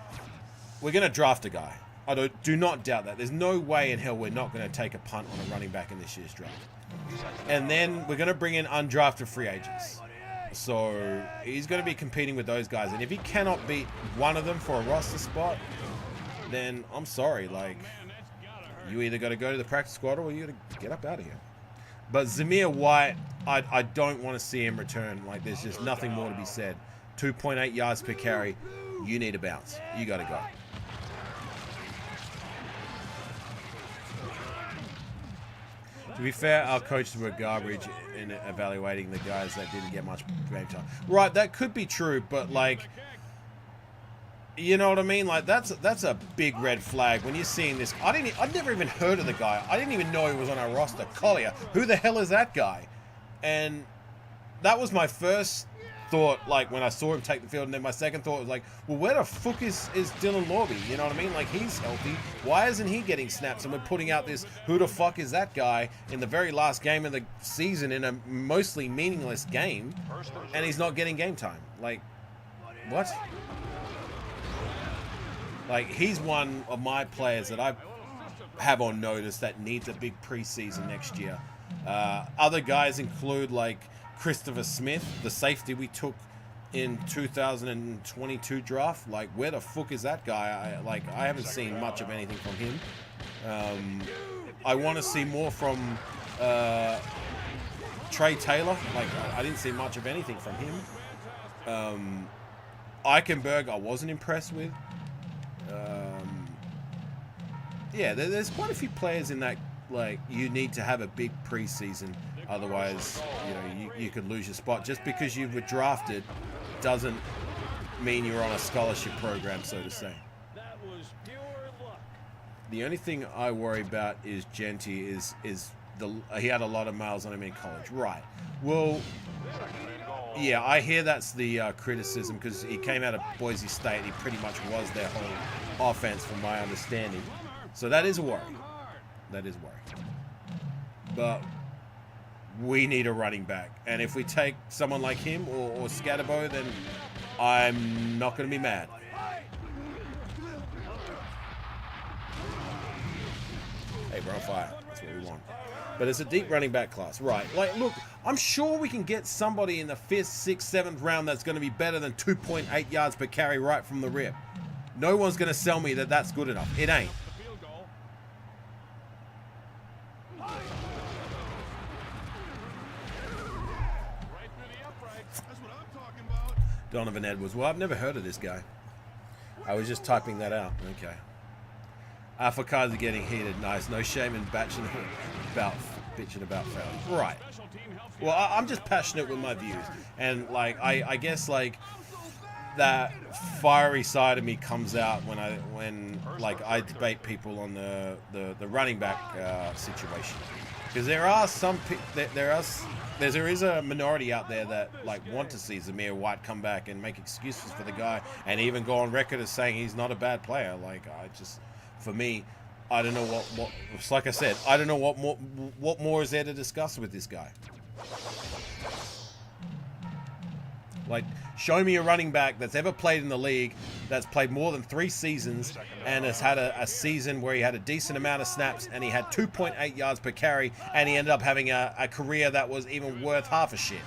we're going to draft a guy. I do not doubt that. There's no way in hell we're not going to take a punt on a running back in this year's draft. And then we're going to bring in undrafted free agents. So he's going to be competing with those guys. And if he cannot beat one of them for a roster spot, then I'm sorry. Like, you either got to go to the practice squad or you got to get up out of here. But Zamir White, I don't want to see him return. Like, there's just nothing more to be said. 2.8 yards per carry. You need a bounce. You got to go. To be fair, our coaches were garbage in evaluating the guys that didn't get much game time. Right, that could be true, but like, you know what I mean? Like, that's a big red flag when you're seeing this. I'd never even heard of the guy. I didn't even know he was on our roster. Collier, who the hell is that guy? And that was my first thought, like, when I saw him take the field, and then my second thought was like, well, where the fuck is Dylan Lorby? You know what I mean? Like, he's healthy. Why isn't he getting snaps? And we're putting out this who the fuck is that guy in the very last game of the season in a mostly meaningless game, and he's not getting game time. Like, what? Like, he's one of my players that I have on notice that needs a big preseason next year. Other guys include, like, Christopher Smith, the safety we took in 2022 draft. Like, where the fuck is that guy? I haven't seen much of anything from him. I want to see more from Trey Taylor. Like, I didn't see much of anything from him. Eichenberg, I wasn't impressed with. Yeah, there's quite a few players in that, like, you need to have a big preseason. Otherwise, you know, you could lose your spot. Just because you were drafted doesn't mean you're on a scholarship program, so to say. That was pure luck. The only thing I worry about is Genty he had a lot of miles on him in college. Right. Well, yeah, I hear that's the criticism because he came out of Boise State and he pretty much was their whole offense from my understanding. So that is a worry. That is a worry. But we need a running back. And if we take someone like him or Scatterbo, then I'm not going to be mad. Hey, we're on fire. That's what we want. But it's a deep running back class. Right. Like, look, I'm sure we can get somebody in the 5th, 6th, 7th round that's going to be better than 2.8 yards per carry right from the rip. No one's going to sell me that that's good enough. It ain't. Donovan Edwards. Well, I've never heard of this guy. I was just typing that out. Okay. Afakasi getting heated. Nice. No shame in bitching about fouls. Right. Well, I'm just passionate with my views. And, like, I guess, like, that fiery side of me comes out when I debate people on the running back situation. Because there are there is a minority out there that, like, want to see Zamir White come back and make excuses for the guy and even go on record as saying he's not a bad player. Like, for me, I don't know what it's like I said, I don't know what more is there to discuss with this guy. Like, show me a running back that's ever played in the league, that's played more than 3 seasons, and has had a season where he had a decent amount of snaps, and he had 2.8 yards per carry, and he ended up having a career that was even worth half a shit.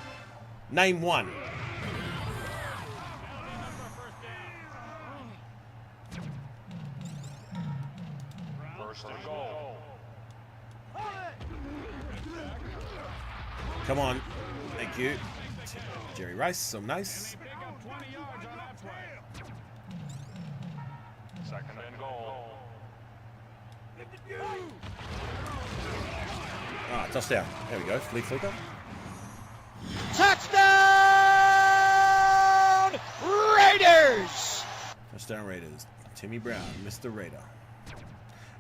Name one. Come on. Thank you. Jerry Rice, so nice. Second and goal. Ah, touchdown. There we go. Flicker. Touchdown, Raiders! Touchdown Raiders. Timmy Brown, Mr. Raider.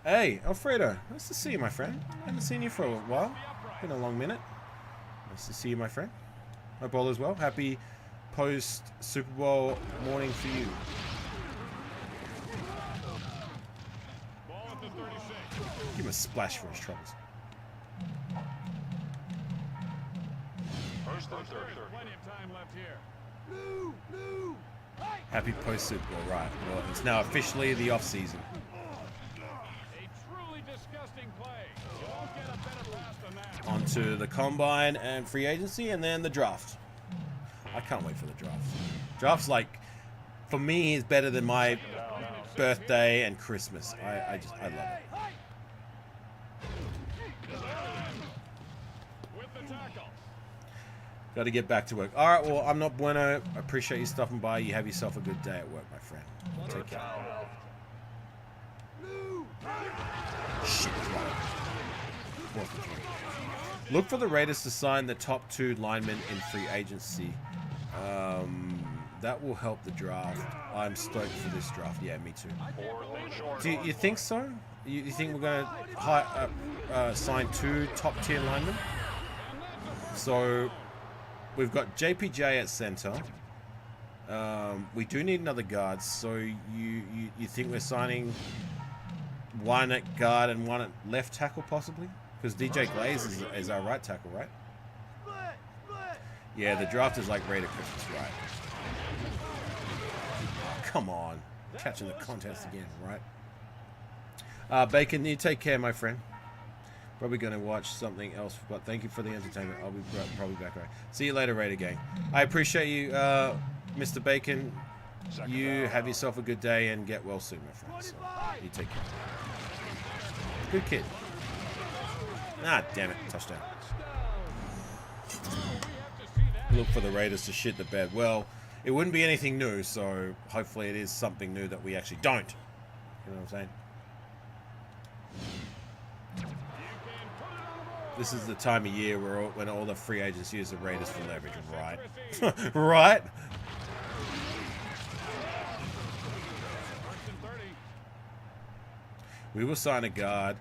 Hey, Alfredo. Nice to see you, my friend. I haven't seen you for a while. Been a long minute. Nice to see you, my friend. Hope all is well. Happy post-Super Bowl morning for you. Give him a splash for his troubles. First and 30. Plenty of time left here. Blue! Happy post-Super Bowl, right? Well, it's now officially the off-season. A truly disgusting play. You won't get a better pass than that. Onto the combine and free agency, and then the draft. I can't wait for the draft. Draft's like, for me, is better than my birthday and Christmas. I love it. With the tackle. Got to get back to work. All right, well, I'm not bueno. I appreciate you stopping by. You have yourself a good day at work, my friend. Take care. Shit. Right. Look for the Raiders to sign the top 2 linemen in free agency. That will help the draft. I'm stoked for this draft. Yeah, me too. Do you think so? You think we're going to sign 2 top-tier linemen? So we've got JPJ at center. We do need another guard. So you think we're signing one at guard and one at left tackle possibly? Because DJ Glaze is our right tackle, right? Yeah, the draft is like Raider Christmas, right? Come on. Catching the contest again, right? Bacon, you take care, my friend. Probably going to watch something else, but thank you for the entertainment. I'll be probably back right. See you later, Raider gang. I appreciate you, Mr. Bacon. You have yourself a good day and get well soon, my friend. So, you take care. Good kid. Ah, damn it. Touchdown. Look for the Raiders to shit the bed. Well, it wouldn't be anything new, so hopefully it is something new that we actually don't. You know what I'm saying? This is the time of year when all the free agents use the Raiders for leverage, right? Right? We will sign a guard,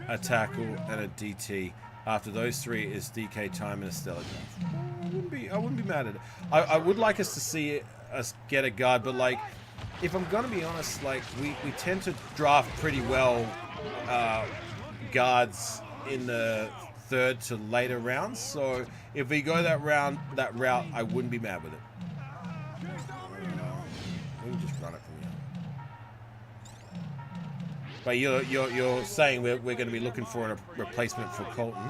a tackle, and a DT. After those 3 is DK time and a stellar draft. I wouldn't be mad at it. I would like us to see us get a guard, but like, if I'm gonna be honest, like we tend to draft pretty well guards in the 3rd to later rounds. So if we go that route, I wouldn't be mad with it. We can just run it from here. But you're saying we're going to be looking for a replacement for Colton.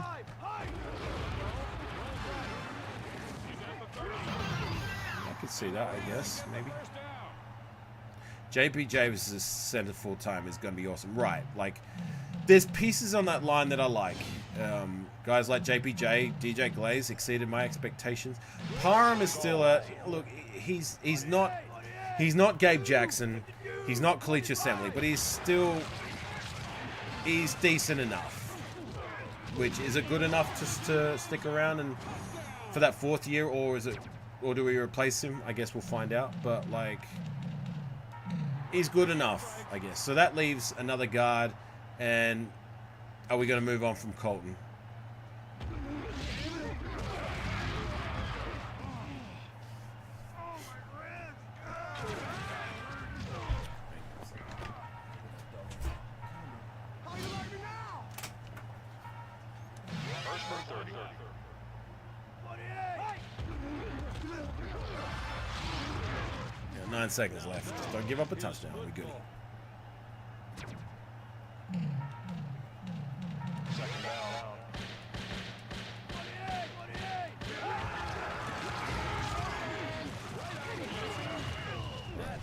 I could see that, I guess, maybe. JP Javis is center full time is going to be awesome, right? Like, there's pieces on that line that I like. Guys like JPJ, DJ Glaze exceeded my expectations. Parham is still a look. He's not Gabe Jackson. He's not Kalicha Assembly, but he's decent enough. Which is it good enough just to stick around and for that 4th year, or do we replace him? I guess we'll find out. But like, he's good enough, I guess. So that leaves another guard. And are we going to move on from Colton? First and 30. 9 seconds left. Just don't give up a touchdown. We're good. Second down.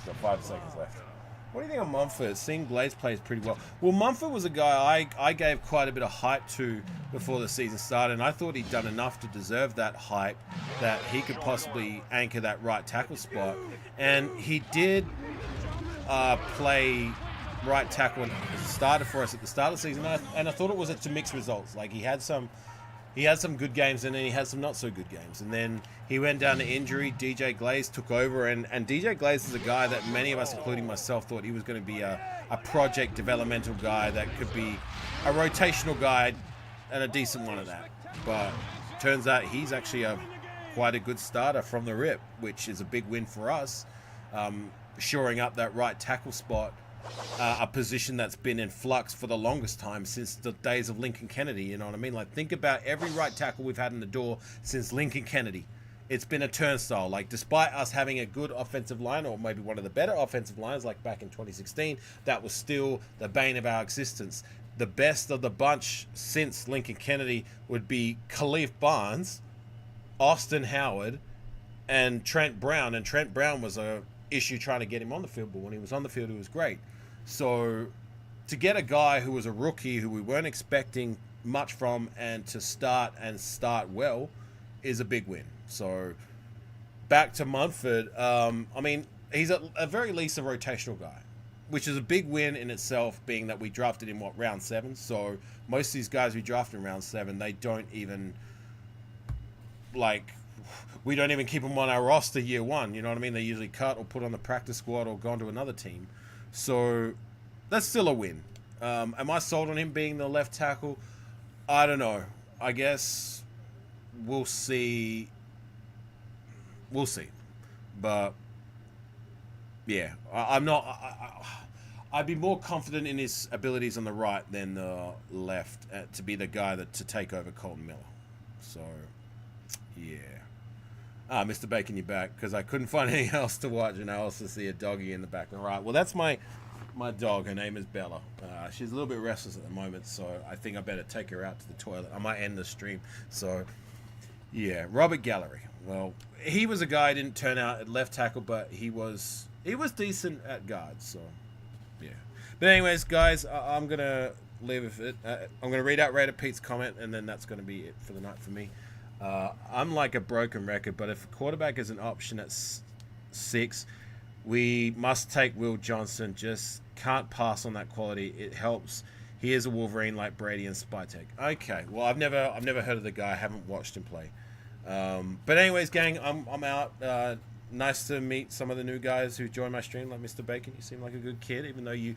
Got 5 seconds left. What do you think of Mumford? It seemed Glaze plays pretty well. Well, Mumford was a guy I gave quite a bit of hype to before the season started, and I thought he'd done enough to deserve that hype that he could possibly anchor that right tackle spot. And he did play right tackle as a starter for us at the start of the season, and I thought it was to mixed results. Like, he had some good games, and then he had some not so good games. And then he went down to injury. DJ Glaze took over, and DJ Glaze is a guy that many of us, including myself, thought he was going to be a project developmental guy that could be a rotational guy and a decent one of that. But turns out he's actually quite a good starter from the rip, which is a big win for us, shoring up that right tackle spot. A position that's been in flux for the longest time since the days of Lincoln Kennedy, you know what I mean? Like, think about every right tackle we've had in the door since Lincoln Kennedy. it's been a turnstile. Like, despite us having a good offensive line, or maybe one of the better offensive lines, like back in 2016, that was still the bane of our existence. The best of the bunch since Lincoln Kennedy would be Khalif Barnes, Austin Howard, and Trent Brown. And Trent Brown was a issue trying to get him on the field, but when he was on the field, he was great. So to get a guy who was a rookie, who we weren't expecting much from, and to start well, is a big win. So back to Munford. I mean, he's at very least a rotational guy, which is a big win in itself, being that we drafted him, round 7. So most of these guys we drafted in round 7, they don't even, we don't even keep them on our roster year 1. You know what I mean? They usually cut or put on the practice squad or gone to another team. So that's still a win. Am I sold on him being the left tackle? I don't know. I guess we'll see. We'll see. But yeah, I'm not. I'd be more confident in his abilities on the right than the left to be the guy to take over Colton Miller. So yeah. Mr. Bacon, you're back, because I couldn't find anything else to watch, and I also see a doggy in the back. All right, well, that's my dog. Her name is Bella. She's a little bit restless at the moment, so I think I better take her out to the toilet. I might end the stream. So yeah, Robert Gallery. Well, he was a guy who didn't turn out at left tackle, but he was decent at guard. So yeah. But anyways, guys, I'm gonna leave it. I'm gonna read out Raider Pete's comment, and then that's gonna be it for the night for me. I'm like a broken record, but if a quarterback is an option at 6, we must take Will Johnson. Just can't pass on that quality. It helps. He is a Wolverine like Brady and Spytek. Okay, well, I've never heard of the guy. I haven't watched him play. But anyways, gang, I'm out. Nice to meet some of the new guys who joined my stream, like Mr. Bacon. You seem like a good kid, even though you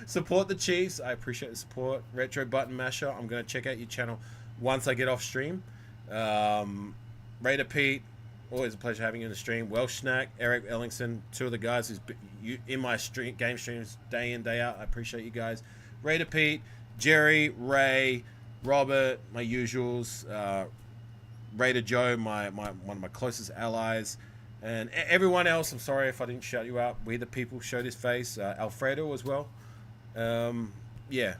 support the Chiefs. I appreciate the support. Retro Button Masher, I'm going to check out your channel once I get off stream. Raider Pete, always a pleasure having you in the stream. Welsh Snack, Eric Ellingson, 2 of the guys who's in my game streams day in, day out. I appreciate you guys. Raider Pete, Jerry, Ray, Robert, my usuals, Raider Joe, one of my closest allies, and everyone else. I'm sorry if I didn't shout you out. We the people showed his face. Alfredo as well. Yeah.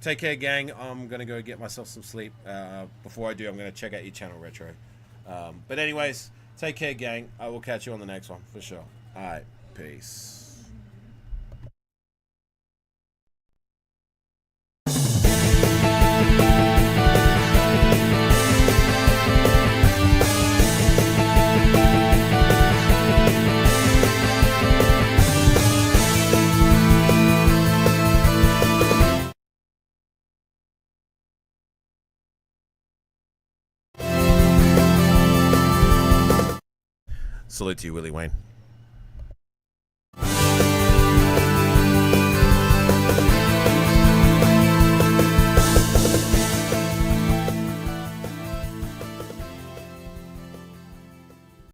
Take care, gang. I'm going to go get myself some sleep. Before I do, I'm going to check out your channel, Retro. But anyways, take care, gang. I will catch you on the next one, for sure. All right. Peace. Salute to you, Willie Wayne.